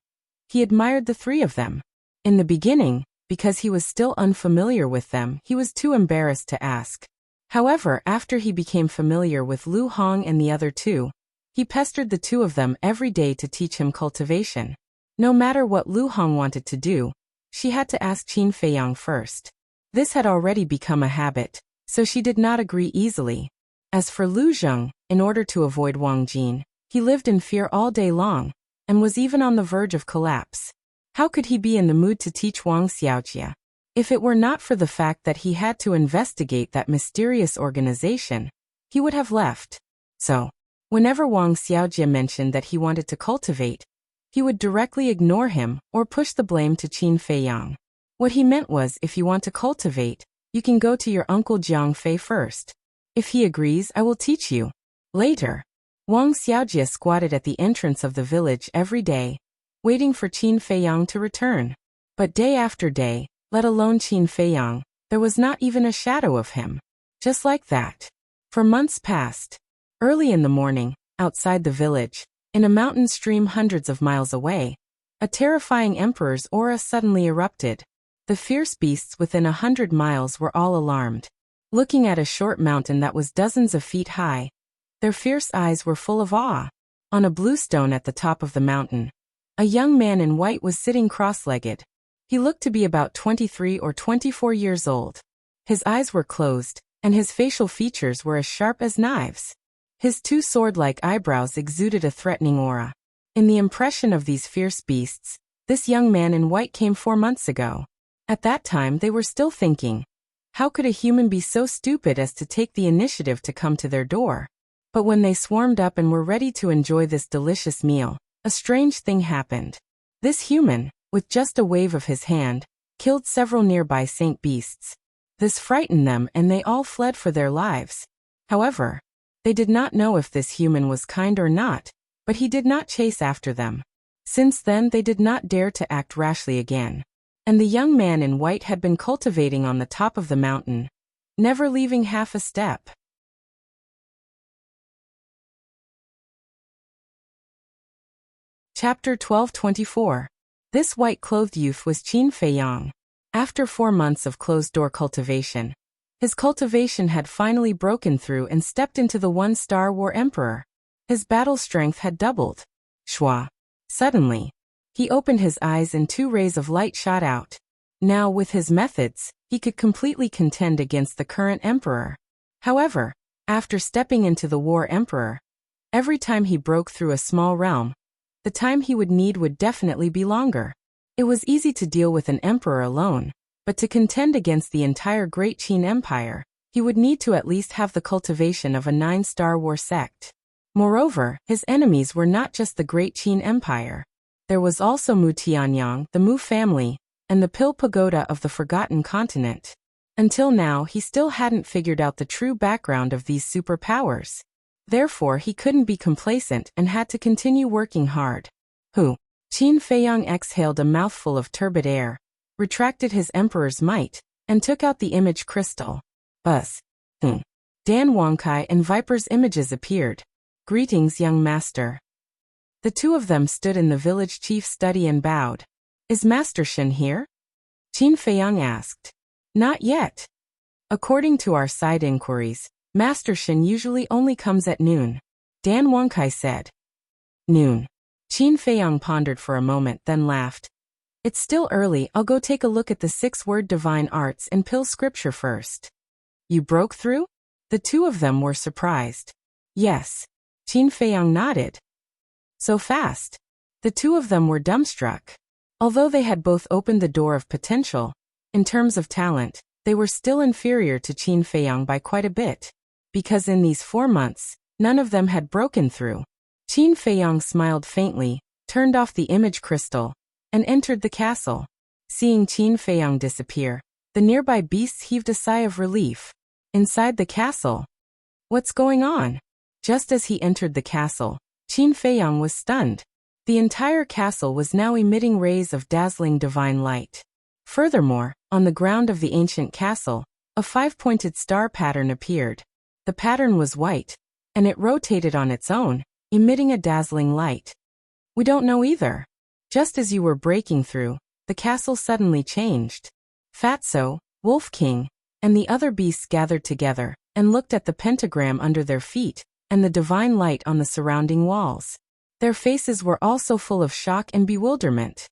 he admired the three of them. In the beginning, because he was still unfamiliar with them, he was too embarrassed to ask. However, after he became familiar with Lu Hong and the other two, he pestered the two of them every day to teach him cultivation. No matter what Lu Hong wanted to do, she had to ask Qin Feiyang first. This had already become a habit, so she did not agree easily. As for Lu Zheng, in order to avoid Wang Jin, he lived in fear all day long, and was even on the verge of collapse. How could he be in the mood to teach Wang Xiaojia? If it were not for the fact that he had to investigate that mysterious organization, he would have left. So, whenever Wang Xiaojia mentioned that he wanted to cultivate, he would directly ignore him or push the blame to Qin Feiyang. What he meant was, if you want to cultivate, you can go to your uncle Jiang Fei first. If he agrees, I will teach you. Later, Wang Xiaojia squatted at the entrance of the village every day, waiting for Qin Feiyang to return. But day after day, let alone Qin Feiyang, there was not even a shadow of him. Just like that. For months passed. Early in the morning, outside the village, in a mountain stream hundreds of miles away, a terrifying emperor's aura suddenly erupted. The fierce beasts within 100 miles were all alarmed. Looking at a short mountain that was dozens of feet high, their fierce eyes were full of awe. On a blue stone at the top of the mountain, a young man in white was sitting cross-legged. He looked to be about 23 or 24 years old. His eyes were closed, and his facial features were as sharp as knives. His two sword-like eyebrows exuded a threatening aura. In the impression of these fierce beasts, this young man in white came 4 months ago. At that time they were still thinking, how could a human be so stupid as to take the initiative to come to their door? But when they swarmed up and were ready to enjoy this delicious meal, a strange thing happened. This human, with just a wave of his hand, killed several nearby saint beasts. This frightened them and they all fled for their lives. However, they did not know if this human was kind or not, but he did not chase after them. Since then they did not dare to act rashly again. And the young man in white had been cultivating on the top of the mountain, never leaving half a step. Chapter 12:24. This white-clothed youth was Qin Feiyang. After 4 months of closed-door cultivation, his cultivation had finally broken through and stepped into the one-star war emperor. His battle strength had doubled. Shua. Suddenly, he opened his eyes and 2 rays of light shot out. Now, with his methods, he could completely contend against the current emperor. However, after stepping into the war emperor, every time he broke through a small realm, the time he would need would definitely be longer. It was easy to deal with an emperor alone, but to contend against the entire Great Qin Empire, he would need to at least have the cultivation of a 9-star war sect. Moreover, his enemies were not just the Great Qin Empire. There was also Mu Tianyang, the Mu family, and the Pil Pagoda of the Forgotten Continent. Until now, he still hadn't figured out the true background of these superpowers. Therefore, he couldn't be complacent and had to continue working hard. Qin Feiyang exhaled a mouthful of turbid air, retracted his emperor's might, and took out the image crystal. Buzz. Dan Wangkai and Viper's images appeared. Greetings, young master. The two of them stood in the village chief's study and bowed. Is Master Shen here? Qin Feiyang asked. Not yet. According to our side inquiries, Master Shen usually only comes at noon. Dan Wangkai said. Noon. Qin Feiyang pondered for a moment, then laughed. It's still early, I'll go take a look at the 6-word divine arts and Pil scripture first. You broke through? The two of them were surprised. Yes. Qin Feiyang nodded. So fast. The two of them were dumbstruck. Although they had both opened the door of potential, in terms of talent, they were still inferior to Qin Feiyang by quite a bit. Because in these 4 months, none of them had broken through. Qin Feiyang smiled faintly, turned off the image crystal, and entered the castle. Seeing Qin Feiyang disappear, the nearby beasts heaved a sigh of relief. Inside the castle. What's going on? Just as he entered the castle, Qin Feiyang was stunned. The entire castle was now emitting rays of dazzling divine light. Furthermore, on the ground of the ancient castle, a 5-pointed star pattern appeared. The pattern was white, and it rotated on its own, emitting a dazzling light. We don't know either. Just as you were breaking through, the castle suddenly changed. Fatso, Wolf King, and the other beasts gathered together and looked at the pentagram under their feet and the divine light on the surrounding walls. Their faces were also full of shock and bewilderment.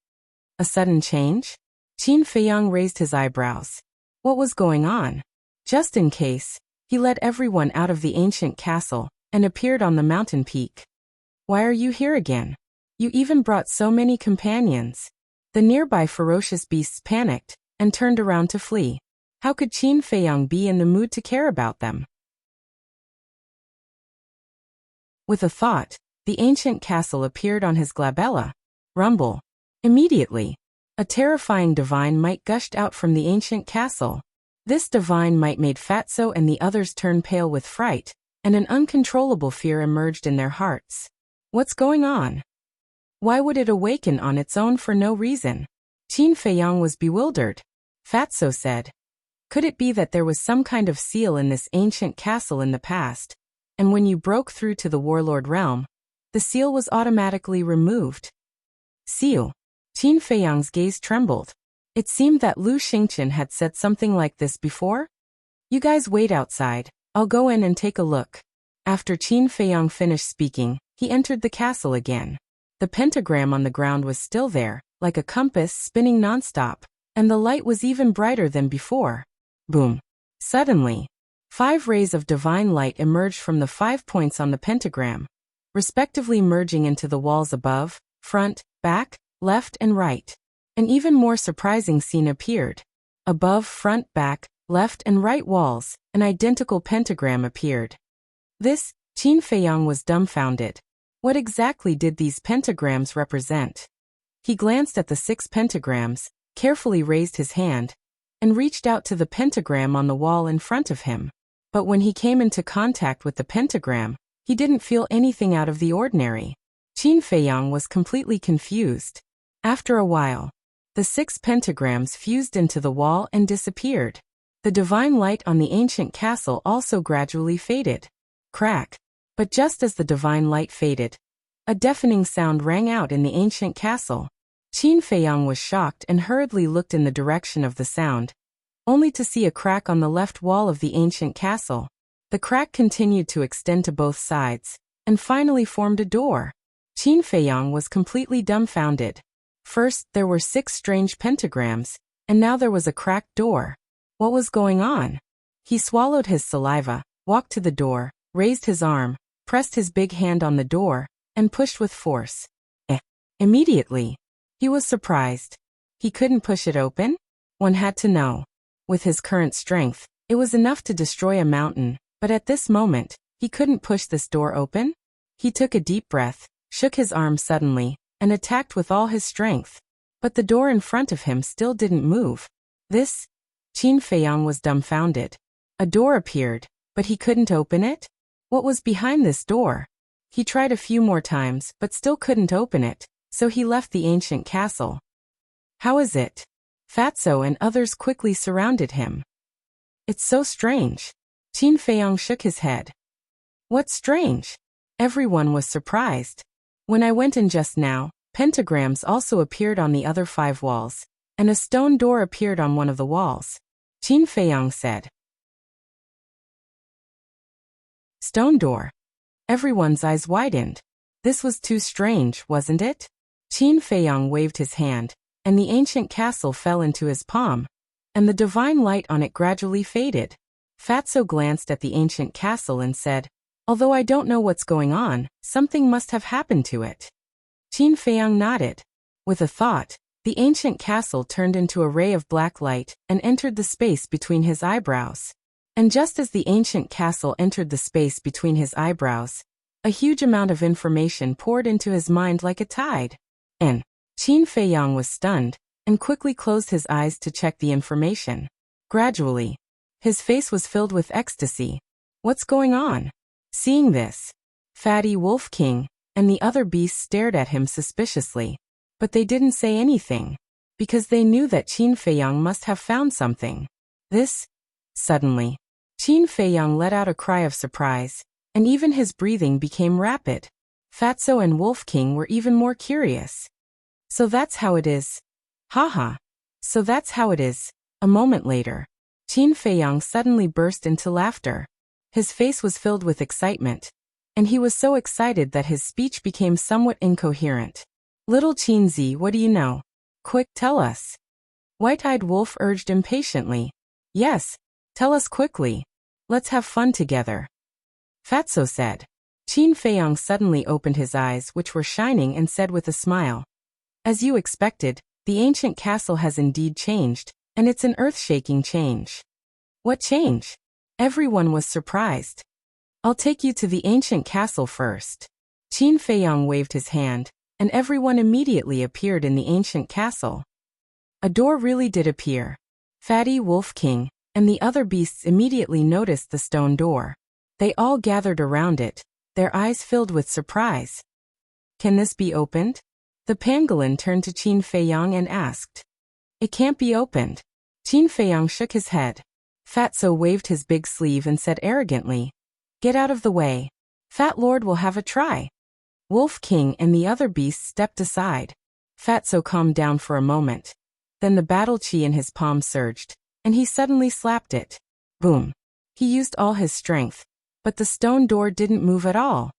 A sudden change? Qin Feiyang raised his eyebrows. What was going on? Just in case, he led everyone out of the ancient castle and appeared on the mountain peak. Why are you here again? You even brought so many companions. The nearby ferocious beasts panicked and turned around to flee. How could Qin Feiyang be in the mood to care about them? With a thought, the ancient castle appeared on his glabella. Rumble. Immediately, a terrifying divine might gushed out from the ancient castle. This divine might made Fatso and the others turn pale with fright, and an uncontrollable fear emerged in their hearts. What's going on? Why would it awaken on its own for no reason? Qin Feiyang was bewildered. Fatso said, could it be that there was some kind of seal in this ancient castle in the past, and when you broke through to the warlord realm, the seal was automatically removed? Seal. Qin Feiyang's gaze trembled. It seemed that Lu Xingqian had said something like this before. You guys wait outside, I'll go in and take a look. After Qin Feiyang finished speaking, he entered the castle again. The pentagram on the ground was still there, like a compass spinning nonstop, and the light was even brighter than before. Boom. Suddenly, 5 rays of divine light emerged from the 5 points on the pentagram, respectively merging into the walls above, front, back, left and right. An even more surprising scene appeared. Above, front, back, left and right walls, an identical pentagram appeared. This, Qin Feiyang was dumbfounded. What exactly did these pentagrams represent? He glanced at the 6 pentagrams, carefully raised his hand, and reached out to the pentagram on the wall in front of him. But when he came into contact with the pentagram, he didn't feel anything out of the ordinary. Qin Feiyang was completely confused. After a while, the 6 pentagrams fused into the wall and disappeared. The divine light on the ancient castle also gradually faded. Crack. But just as the divine light faded, a deafening sound rang out in the ancient castle. Qin Feiyang was shocked and hurriedly looked in the direction of the sound, only to see a crack on the left wall of the ancient castle. The crack continued to extend to both sides, and finally formed a door. Qin Feiyang was completely dumbfounded. First, there were 6 strange pentagrams, and now there was a cracked door. What was going on? He swallowed his saliva, walked to the door, raised his arm, pressed his big hand on the door, and pushed with force. Immediately, he was surprised. He couldn't push it open? One had to know. With his current strength, it was enough to destroy a mountain, but at this moment, he couldn't push this door open? He took a deep breath, shook his arm suddenly, and attacked with all his strength. But the door in front of him still didn't move. This? Qin Feiyang was dumbfounded. A door appeared, but he couldn't open it? What was behind this door? He tried a few more times, but still couldn't open it, so he left the ancient castle. How is it? Fatso and others quickly surrounded him. It's so strange. Qin Feiyang shook his head. What's strange? Everyone was surprised. When I went in just now, pentagrams also appeared on the other 5 walls, and a stone door appeared on one of the walls. Qin Feiyang said. Stone door. Everyone's eyes widened. This was too strange, wasn't it? Qin Feiyang waved his hand, and the ancient castle fell into his palm, and the divine light on it gradually faded. Fatso glanced at the ancient castle and said, although I don't know what's going on, something must have happened to it. Qin Feiyang nodded. With a thought, the ancient castle turned into a ray of black light and entered the space between his eyebrows. And just as the ancient castle entered the space between his eyebrows, a huge amount of information poured into his mind like a tide. And Qin Feiyang was stunned, and quickly closed his eyes to check the information. Gradually, his face was filled with ecstasy. What's going on? Seeing this, Fatty Wolf King and the other beasts stared at him suspiciously, but they didn't say anything, because they knew that Qin Feiyang must have found something. Suddenly, Qin Feiyang let out a cry of surprise, and even his breathing became rapid. Fatso and Wolf King were even more curious. So that's how it is. Haha. So that's how it is. A moment later, Qin Feiyang suddenly burst into laughter. His face was filled with excitement, and he was so excited that his speech became somewhat incoherent. Little Qinzi, what do you know? Quick, tell us. White-eyed Wolf urged impatiently. Yes, tell us quickly. Let's have fun together. Fatso said. Qin Feiyang suddenly opened his eyes, which were shining, and said with a smile. As you expected, the ancient castle has indeed changed, and it's an earth-shaking change. What change? Everyone was surprised. I'll take you to the ancient castle first. Qin Feiyang waved his hand, and everyone immediately appeared in the ancient castle. A door really did appear. Fatty, Wolf King, and the other beasts immediately noticed the stone door. They all gathered around it, their eyes filled with surprise. Can this be opened? The pangolin turned to Qin Feiyang and asked. It can't be opened. Qin Feiyang shook his head. Fatso waved his big sleeve and said arrogantly, Get out of the way. Fat Lord will have a try. Wolf King and the other beasts stepped aside. Fatso calmed down for a moment. Then the battle chi in his palm surged, and he suddenly slapped it. Boom. He used all his strength, but the stone door didn't move at all.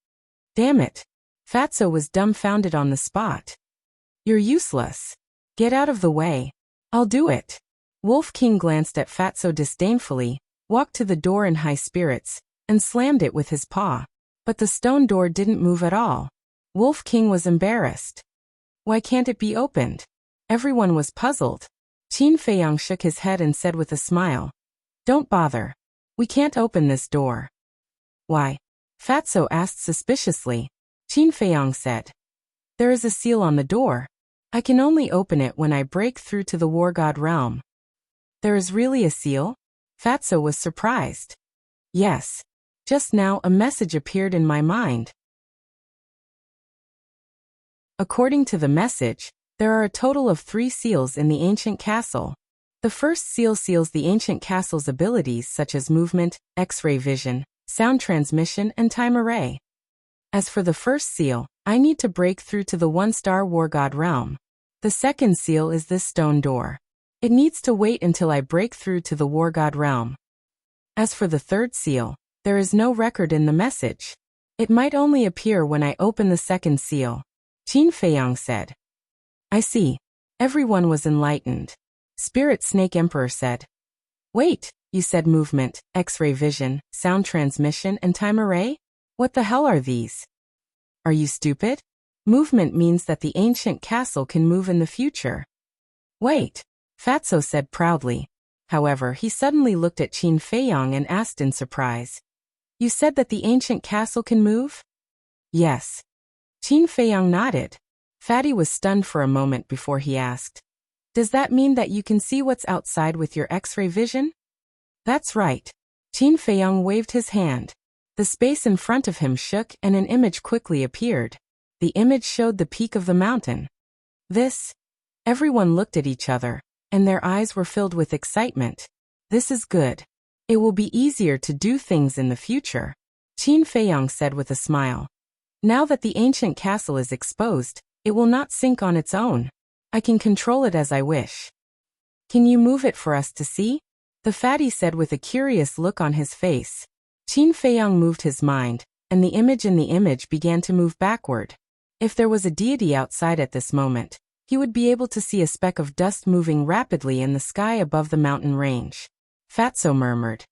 Damn it. Fatso was dumbfounded on the spot. You're useless. Get out of the way. I'll do it. Wolf King glanced at Fatso disdainfully, walked to the door in high spirits, and slammed it with his paw. But the stone door didn't move at all. Wolf King was embarrassed. Why can't it be opened? Everyone was puzzled. Qin Feiyang shook his head and said with a smile. Don't bother. We can't open this door. Why? Fatso asked suspiciously. Qin Feiyang said. There is a seal on the door. I can only open it when I break through to the War God realm. There is really a seal? Fatso was surprised. Yes. Just now a message appeared in my mind. According to the message, there are a total of 3 seals in the ancient castle. The first seal seals the ancient castle's abilities such as movement, X-ray vision, sound transmission, and time array. As for the first seal, I need to break through to the 1-star War God realm. The second seal is this stone door. It needs to wait until I break through to the War God realm. As for the third seal, there is no record in the message. It might only appear when I open the second seal. Qin Feiyang said. I see. Everyone was enlightened. Spirit Snake Emperor said. Wait, you said movement, X-ray vision, sound transmission, and time array? What the hell are these? Are you stupid? Movement means that the ancient castle can move in the future. Wait, Fatso said proudly. However, he suddenly looked at Qin Feiyang and asked in surprise. You said that the ancient castle can move? Yes. Qin Feiyang nodded. Fatty was stunned for a moment before he asked. Does that mean that you can see what's outside with your X-ray vision? That's right. Qin Feiyang waved his hand. The space in front of him shook and an image quickly appeared. The image showed the peak of the mountain. This? Everyone looked at each other, and their eyes were filled with excitement. This is good. It will be easier to do things in the future, Qin Feiyang said with a smile. Now that the ancient castle is exposed, it will not sink on its own. I can control it as I wish. Can you move it for us to see? The fatty said with a curious look on his face. Qin Feiyang moved his mind, and the image in the image began to move backward. If there was a deity outside at this moment, he would be able to see a speck of dust moving rapidly in the sky above the mountain range. Fatso murmured.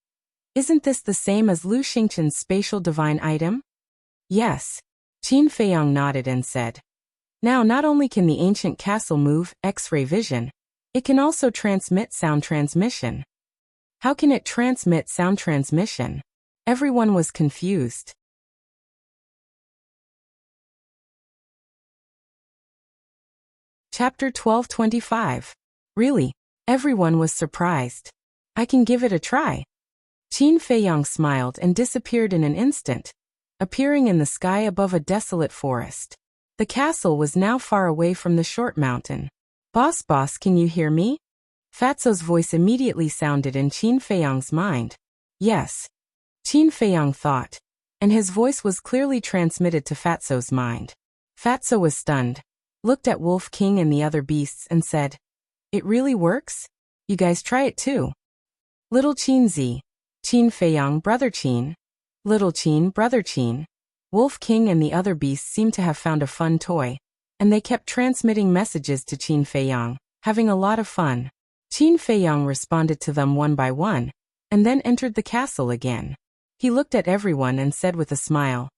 Isn't this the same as Lu Xingchen's spatial divine item? Yes. Qin Feiyang nodded and said. Now not only can the ancient castle move X-ray vision, it can also transmit sound transmission. How can it transmit sound transmission? Everyone was confused. Chapter 1225. Really? Everyone was surprised. I can give it a try. Qin Feiyang smiled and disappeared in an instant, appearing in the sky above a desolate forest. The castle was now far away from the short mountain. Boss, can you hear me? Fatso's voice immediately sounded in Qin Feiyang's mind. Yes. Qin Feiyang thought. and his voice was clearly transmitted to Fatso's mind. Fatso was stunned, looked at Wolf King and the other beasts and said, "It really works? You guys try it too." Little Qin Zi. Qin Feiyang, brother Qin. Little Qin, brother Qin. Wolf King and the other beasts seemed to have found a fun toy, and they kept transmitting messages to Qin Feiyang, having a lot of fun. Qin Feiyang responded to them one by one, and then entered the castle again. He looked at everyone and said with a smile,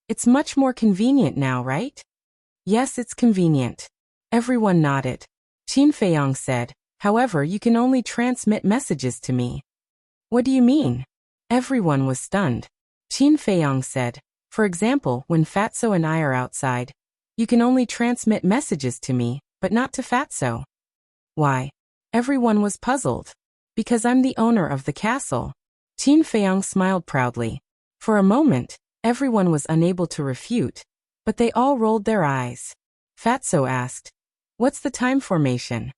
"It's much more convenient now, right?" "Yes, it's convenient." Everyone nodded. Qin Feiyang said, "However, you can only transmit messages to me." "What do you mean?" Everyone was stunned. Qin Feiyang said, "For example, when Fatso and I are outside, you can only transmit messages to me, but not to Fatso." "Why?" Everyone was puzzled. "Because I'm the owner of the castle." Qin Feiyang smiled proudly. For a moment, everyone was unable to refute, but they all rolled their eyes. Fatso asked, "What's the time formation?"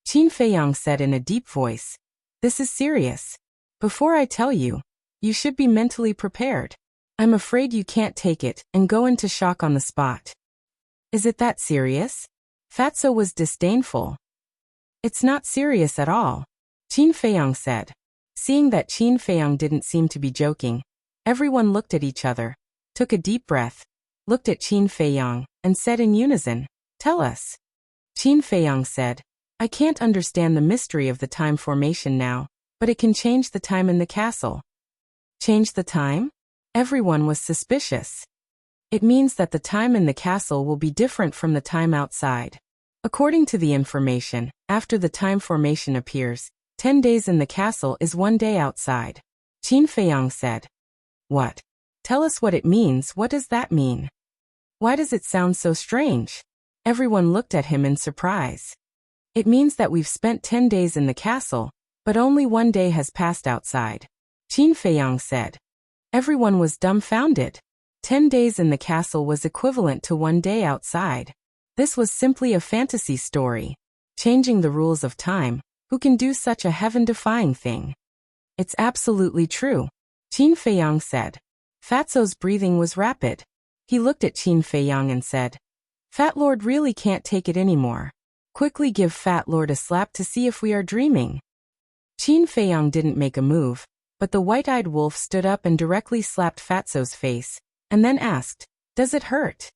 Qin Feiyang said in a deep voice, "This is serious. Before I tell you, you should be mentally prepared. I'm afraid you can't take it and go into shock on the spot." "Is it that serious?" Fatso was disdainful. "It's not serious at all," Qin Feiyang said. Seeing that Qin Feiyang didn't seem to be joking, everyone looked at each other, took a deep breath, looked at Qin Feiyang, and said in unison, "Tell us." Qin Feiyang said, "I can't understand the mystery of the time formation now, but it can change the time in the castle." "Change the time?" Everyone was suspicious. "It means that the time in the castle will be different from the time outside. According to the information, after the time formation appears, 10 days in the castle is 1 day outside." Qin Feiyang said. "What? Tell us what it means. What does that mean? Why does it sound so strange?" Everyone looked at him in surprise. "It means that we've spent 10 days in the castle, but only 1 day has passed outside," Qin Feiyang said. Everyone was dumbfounded. 10 days in the castle was equivalent to 1 day outside. This was simply a fantasy story. Changing the rules of time, who can do such a heaven-defying thing? "It's absolutely true," Qin Feiyang said. Fatso's breathing was rapid. He looked at Qin Feiyang and said, "Fat Lord really can't take it anymore. Quickly give Fat Lord a slap to see if we are dreaming." Qin Feiyang didn't make a move, but the white-eyed wolf stood up and directly slapped Fatso's face, and then asked, "Does it hurt?"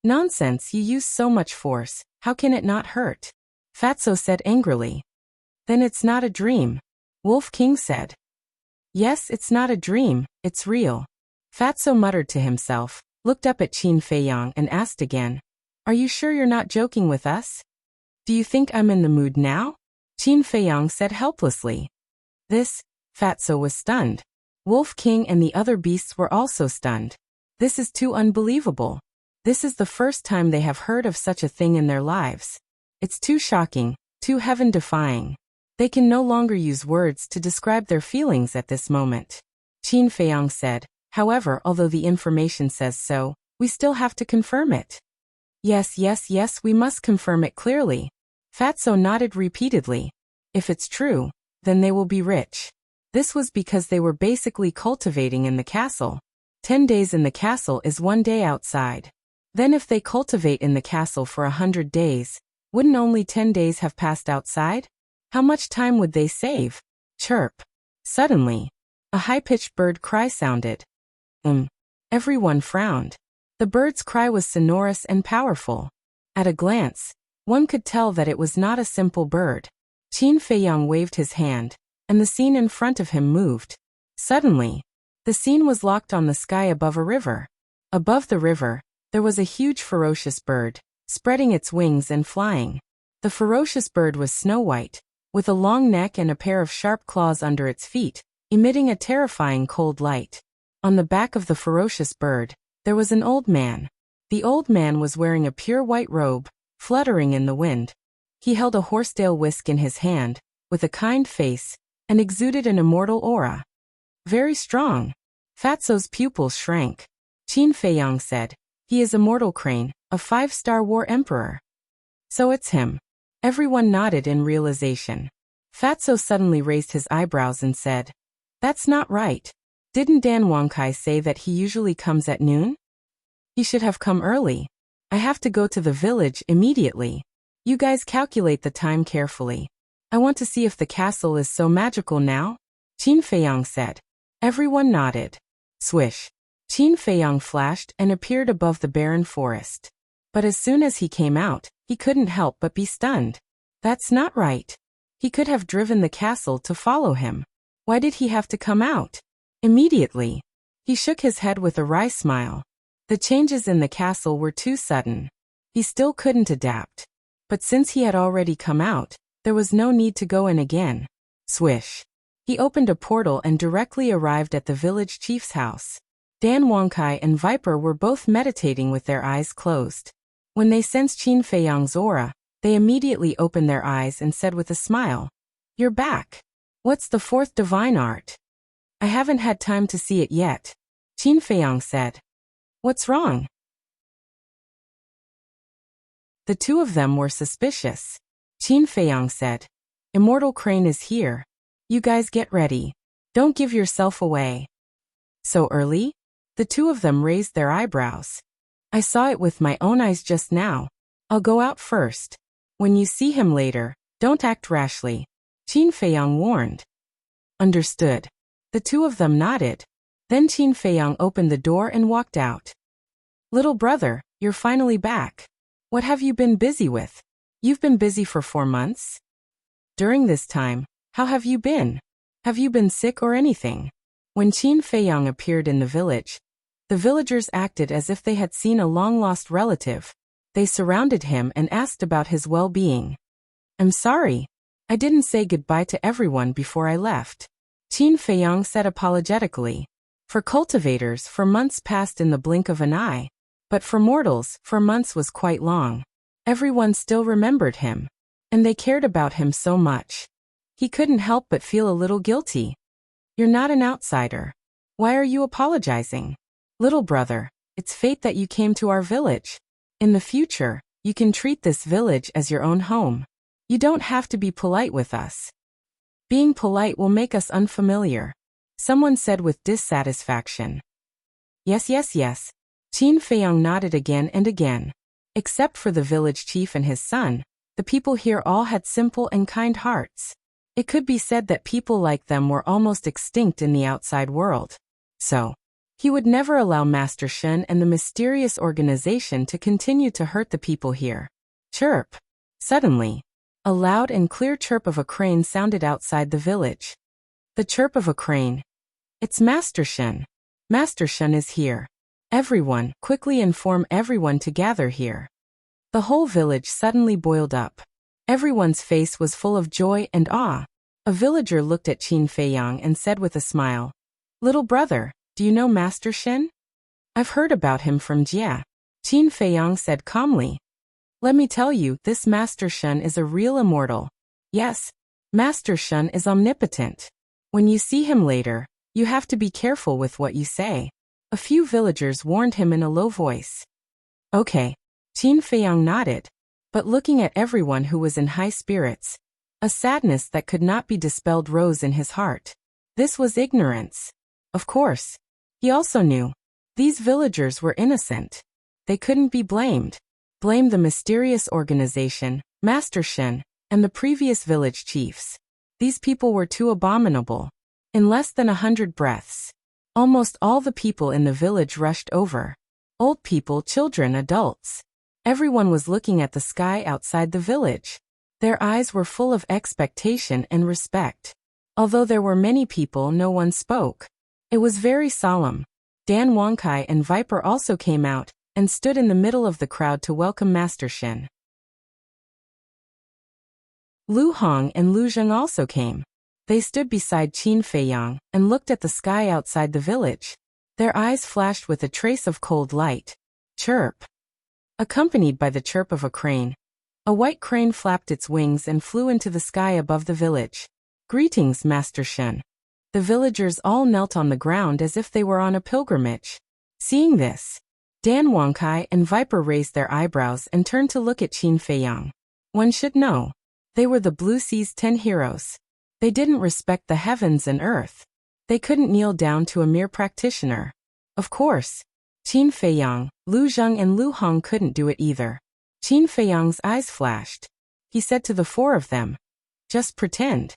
"Nonsense, you use so much force, how can it not hurt?" Fatso said angrily. "Then it's not a dream," Wolf King said. "Yes, it's not a dream, it's real." Fatso muttered to himself, looked up at Qin Feiyang and asked again, "Are you sure you're not joking with us? Do you think I'm in the mood now?" Qin Feiyang said helplessly. Fatso was stunned. Wolf King and the other beasts were also stunned. This is too unbelievable. This is the first time they have heard of such a thing in their lives. It's too shocking, too heaven-defying. They can no longer use words to describe their feelings at this moment. Qin Feiyang said, "However, although the information says so, we still have to confirm it." Yes, we must confirm it clearly." Fatso nodded repeatedly. "If it's true, then they will be rich." This was because they were basically cultivating in the castle. 10 days in the castle is 1 day outside. Then if they cultivate in the castle for 100 days, wouldn't only 10 days have passed outside? How much time would they save? Chirp. Suddenly, a high-pitched bird cry sounded. Everyone frowned. The bird's cry was sonorous and powerful. At a glance, one could tell that it was not a simple bird. Qin Feiyang waved his hand, and the scene in front of him moved. Suddenly, the scene was locked on the sky above a river. Above the river, there was a huge ferocious bird, spreading its wings and flying. The ferocious bird was snow-white, with a long neck and a pair of sharp claws under its feet, emitting a terrifying cold light. On the back of the ferocious bird, there was an old man. The old man was wearing a pure white robe, fluttering in the wind. He held a horsetail whisk in his hand, with a kind face, and exuded an immortal aura. "Very strong." Fatso's pupils shrank. Qin Feiyang said, "He is Immortal Crane, a 5-star war emperor." "So it's him." Everyone nodded in realization. Fatso suddenly raised his eyebrows and said, That's not right. Didn't Dan Wangkai say that he usually comes at noon? He should have come early. I have to go to the village immediately. You guys calculate the time carefully. I want to see if the castle is so magical now, Qin Feiyang said. Everyone nodded. Swish. Qin Feiyang flashed and appeared above the barren forest. But as soon as he came out, he couldn't help but be stunned. That's not right. He could have driven the castle to follow him. Why did he have to come out? Immediately. He shook his head with a wry smile. The changes in the castle were too sudden. He still couldn't adapt. But since he had already come out, there was no need to go in again. Swish. He opened a portal and directly arrived at the village chief's house. Dan Wangkai and Viper were both meditating with their eyes closed. When they sensed Qin Feiyang's aura, they immediately opened their eyes and said with a smile, "You're back. What's the fourth divine art?" "I haven't had time to see it yet," Qin Feiyang said. "What's wrong?" The two of them were suspicious. Qin Feiyang said, "Immortal Crane is here. You guys get ready. Don't give yourself away." "So early?" The two of them raised their eyebrows. "I saw it with my own eyes just now. I'll go out first. When you see him later, don't act rashly," Qin Feiyang warned. Understood. The two of them nodded. Then Qin Feiyang opened the door and walked out. "Little brother, you're finally back. What have you been busy with? You've been busy for 4 months? During this time, how have you been? Have you been sick or anything?" When Qin Feiyang appeared in the village, the villagers acted as if they had seen a long-lost relative. They surrounded him and asked about his well-being. "I'm sorry. I didn't say goodbye to everyone before I left," Qin Feiyang said apologetically. For cultivators, 4 months passed in the blink of an eye. But for mortals, 4 months was quite long. Everyone still remembered him. And they cared about him so much. He couldn't help but feel a little guilty. "You're not an outsider. Why are you apologizing? Little brother, it's fate that you came to our village. In the future, you can treat this village as your own home. You don't have to be polite with us. Being polite will make us unfamiliar," someone said with dissatisfaction. Yes, Qin Feiyang nodded again and again. Except for the village chief and his son, the people here all had simple and kind hearts. It could be said that people like them were almost extinct in the outside world. So, he would never allow Master Shen and the mysterious organization to continue to hurt the people here. Chirp. Suddenly, a loud and clear chirp of a crane sounded outside the village. The chirp of a crane. "It's Master Shen. Master Shen is here. Everyone, quickly inform everyone to gather here." The whole village suddenly boiled up. Everyone's face was full of joy and awe. A villager looked at Qin Feiyang and said with a smile, "Little brother, do you know Master Shen?" "I've heard about him from Jia," Qin Feiyang said calmly. "Let me tell you, this Master Shen is a real immortal. Yes, Master Shen is omnipotent. When you see him later, you have to be careful with what you say." A few villagers warned him in a low voice. "Okay," Qin Feiyang nodded. But looking at everyone who was in high spirits, a sadness that could not be dispelled rose in his heart. This was ignorance. Of course. He also knew. These villagers were innocent. They couldn't be blamed. Blame the mysterious organization, Master Shen, and the previous village chiefs. These people were too abominable. In less than 100 breaths, almost all the people in the village rushed over. Old people, children, adults. Everyone was looking at the sky outside the village. Their eyes were full of expectation and respect. Although there were many people, no one spoke. It was very solemn. Dan Wangkai and Viper also came out and stood in the middle of the crowd to welcome Master Shen. Lu Hong and Lu Zheng also came. They stood beside Qin Feiyang and looked at the sky outside the village. Their eyes flashed with a trace of cold light. Chirp. Accompanied by the chirp of a crane, a white crane flapped its wings and flew into the sky above the village. "Greetings, Master Shen." The villagers all knelt on the ground as if they were on a pilgrimage. Seeing this, Dan Wangkai and Viper raised their eyebrows and turned to look at Qin Feiyang. One should know. They were the Blue Sea's 10 heroes. They didn't respect the heavens and earth. They couldn't kneel down to a mere practitioner. Of course. Qin Feiyang, Lu Zheng and Lu Hong couldn't do it either. Qin Feiyang's eyes flashed. He said to the four of them, "Just pretend."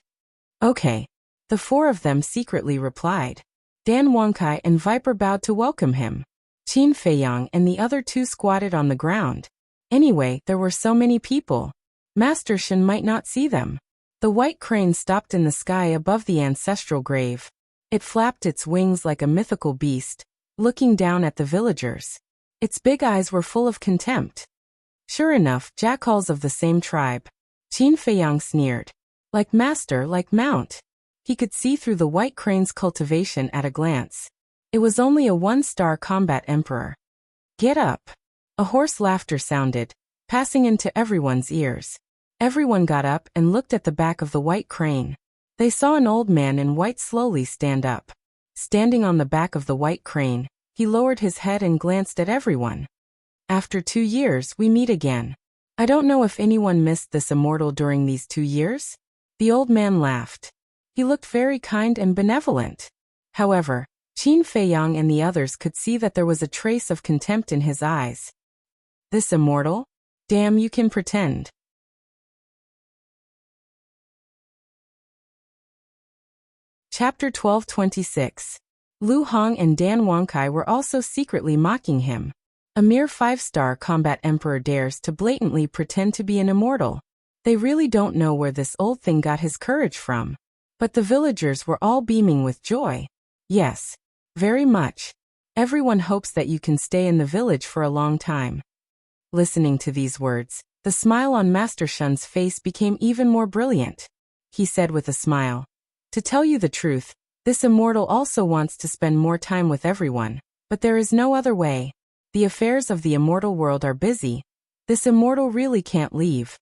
"Okay." The four of them secretly replied. Dan Wangkai and Viper bowed to welcome him. Qin Feiyang and the other two squatted on the ground. Anyway, there were so many people. Master Shen might not see them. The white crane stopped in the sky above the ancestral grave. It flapped its wings like a mythical beast, looking down at the villagers. Its big eyes were full of contempt. Sure enough, jackals of the same tribe. Qin Feiyang sneered. Like master, like mount. He could see through the white crane's cultivation at a glance. It was only a one-star combat emperor. "Get up." A hoarse laughter sounded, passing into everyone's ears. Everyone got up and looked at the back of the white crane. They saw an old man in white slowly stand up. Standing on the back of the white crane, he lowered his head and glanced at everyone. "After 2 years, we meet again. I don't know if anyone missed this immortal during these 2 years?" The old man laughed. He looked very kind and benevolent. However, Qin Feiyang and the others could see that there was a trace of contempt in his eyes. "This immortal? Damn, you can pretend." Chapter 12:26. Lu Hong and Dan Wangkai were also secretly mocking him. A mere 5-star combat emperor dares to blatantly pretend to be an immortal. They really don't know where this old thing got his courage from. But the villagers were all beaming with joy. Yes. Very much. Everyone hopes that you can stay in the village for a long time. Listening to these words, the smile on Master Shen's face became even more brilliant. He said with a smile, "To tell you the truth, this immortal also wants to spend more time with everyone, but there is no other way. The affairs of the immortal world are busy. This immortal really can't leave."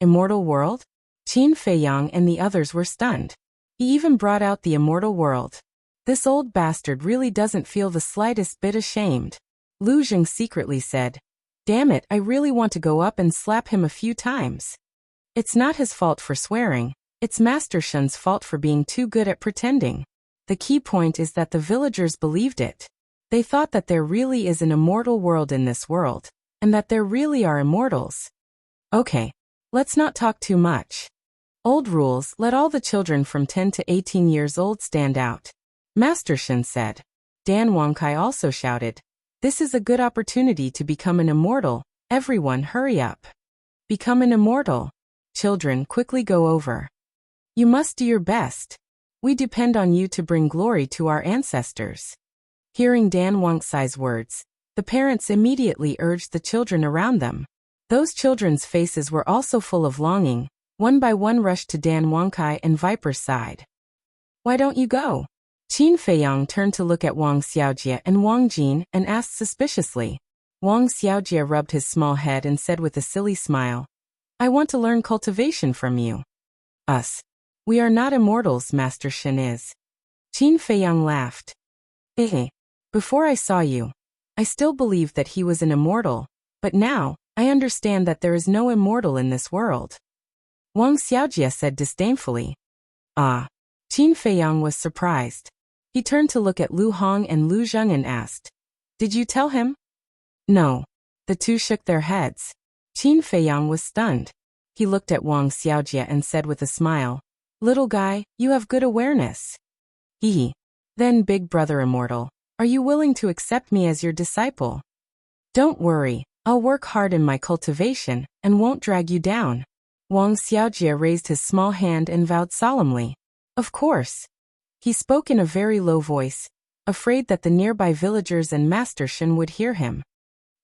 Immortal world? Qin Feiyang and the others were stunned. He even brought out the immortal world. This old bastard really doesn't feel the slightest bit ashamed. Lu Zheng secretly said, "Damn it, I really want to go up and slap him a few times." It's not his fault for swearing, it's Master Shen's fault for being too good at pretending. The key point is that the villagers believed it. They thought that there really is an immortal world in this world, and that there really are immortals. Okay, let's not talk too much. Old rules, let all the children from 10 to 18 years old stand out. Master Shen said. Dan Wangkai also shouted, "This is a good opportunity to become an immortal. Everyone hurry up. Become an immortal. Children, quickly go over. You must do your best. We depend on you to bring glory to our ancestors." Hearing Dan Wangkai's words, the parents immediately urged the children around them. Those children's faces were also full of longing. One by one rushed to Dan Wangkai and Viper's side. "Why don't you go?" Qin Feiyang turned to look at Wang Xiaojie and Wang Jin and asked suspiciously. Wang Xiaojie rubbed his small head and said with a silly smile, "I want to learn cultivation from you." "Us. We are not immortals, Master Shen is." Qin Feiyang laughed. Before I saw you, I still believed that he was an immortal, but now, I understand that there is no immortal in this world." Wang Xiaojie said disdainfully. "Ah." Qin Feiyang was surprised. He turned to look at Lu Hong and Lu Zheng and asked, "Did you tell him?" "No." The two shook their heads. Qin Feiyang was stunned. He looked at Wang Xiaojie and said with a smile, "Little guy, you have good awareness." "Hee. Then, big brother immortal, are you willing to accept me as your disciple?" "Don't worry, I'll work hard in my cultivation, and won't drag you down." Wang Xiaojie raised his small hand and vowed solemnly. "Of course." He spoke in a very low voice, afraid that the nearby villagers and Master Shen would hear him.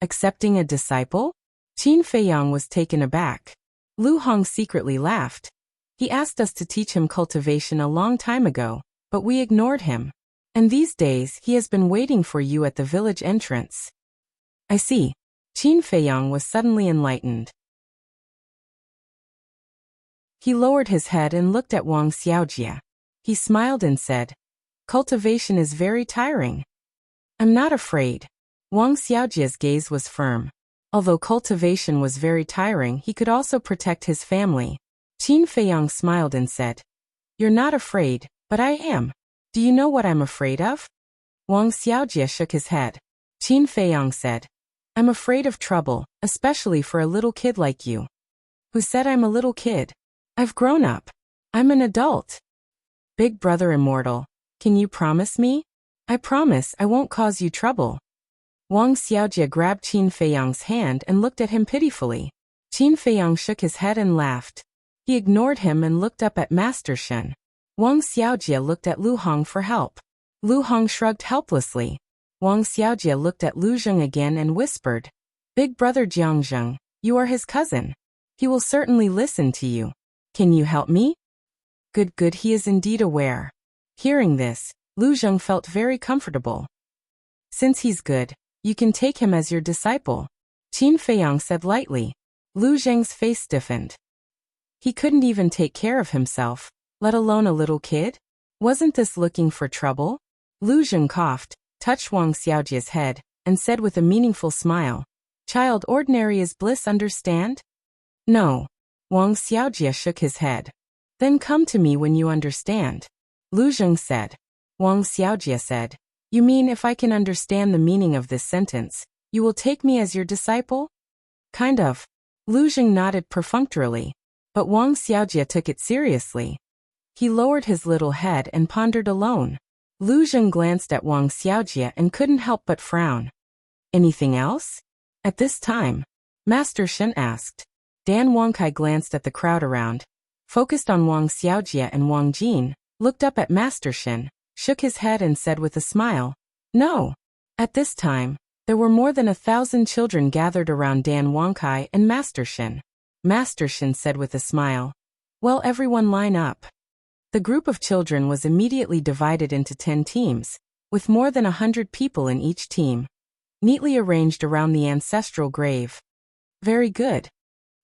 Accepting a disciple? Qin Feiyang was taken aback. Lu Hong secretly laughed. He asked us to teach him cultivation a long time ago, but we ignored him. And these days he has been waiting for you at the village entrance. I see. Qin Feiyang was suddenly enlightened. He lowered his head and looked at Wang Xiaojie. He smiled and said, "Cultivation is very tiring." "I'm not afraid." Wang Xiaojie's gaze was firm. Although cultivation was very tiring, he could also protect his family. Qin Feiyang smiled and said, "You're not afraid, but I am." Do you know what I'm afraid of? Wang Xiaojie shook his head. Qin Feiyang said, I'm afraid of trouble, especially for a little kid like you. Who said I'm a little kid? I've grown up. I'm an adult. Big brother immortal, can you promise me? I promise I won't cause you trouble. Wang Xiaojie grabbed Qin Feiyang's hand and looked at him pitifully. Qin Feiyang shook his head and laughed. He ignored him and looked up at Master Shen. Wang Xiaojie looked at Lu Hong for help. Lu Hong shrugged helplessly. Wang Xiaojie looked at Lu Zheng again and whispered, Big brother Jiangzheng, you are his cousin. He will certainly listen to you. Can you help me? Good, he is indeed aware. Hearing this, Lu Zheng felt very comfortable. Since he's good, you can take him as your disciple, Qin Feiyang said lightly. Lu Zheng's face stiffened. He couldn't even take care of himself, let alone a little kid? Wasn't this looking for trouble? Lu Zheng coughed, touched Wang Xiaojie's head, and said with a meaningful smile, Child, ordinary is bliss, understand? No. Wang Xiaojie shook his head. Then come to me when you understand. Lu Zheng said. Wang Xiaojie said, You mean if I can understand the meaning of this sentence, you will take me as your disciple? Kind of. Lu Zheng nodded perfunctorily, but Wang Xiaojie took it seriously. He lowered his little head and pondered alone. Lu Zheng glanced at Wang Xiaojie and couldn't help but frown. Anything else? At this time, Master Shen asked. Dan Wangkai glanced at the crowd around, focused on Wang Xiaojie and Wang Jin, looked up at Master Shen, shook his head and said with a smile, No. At this time, there were more than 1,000 children gathered around Dan Wangkai and Master Shen. Master Shen said with a smile, Well, everyone line up. The group of children was immediately divided into 10 teams, with more than 100 people in each team, neatly arranged around the ancestral grave. Very good.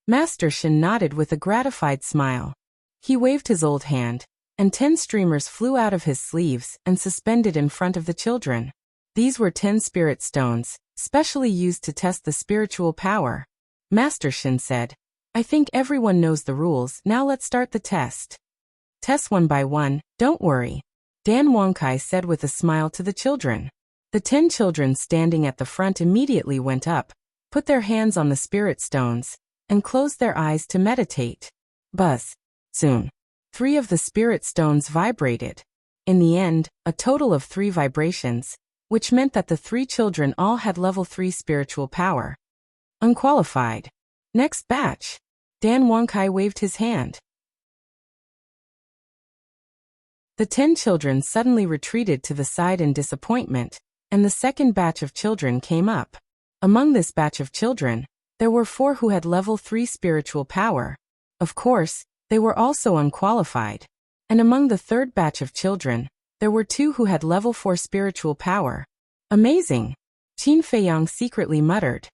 Master Shen nodded with a gratified smile. He waved his old hand, and 10 streamers flew out of his sleeves and suspended in front of the children. These were 10 spirit stones, specially used to test the spiritual power. Master Shen said, I think everyone knows the rules, now let's start the test. Test one by one, don't worry. Dan Wangkai said with a smile to the children. The 10 children standing at the front immediately went up, put their hands on the spirit stones, and closed their eyes to meditate. Buzz. Soon. 3 of the spirit stones vibrated. In the end, a total of 3 vibrations, which meant that the 3 children all had level 3 spiritual power. Unqualified. Next batch. Dan Wangkai waved his hand. The 10 children suddenly retreated to the side in disappointment, and the second batch of children came up. Among this batch of children, there were 4 who had level 3 spiritual power. Of course, they were also unqualified. And among the third batch of children, there were 2 who had level 4 spiritual power. Amazing! Qin Feiyang secretly muttered.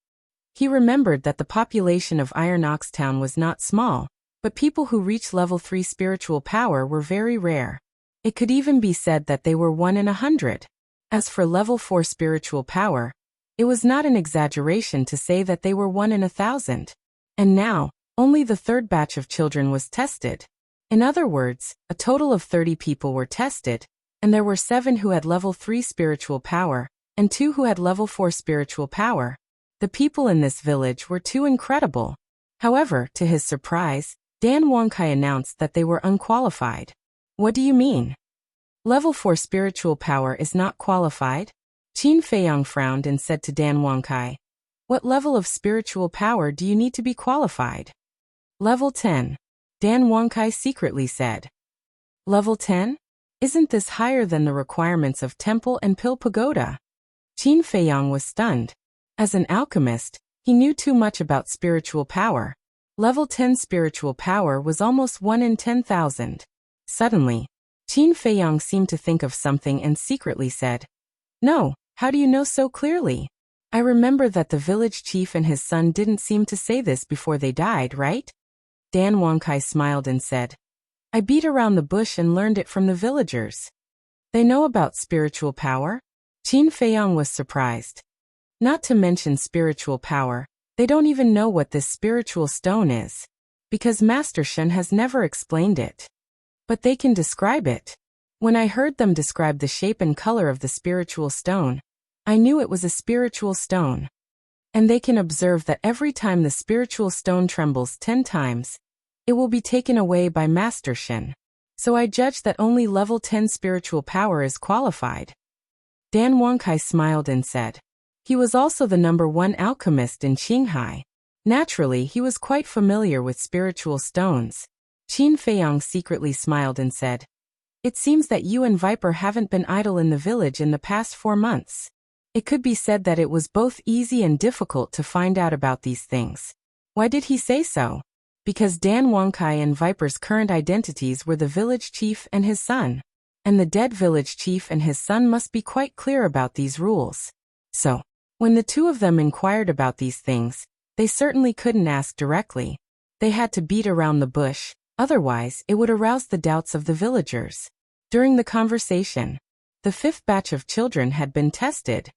He remembered that the population of Iron Ox Town was not small, but people who reached level 3 spiritual power were very rare. It could even be said that they were 1 in 100. As for level 4 spiritual power, it was not an exaggeration to say that they were 1 in 1,000. And now, only the third batch of children was tested. In other words, a total of 30 people were tested, and there were 7 who had level 3 spiritual power, and 2 who had level 4 spiritual power. The people in this village were too incredible. However, to his surprise, Dan Wangkai announced that they were unqualified. What do you mean? Level 4 spiritual power is not qualified? Qin Feiyang frowned and said to Dan Wangkai, What level of spiritual power do you need to be qualified? Level 10. Dan Wangkai secretly said. Level 10? Isn't this higher than the requirements of temple and pill pagoda? Qin Feiyang was stunned. As an alchemist, he knew too much about spiritual power. Level 10 spiritual power was almost 1 in 10,000. Suddenly, Qin Feiyang seemed to think of something and secretly said, No, how do you know so clearly? I remember that the village chief and his son didn't seem to say this before they died, right? Dan Wangkai smiled and said, I beat around the bush and learned it from the villagers. They know about spiritual power? Qin Feiyang was surprised. Not to mention spiritual power, they don't even know what this spiritual stone is, because Master Shen has never explained it. But they can describe it. When I heard them describe the shape and color of the spiritual stone, I knew it was a spiritual stone. And they can observe that every time the spiritual stone trembles 10 times, it will be taken away by Master Shen. So I judge that only level 10 spiritual power is qualified. Dan Wangkai smiled and said. He was also the #1 alchemist in Qinghai. Naturally, he was quite familiar with spiritual stones. Qin Feiyang secretly smiled and said, "It seems that you and Viper haven't been idle in the village in the past 4 months. It could be said that it was both easy and difficult to find out about these things." Why did he say so? Because Dan Wangkai and Viper's current identities were the village chief and his son. And the dead village chief and his son must be quite clear about these rules. So, when the two of them inquired about these things, they certainly couldn't ask directly. They had to beat around the bush, otherwise it would arouse the doubts of the villagers. During the conversation, the 5th batch of children had been tested.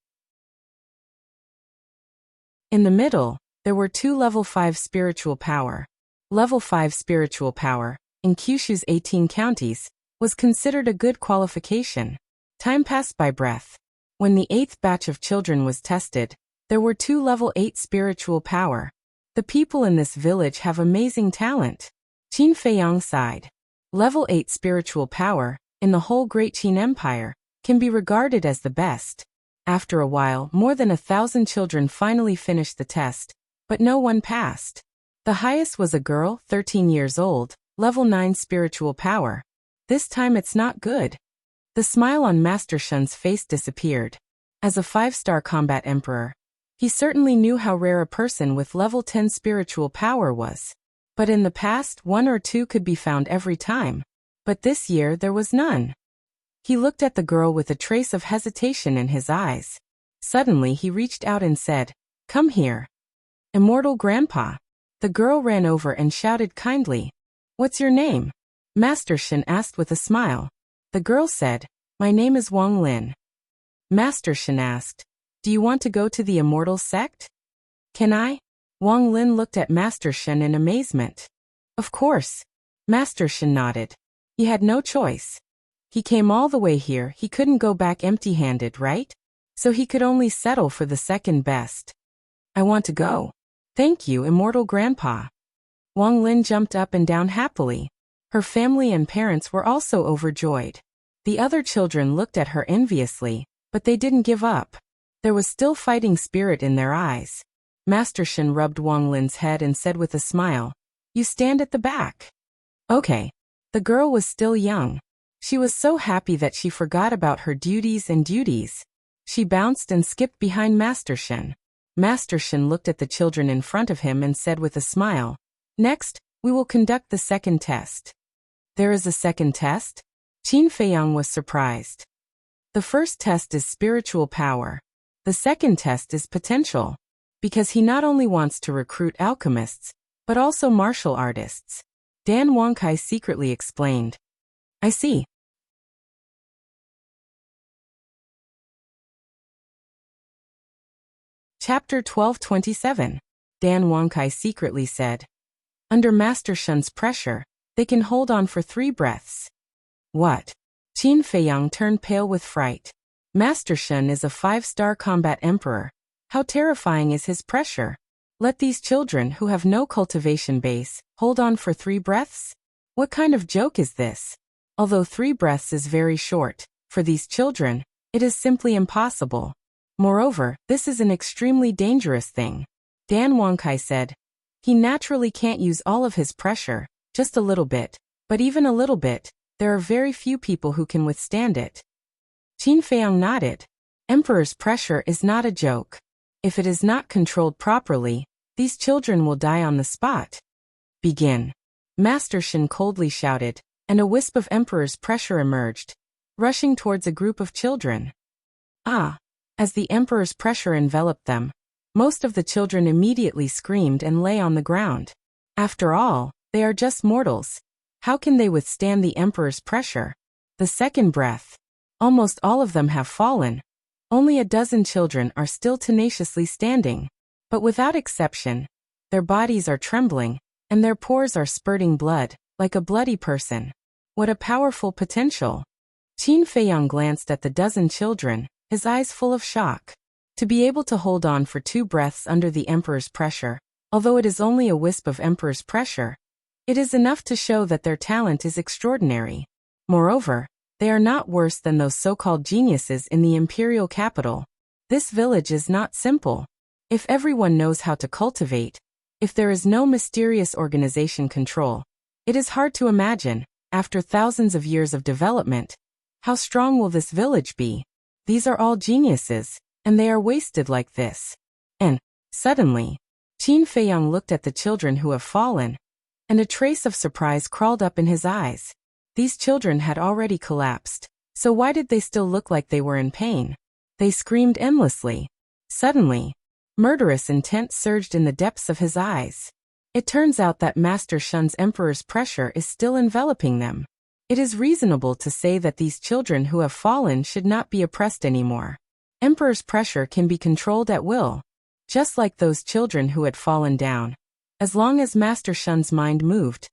In the middle, there were 2 level 5 spiritual power. Level 5 spiritual power, in Kyushu's 18 counties, was considered a good qualification. Time passed by breath. When the 8th batch of children was tested, there were 2 level 8 spiritual power. The people in this village have amazing talent. Qin Feiyang sighed. Level 8 spiritual power, in the whole Great Qin Empire, can be regarded as the best. After a while, more than 1,000 children finally finished the test, but no one passed. The highest was a girl, 13 years old, level 9 spiritual power. This time it's not good. The smile on Master Shen's face disappeared. As a 5-star combat emperor, he certainly knew how rare a person with level 10 spiritual power was. But in the past, 1 or 2 could be found every time. But this year there was none. He looked at the girl with a trace of hesitation in his eyes. Suddenly he reached out and said, "Come here." "Immortal Grandpa." The girl ran over and shouted kindly. "What's your name?" Master Shen asked with a smile. The girl said, "My name is Wang Lin." Master Shen asked, "Do you want to go to the immortal sect?" "Can I?" Wang Lin looked at Master Shen in amazement. "Of course." Master Shen nodded. He had no choice. He came all the way here, he couldn't go back empty-handed, right? So he could only settle for the second best. "I want to go." "Thank you, Immortal Grandpa." Wang Lin jumped up and down happily. Her family and parents were also overjoyed. The other children looked at her enviously, but they didn't give up. There was still fighting spirit in their eyes. Master Shen rubbed Wang Lin's head and said with a smile, "You stand at the back." "Okay." The girl was still young. She was so happy that she forgot about her duties. She bounced and skipped behind Master Shen. Master Shen looked at the children in front of him and said with a smile, "Next, we will conduct the second test." "There is a second test?" Qin Feiyang was surprised. "The first test is spiritual power. The second test is potential. Because he not only wants to recruit alchemists, but also martial artists." Dan Wangkai secretly explained. "I see." Chapter 1227. Dan Wangkai secretly said. Under Master Shen's pressure, they can hold on for 3 breaths. What? Qin Feiyang turned pale with fright. Master Shen is a 5-star combat emperor. How terrifying is his pressure? Let these children who have no cultivation base hold on for 3 breaths? What kind of joke is this? Although 3 breaths is very short, for these children, it is simply impossible. Moreover, this is an extremely dangerous thing. Dan Wangkai said. He naturally can't use all of his pressure, just a little bit, but even a little bit, there are very few people who can withstand it. Qin Feiyang nodded. Emperor's pressure is not a joke. If it is not controlled properly, these children will die on the spot. Begin. Master Shen coldly shouted, and a wisp of Emperor's pressure emerged, rushing towards a group of children. Ah! As the Emperor's pressure enveloped them, most of the children immediately screamed and lay on the ground. After all, they are just mortals. How can they withstand the Emperor's pressure? The second breath. Almost all of them have fallen. Only a dozen children are still tenaciously standing. But without exception, their bodies are trembling, and their pores are spurting blood, like a bloody person. What a powerful potential! Qin Feiyang glanced at the dozen children, his eyes full of shock. To be able to hold on for 2 breaths under the emperor's pressure, although it is only a wisp of emperor's pressure, it is enough to show that their talent is extraordinary. Moreover, they are not worse than those so-called geniuses in the imperial capital. This village is not simple. If everyone knows how to cultivate, if there is no mysterious organization control, it is hard to imagine, after thousands of years of development, how strong will this village be? These are all geniuses, and they are wasted like this. And, suddenly, Qin Feiyang looked at the children who have fallen, and a trace of surprise crawled up in his eyes. These children had already collapsed, so why did they still look like they were in pain? They screamed endlessly. Suddenly, murderous intent surged in the depths of his eyes. It turns out that Master Shun's emperor's pressure is still enveloping them. It is reasonable to say that these children who have fallen should not be oppressed anymore. Emperor's pressure can be controlled at will, just like those children who had fallen down. As long as Master Shun's mind moved,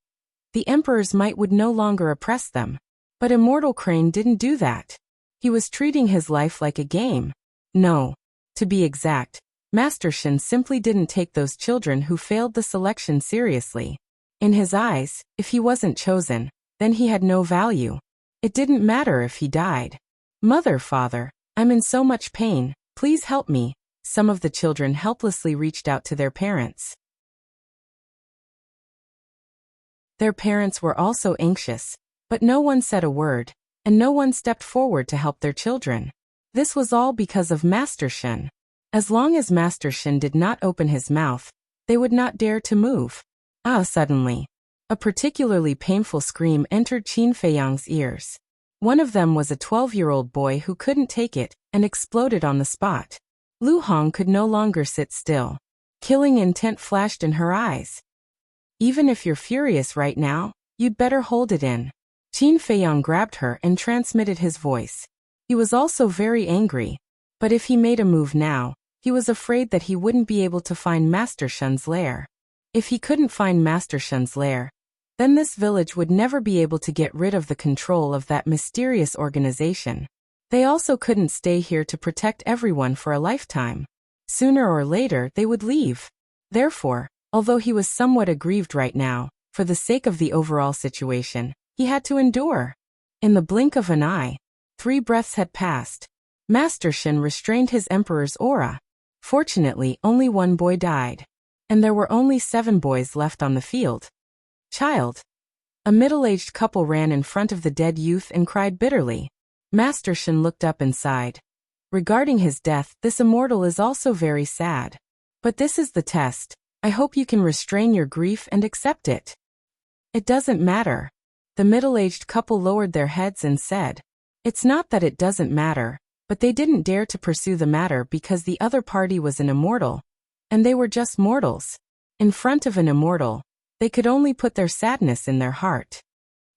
the emperor's might would no longer oppress them. But Immortal Crane didn't do that. He was treating his life like a game. No. To be exact, Master Shun simply didn't take those children who failed the selection seriously. In his eyes, if he wasn't chosen, then he had no value. It didn't matter if he died. Mother, father, I'm in so much pain, please help me. Some of the children helplessly reached out to their parents. Their parents were also anxious, but no one said a word, and no one stepped forward to help their children. This was all because of Master Shun. As long as Master Shun did not open his mouth, they would not dare to move. Suddenly, a particularly painful scream entered Qin Feiyang's ears. One of them was a 12-year-old boy who couldn't take it and exploded on the spot. Lu Hong could no longer sit still. Killing intent flashed in her eyes. Even if you're furious right now, you'd better hold it in. Qin Feiyang grabbed her and transmitted his voice. He was also very angry, but if he made a move now, he was afraid that he wouldn't be able to find Master Shun's lair. If he couldn't find Master Shun's lair, then this village would never be able to get rid of the control of that mysterious organization. They also couldn't stay here to protect everyone for a lifetime. Sooner or later they would leave. Therefore, although he was somewhat aggrieved right now, for the sake of the overall situation, he had to endure. In the blink of an eye, 3 breaths had passed. Master Shun restrained his emperor's aura. Fortunately, only 1 boy died, and there were only 7 boys left on the field. Child. A middle-aged couple ran in front of the dead youth and cried bitterly. Master Shun looked up and sighed. Regarding his death, this immortal is also very sad. But this is the test. I hope you can restrain your grief and accept it. It doesn't matter. The middle-aged couple lowered their heads and said, it's not that it doesn't matter, but they didn't dare to pursue the matter because the other party was an immortal, and they were just mortals. In front of an immortal, they could only put their sadness in their heart.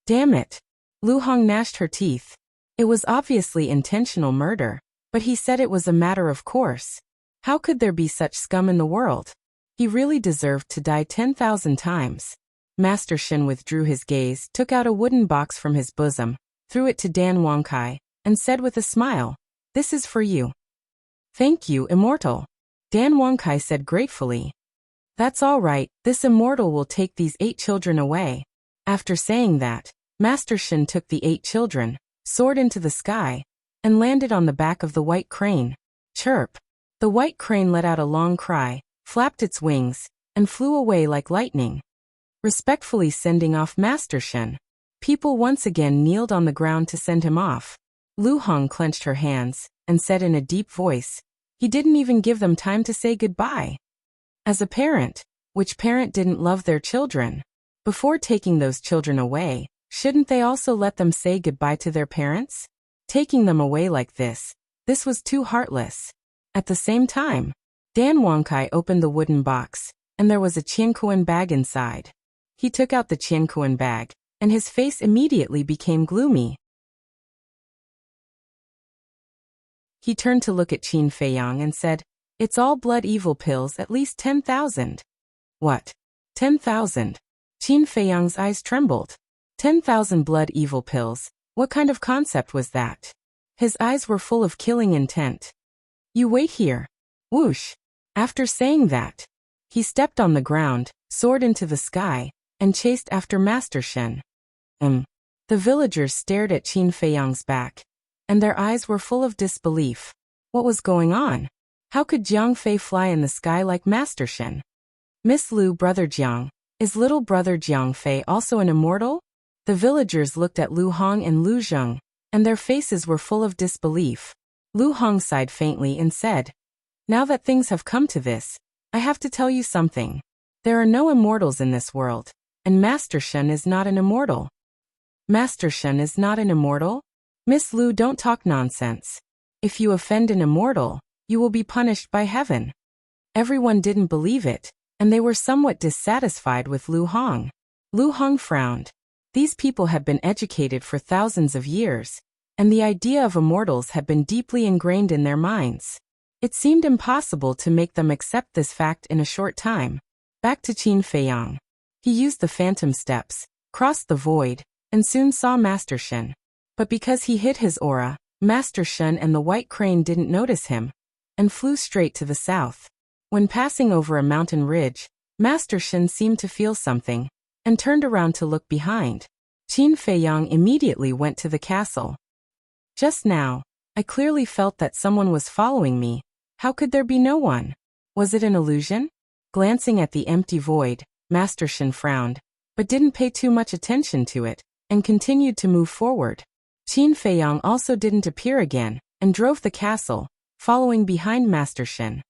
Damn it. Lu Hong gnashed her teeth. It was obviously intentional murder, but he said it was a matter of course. How could there be such scum in the world? He really deserved to die 10,000 times. Master Shun withdrew his gaze, took out a wooden box from his bosom, threw it to Dan Wangkai, and said with a smile, this is for you. Thank you, immortal. Dan Wangkai said gratefully. That's all right, this immortal will take these 8 children away. After saying that, Master Shun took the 8 children, soared into the sky, and landed on the back of the white crane. Chirp. The white crane let out a long cry, flapped its wings, and flew away like lightning. Respectfully sending off Master Shun. People once again kneeled on the ground to send him off. Lu Hong clenched her hands, and said in a deep voice, he didn't even give them time to say goodbye. As a parent, which parent didn't love their children? Before taking those children away, shouldn't they also let them say goodbye to their parents? Taking them away like this was too heartless. At the same time, Dan Wangkai opened the wooden box, and there was a Qiankuan bag inside. He took out the Qiankuan bag, and his face immediately became gloomy. He turned to look at Qin Feiyang and said, it's all blood evil pills, at least 10,000. What? 10,000? Qin Feiyang's eyes trembled. 10,000 blood evil pills. What kind of concept was that? His eyes were full of killing intent. You wait here. Whoosh. After saying that, he stepped on the ground, soared into the sky, and chased after Master Shen. The villagers stared at Qin Feiyang's back, and their eyes were full of disbelief. What was going on? How could Jiang Fei fly in the sky like Master Shen? Miss Lu, brother Jiang, is little brother Jiang Fei also an immortal? The villagers looked at Lu Hong and Lu Zheng, and their faces were full of disbelief. Lu Hong sighed faintly and said, "Now that things have come to this, I have to tell you something. There are no immortals in this world, and Master Shen is not an immortal." Master Shen is not an immortal? Miss Lu, don't talk nonsense. If you offend an immortal, you will be punished by heaven. Everyone didn't believe it, and they were somewhat dissatisfied with Lu Hong. Lu Hong frowned. These people had been educated for thousands of years, and the idea of immortals had been deeply ingrained in their minds. It seemed impossible to make them accept this fact in a short time. Back to Qin Feiyang. He used the phantom steps, crossed the void, and soon saw Master Shen. But because he hid his aura, Master Shen and the white crane didn't notice him, and flew straight to the south. When passing over a mountain ridge, Master Shen seemed to feel something, and turned around to look behind. Qin Feiyang immediately went to the castle. Just now, I clearly felt that someone was following me. How could there be no one? Was it an illusion? Glancing at the empty void, Master Shen frowned, but didn't pay too much attention to it, and continued to move forward. Qin Feiyang also didn't appear again, and drove the castle, following behind Master Shen.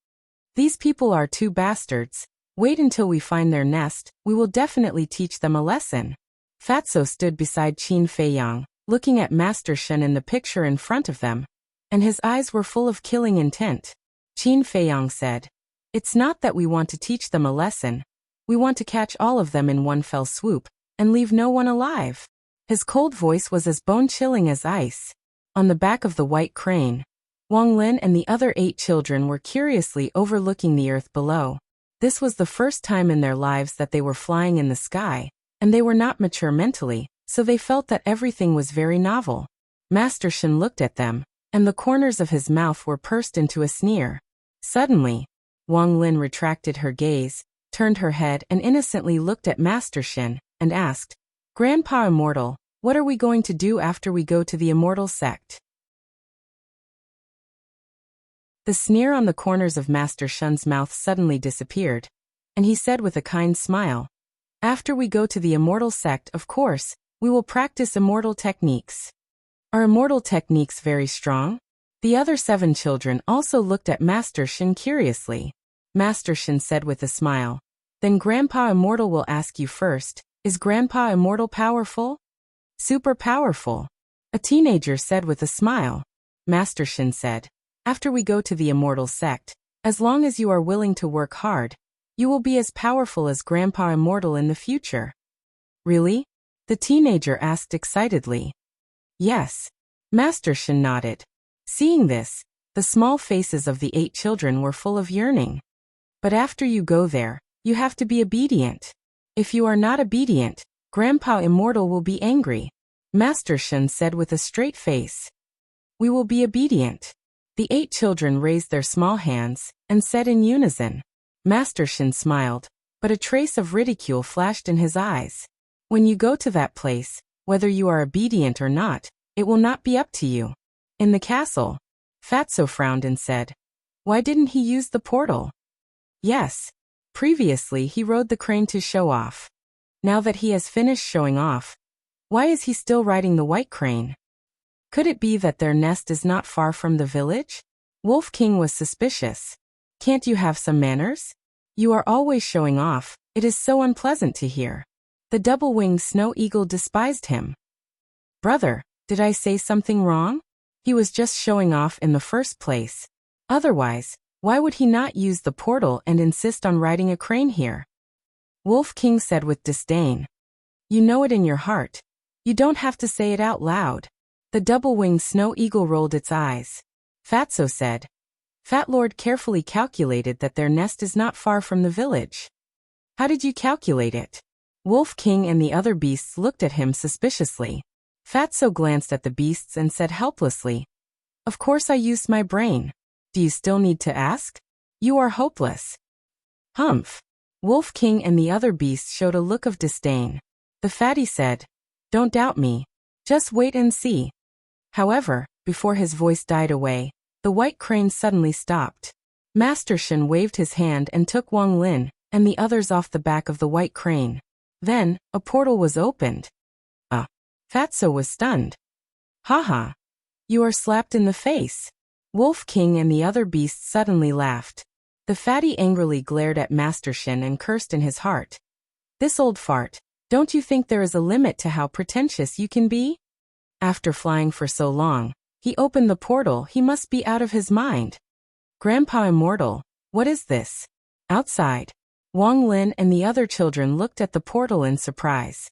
These people are two bastards. Wait until we find their nest, we will definitely teach them a lesson. Fatso stood beside Qin Feiyang, looking at Master Shen in the picture in front of them, and his eyes were full of killing intent. Qin Feiyang said, "It's not that we want to teach them a lesson. We want to catch all of them in one fell swoop, and leave no one alive." His cold voice was as bone-chilling as ice. On the back of the white crane, Wang Lin and the other 8 children were curiously overlooking the earth below. This was the first time in their lives that they were flying in the sky, and they were not mature mentally, so they felt that everything was very novel. Master Shen looked at them, and the corners of his mouth were pursed into a sneer. Suddenly, Wang Lin retracted her gaze, turned her head and innocently looked at Master Shen, and asked, "Grandpa Immortal, what are we going to do after we go to the Immortal sect?" The sneer on the corners of Master Shen's mouth suddenly disappeared, and he said with a kind smile, "After we go to the Immortal sect, of course, we will practice immortal techniques." "Are immortal techniques very strong?" The other 7 children also looked at Master Shen curiously. Master Shen said with a smile, "Then Grandpa Immortal will ask you first, is Grandpa Immortal powerful?" "Super powerful," a teenager said with a smile. Master Shen said, "After we go to the Immortal sect, as long as you are willing to work hard, you will be as powerful as Grandpa Immortal in the future." "Really?" the teenager asked excitedly. "Yes." Master Shen nodded. Seeing this, the small faces of the 8 children were full of yearning. "But after you go there, you have to be obedient. If you are not obedient, Grandpa Immortal will be angry," Master Shen said with a straight face. "We will be obedient." The 8 children raised their small hands, and said in unison. Master Shen smiled, but a trace of ridicule flashed in his eyes. "When you go to that place, whether you are obedient or not, it will not be up to you." In the castle, Fatso frowned and said, "Why didn't he use the portal?" "Yes. Previously he rode the crane to show off. Now that he has finished showing off, why is he still riding the white crane? Could it be that their nest is not far from the village?" Wolf King was suspicious. "Can't you have some manners? You are always showing off, it is so unpleasant to hear." The double-winged snow eagle despised him. "Brother, did I say something wrong? He was just showing off in the first place. Otherwise, why would he not use the portal and insist on riding a crane here?" Wolf King said with disdain. "You know it in your heart. You don't have to say it out loud." The double-winged snow eagle rolled its eyes. Fatso said, "Fat Lord carefully calculated that their nest is not far from the village." "How did you calculate it?" Wolf King and the other beasts looked at him suspiciously. Fatso glanced at the beasts and said helplessly, "Of course I used my brain. Do you still need to ask? You are hopeless." Humph. Wolf King and the other beasts showed a look of disdain. The fatty said, "Don't doubt me. Just wait and see." However, before his voice died away, the white crane suddenly stopped. Master Shen waved his hand and took Wang Lin and the others off the back of the white crane. Then, a portal was opened. Fatso was stunned. "Haha. You are slapped in the face." Wolf King and the other beasts suddenly laughed. The fatty angrily glared at Master Shen and cursed in his heart. "This old fart, don't you think there is a limit to how pretentious you can be?" After flying for so long, he opened the portal. He must be out of his mind. "Grandpa Immortal, what is this?" Outside, Wang Lin and the other children looked at the portal in surprise.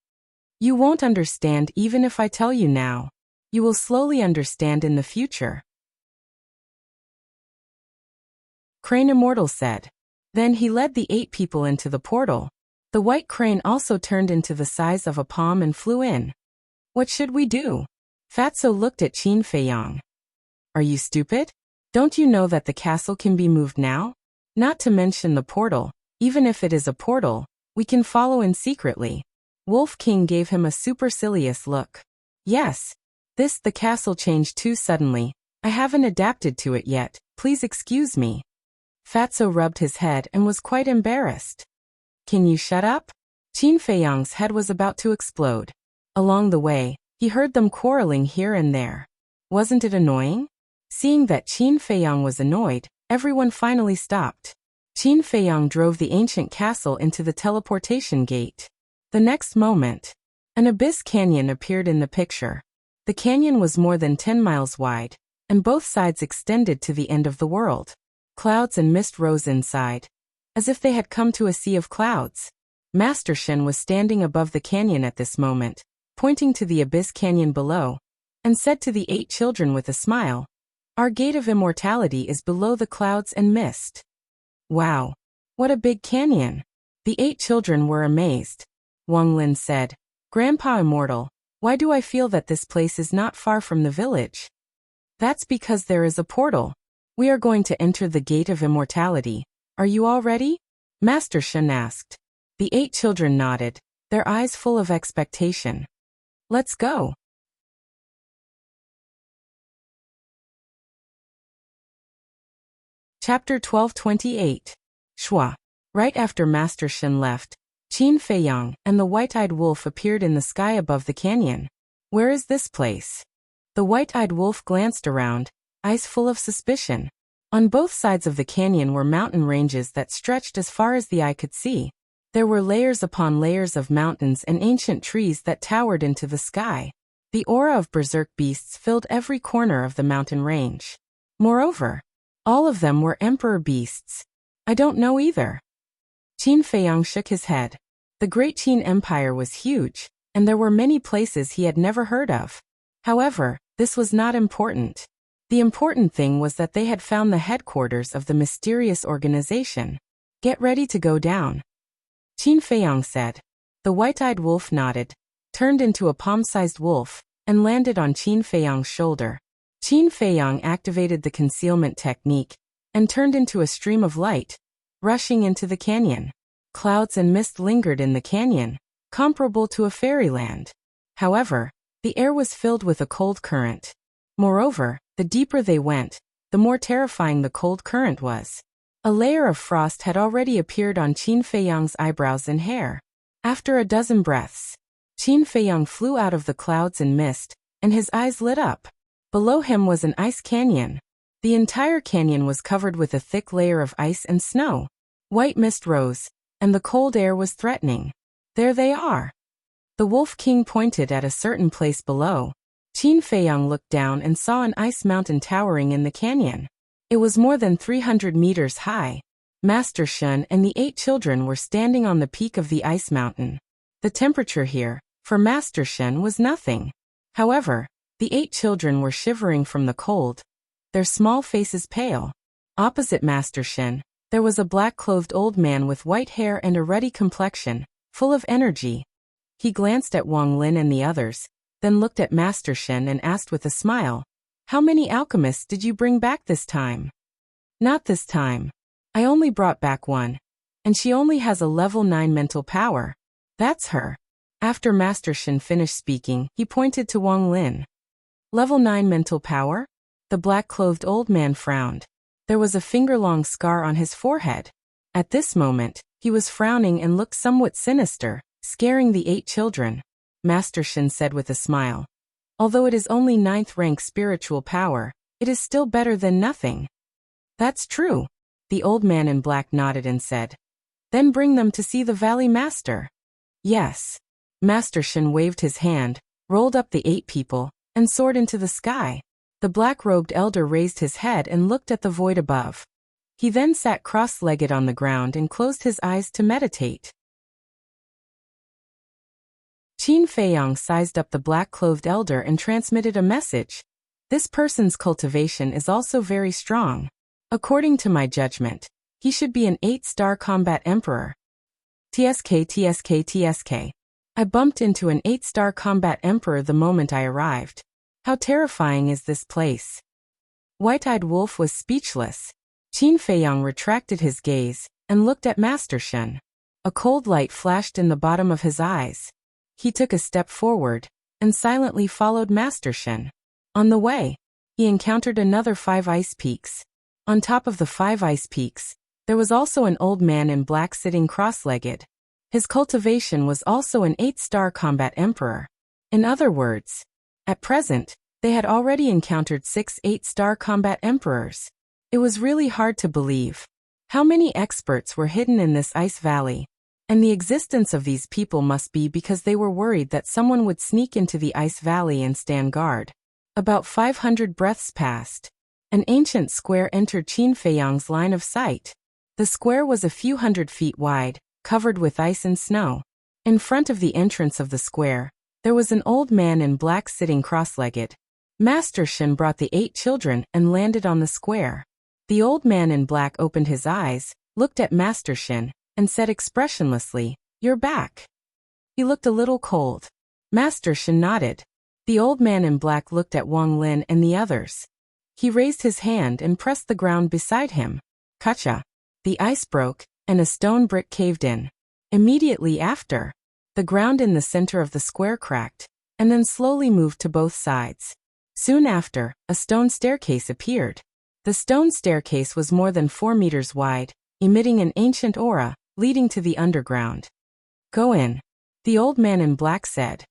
"You won't understand even if I tell you now. You will slowly understand in the future," Crane Immortal said. Then he led the 8 people into the portal. The white crane also turned into the size of a palm and flew in. "What should we do?" Fatso looked at Qin Feiyang. "Are you stupid? Don't you know that the castle can be moved now? Not to mention the portal. Even if it is a portal, we can follow in secretly." Wolf King gave him a supercilious look. "Yes. The castle changed too suddenly. I haven't adapted to it yet, please excuse me." Fatso rubbed his head and was quite embarrassed. "Can you shut up?" Qin Feiyang's head was about to explode. Along the way, he heard them quarreling here and there. Wasn't it annoying? Seeing that Qin Feiyang was annoyed, everyone finally stopped. Qin Feiyang drove the ancient castle into the teleportation gate. The next moment, an abyss canyon appeared in the picture. The canyon was more than 10 miles wide, and both sides extended to the end of the world. Clouds and mist rose inside, as if they had come to a sea of clouds. Master Shen was standing above the canyon at this moment, pointing to the abyss canyon below, and said to the 8 children with a smile, "Our gate of immortality is below the clouds and mist." "Wow, what a big canyon!" The 8 children were amazed. Wang Lin said, "Grandpa Immortal, why do I feel that this place is not far from the village?" "That's because there is a portal. We are going to enter the gate of immortality. Are you all ready?" Master Shen asked. The 8 children nodded, their eyes full of expectation. "Let's go." Chapter 1228. Shua. Right after Master Shen left, Qin Feiyang and the white-eyed wolf appeared in the sky above the canyon. "Where is this place?" The white-eyed wolf glanced around, eyes full of suspicion. On both sides of the canyon were mountain ranges that stretched as far as the eye could see. There were layers upon layers of mountains and ancient trees that towered into the sky. The aura of berserk beasts filled every corner of the mountain range. Moreover, all of them were emperor beasts. "I don't know either." Qin Feiyang shook his head. The Great Qin Empire was huge, and there were many places he had never heard of. However, this was not important. The important thing was that they had found the headquarters of the mysterious organization. "Get ready to go down," Qin Feiyang said. The white-eyed wolf nodded, turned into a palm-sized wolf, and landed on Qin Feiyang's shoulder. Qin Feiyang activated the concealment technique and turned into a stream of light, rushing into the canyon. Clouds and mist lingered in the canyon, comparable to a fairyland. However, the air was filled with a cold current. Moreover, the deeper they went, the more terrifying the cold current was. A layer of frost had already appeared on Qin Feiyang's eyebrows and hair. After a dozen breaths, Qin Feiyang flew out of the clouds and mist, and his eyes lit up. Below him was an ice canyon. The entire canyon was covered with a thick layer of ice and snow. White mist rose, and the cold air was threatening. "There they are." The Wolf King pointed at a certain place below. Qin Feiyang looked down and saw an ice mountain towering in the canyon. It was more than 300 meters high. Master Shen and the 8 children were standing on the peak of the ice mountain. The temperature here, for Master Shen, was nothing. However, the 8 children were shivering from the cold, their small faces pale. Opposite Master Shen, there was a black-clothed old man with white hair and a ruddy complexion, full of energy. He glanced at Wang Lin and the others, then looked at Master Shen and asked with a smile, "How many alchemists did you bring back this time?" "Not this time. I only brought back one. And she only has a level 9 mental power. That's her." After Master Shen finished speaking, he pointed to Wang Lin. "Level 9 mental power?" The black-clothed old man frowned. There was a finger-long scar on his forehead. At this moment, he was frowning and looked somewhat sinister, scaring the 8 children. Master Shen said with a smile, "Although it is only 9th rank spiritual power, it is still better than nothing." "That's true." The old man in black nodded and said, "Then bring them to see the Valley Master." "Yes." Master Shen waved his hand, rolled up the 8 people, and soared into the sky. The black-robed elder raised his head and looked at the void above. He then sat cross-legged on the ground and closed his eyes to meditate. Qin Feiyang sized up the black-clothed elder and transmitted a message. "This person's cultivation is also very strong. According to my judgment, he should be an 8-star combat emperor." TSK. I bumped into an 8-star combat emperor the moment I arrived. How terrifying is this place? White-eyed Wolf was speechless. Qin Feiyang retracted his gaze and looked at Master Shen. A cold light flashed in the bottom of his eyes. He took a step forward and silently followed Master Shen. On the way, he encountered another 5 ice peaks. On top of the 5 ice peaks, there was also an old man in black sitting cross-legged. His cultivation was also an 8-star combat emperor. In other words, at present, they had already encountered 6 8-star combat emperors. It was really hard to believe. How many experts were hidden in this ice valley? And the existence of these people must be because they were worried that someone would sneak into the ice valley and stand guard. About 500 breaths passed. An ancient square entered Qin Feiyang's line of sight. The square was a few hundred feet wide, covered with ice and snow. In front of the entrance of the square, there was an old man in black sitting cross-legged. Master Shen brought the 8 children and landed on the square. The old man in black opened his eyes, looked at Master Shen, and said expressionlessly, "You're back." He looked a little cold. Master Shen nodded. The old man in black looked at Wang Lin and the others. He raised his hand and pressed the ground beside him. Kacha. The ice broke, and a stone brick caved in. Immediately after, the ground in the center of the square cracked, and then slowly moved to both sides. Soon after, a stone staircase appeared. The stone staircase was more than 4 meters wide, emitting an ancient aura, leading to the underground. "Go in," the old man in black said.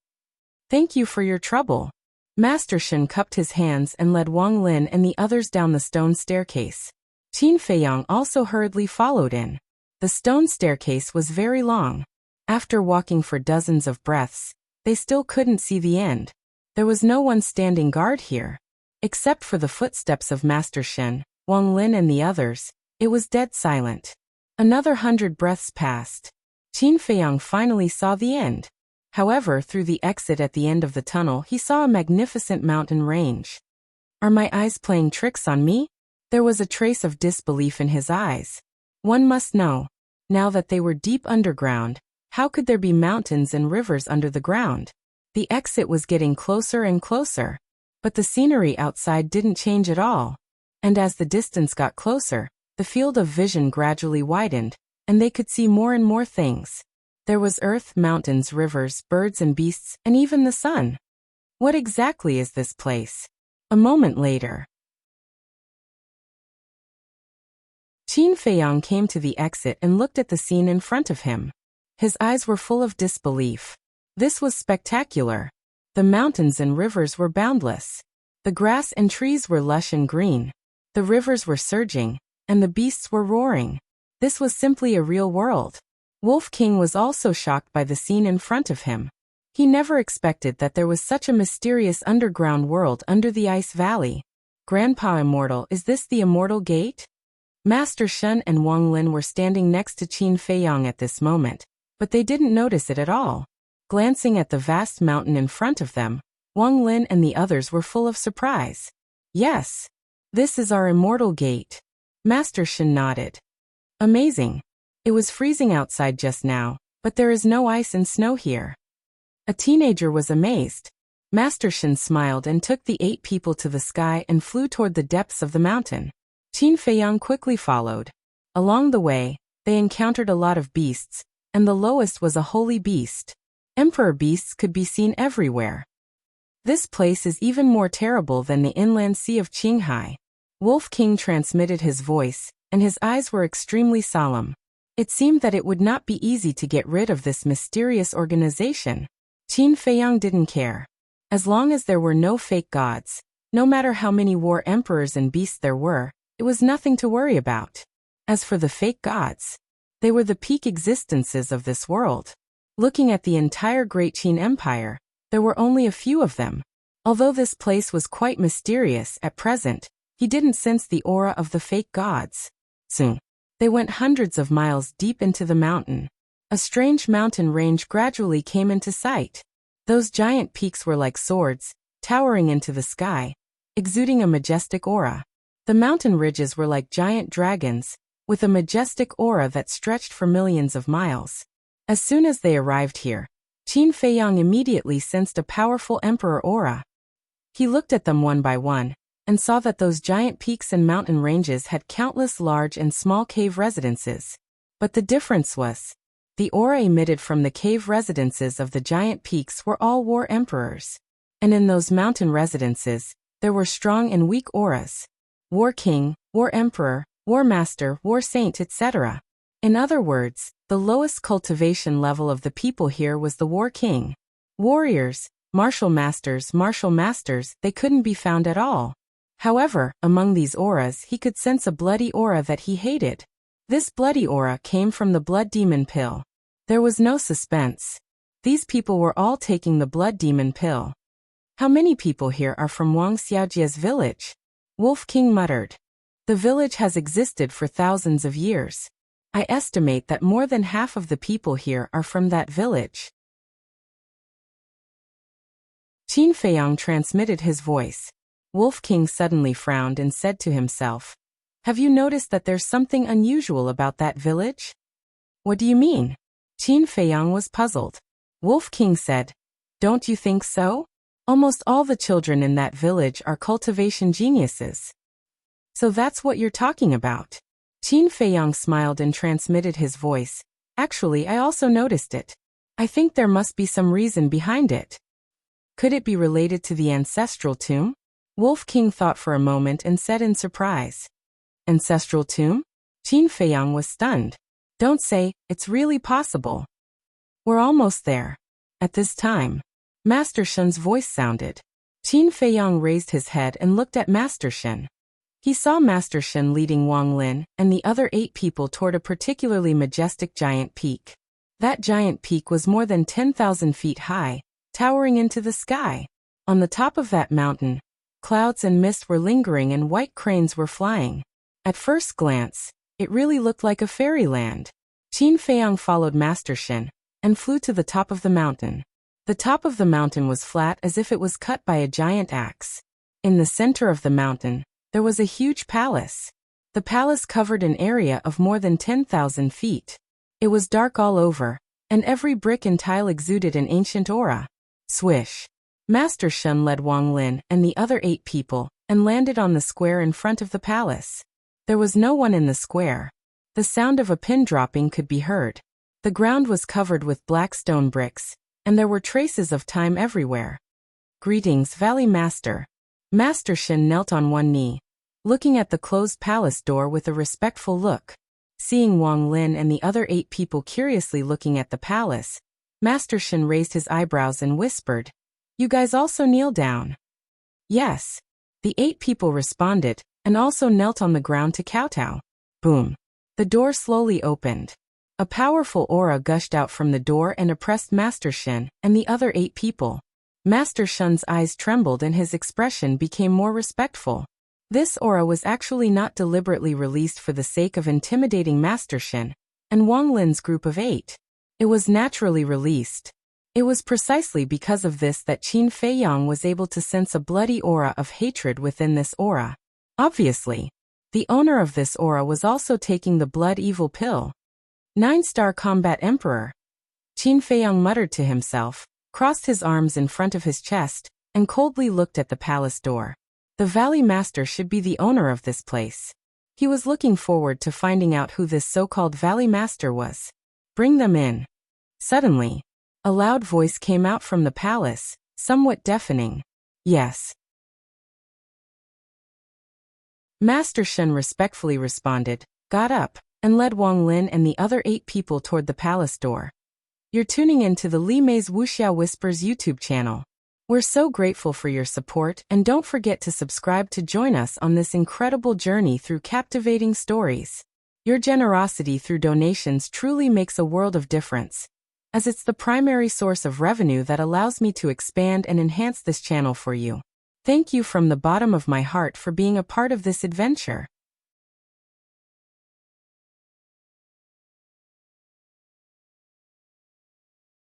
"Thank you for your trouble." Master Shen cupped his hands and led Wang Lin and the others down the stone staircase. Qin Feiyang also hurriedly followed in. The stone staircase was very long. After walking for dozens of breaths, they still couldn't see the end. There was no one standing guard here. Except for the footsteps of Master Shen, Wang Lin and the others, it was dead silent. Another 100 breaths passed. Qin Feiyang finally saw the end. However, through the exit at the end of the tunnel he saw a magnificent mountain range. Are my eyes playing tricks on me? There was a trace of disbelief in his eyes. One must know, now that they were deep underground, how could there be mountains and rivers under the ground? The exit was getting closer and closer. But the scenery outside didn't change at all. And as the distance got closer, the field of vision gradually widened, and they could see more and more things. There was earth, mountains, rivers, birds and beasts, and even the sun. What exactly is this place? A moment later, Qin Feiyang came to the exit and looked at the scene in front of him. His eyes were full of disbelief. This was spectacular. The mountains and rivers were boundless. The grass and trees were lush and green. The rivers were surging, and the beasts were roaring. This was simply a real world. Wolf King was also shocked by the scene in front of him. He never expected that there was such a mysterious underground world under the ice valley. Grandpa Immortal, is this the Immortal Gate? Master Shen and Wang Lin were standing next to Qin Feiyang at this moment, but they didn't notice it at all. Glancing at the vast mountain in front of them, Wang Lin and the others were full of surprise. Yes, this is our Immortal Gate. Master Shen nodded. Amazing. It was freezing outside just now, but there is no ice and snow here. A teenager was amazed. Master Shen smiled and took the 8 people to the sky and flew toward the depths of the mountain. Qin Feiyang quickly followed. Along the way, they encountered a lot of beasts, and the lowest was a holy beast. Emperor beasts could be seen everywhere. This place is even more terrible than the inland sea of Qinghai. Wolf King transmitted his voice, and his eyes were extremely solemn. It seemed that it would not be easy to get rid of this mysterious organization. Qin Feiyang didn't care. As long as there were no fake gods, no matter how many war emperors and beasts there were, it was nothing to worry about. As for the fake gods, they were the peak existences of this world. Looking at the entire Great Qin Empire, there were only a few of them. Although this place was quite mysterious at present, he didn't sense the aura of the fake gods. Soon, they went hundreds of miles deep into the mountain. A strange mountain range gradually came into sight. Those giant peaks were like swords, towering into the sky, exuding a majestic aura. The mountain ridges were like giant dragons, with a majestic aura that stretched for millions of miles. As soon as they arrived here, Qin Feiyang immediately sensed a powerful emperor aura. He looked at them one by one, and saw that those giant peaks and mountain ranges had countless large and small cave residences. But the difference was, the aura emitted from the cave residences of the giant peaks were all war emperors. And in those mountain residences, there were strong and weak auras. War king, war emperor, war master, war saint, etc. In other words, the lowest cultivation level of the people here was the war king. Warriors, martial masters, they couldn't be found at all. However, among these auras he could sense a bloody aura that he hated. This bloody aura came from the blood demon pill. There was no suspense. These people were all taking the blood demon pill. How many people here are from Wang Xiaojia's village? Wolf King muttered. The village has existed for thousands of years. I estimate that more than half of the people here are from that village. Qin Feiyang transmitted his voice. Wolf King suddenly frowned and said to himself, "Have you noticed that there's something unusual about that village?" "What do you mean?" Qin Feiyang was puzzled. Wolf King said, "Don't you think so? Almost all the children in that village are cultivation geniuses." "So that's what you're talking about." Qin Feiyang smiled and transmitted his voice. "Actually, I also noticed it. I think there must be some reason behind it." "Could it be related to the ancestral tomb?" Wolf King thought for a moment and said in surprise. "Ancestral tomb?" Qin Feiyang was stunned. "Don't say, it's really possible." "We're almost there." At this time, Master Shen's voice sounded. Qin Feiyang raised his head and looked at Master Shen. He saw Master Shen leading Wang Lin and the other 8 people toward a particularly majestic giant peak. That giant peak was more than 10,000 feet high, towering into the sky. On the top of that mountain, clouds and mist were lingering and white cranes were flying. At first glance, it really looked like a fairyland. Qin Feiyang followed Master Shen and flew to the top of the mountain. The top of the mountain was flat as if it was cut by a giant axe. In the center of the mountain, there was a huge palace. The palace covered an area of more than 10,000 feet. It was dark all over, and every brick and tile exuded an ancient aura. Swish! Master Shen led Wang Lin and the other 8 people, and landed on the square in front of the palace. There was no one in the square. The sound of a pin dropping could be heard. The ground was covered with black stone bricks, and there were traces of time everywhere. "Greetings, Valley Master." Master Shen knelt on one knee, looking at the closed palace door with a respectful look. Seeing Wang Lin and the other 8 people curiously looking at the palace, Master Shen raised his eyebrows and whispered, "You guys also kneel down?" "Yes." The 8 people responded, and also knelt on the ground to kowtow. Boom. The door slowly opened. A powerful aura gushed out from the door and oppressed Master Shen and the other 8 people. Master Shen's eyes trembled and his expression became more respectful. This aura was actually not deliberately released for the sake of intimidating Master Shen and Wang Lin's group of 8. It was naturally released. It was precisely because of this that Qin Feiyang was able to sense a bloody aura of hatred within this aura. Obviously, the owner of this aura was also taking the blood evil pill. 9-star combat emperor. Qin Feiyang muttered to himself, crossed his arms in front of his chest, and coldly looked at the palace door. The Valley Master should be the owner of this place. He was looking forward to finding out who this so-called Valley Master was. Bring them in. Suddenly, a loud voice came out from the palace, somewhat deafening. Yes. Master Shen respectfully responded, got up, and led Wang Lin and the other 8 people toward the palace door. You're tuning in to the Li Mei's Wuxia Whispers YouTube channel. We're so grateful for your support, and don't forget to subscribe to join us on this incredible journey through captivating stories. Your generosity through donations truly makes a world of difference, as it's the primary source of revenue that allows me to expand and enhance this channel for you. Thank you from the bottom of my heart for being a part of this adventure.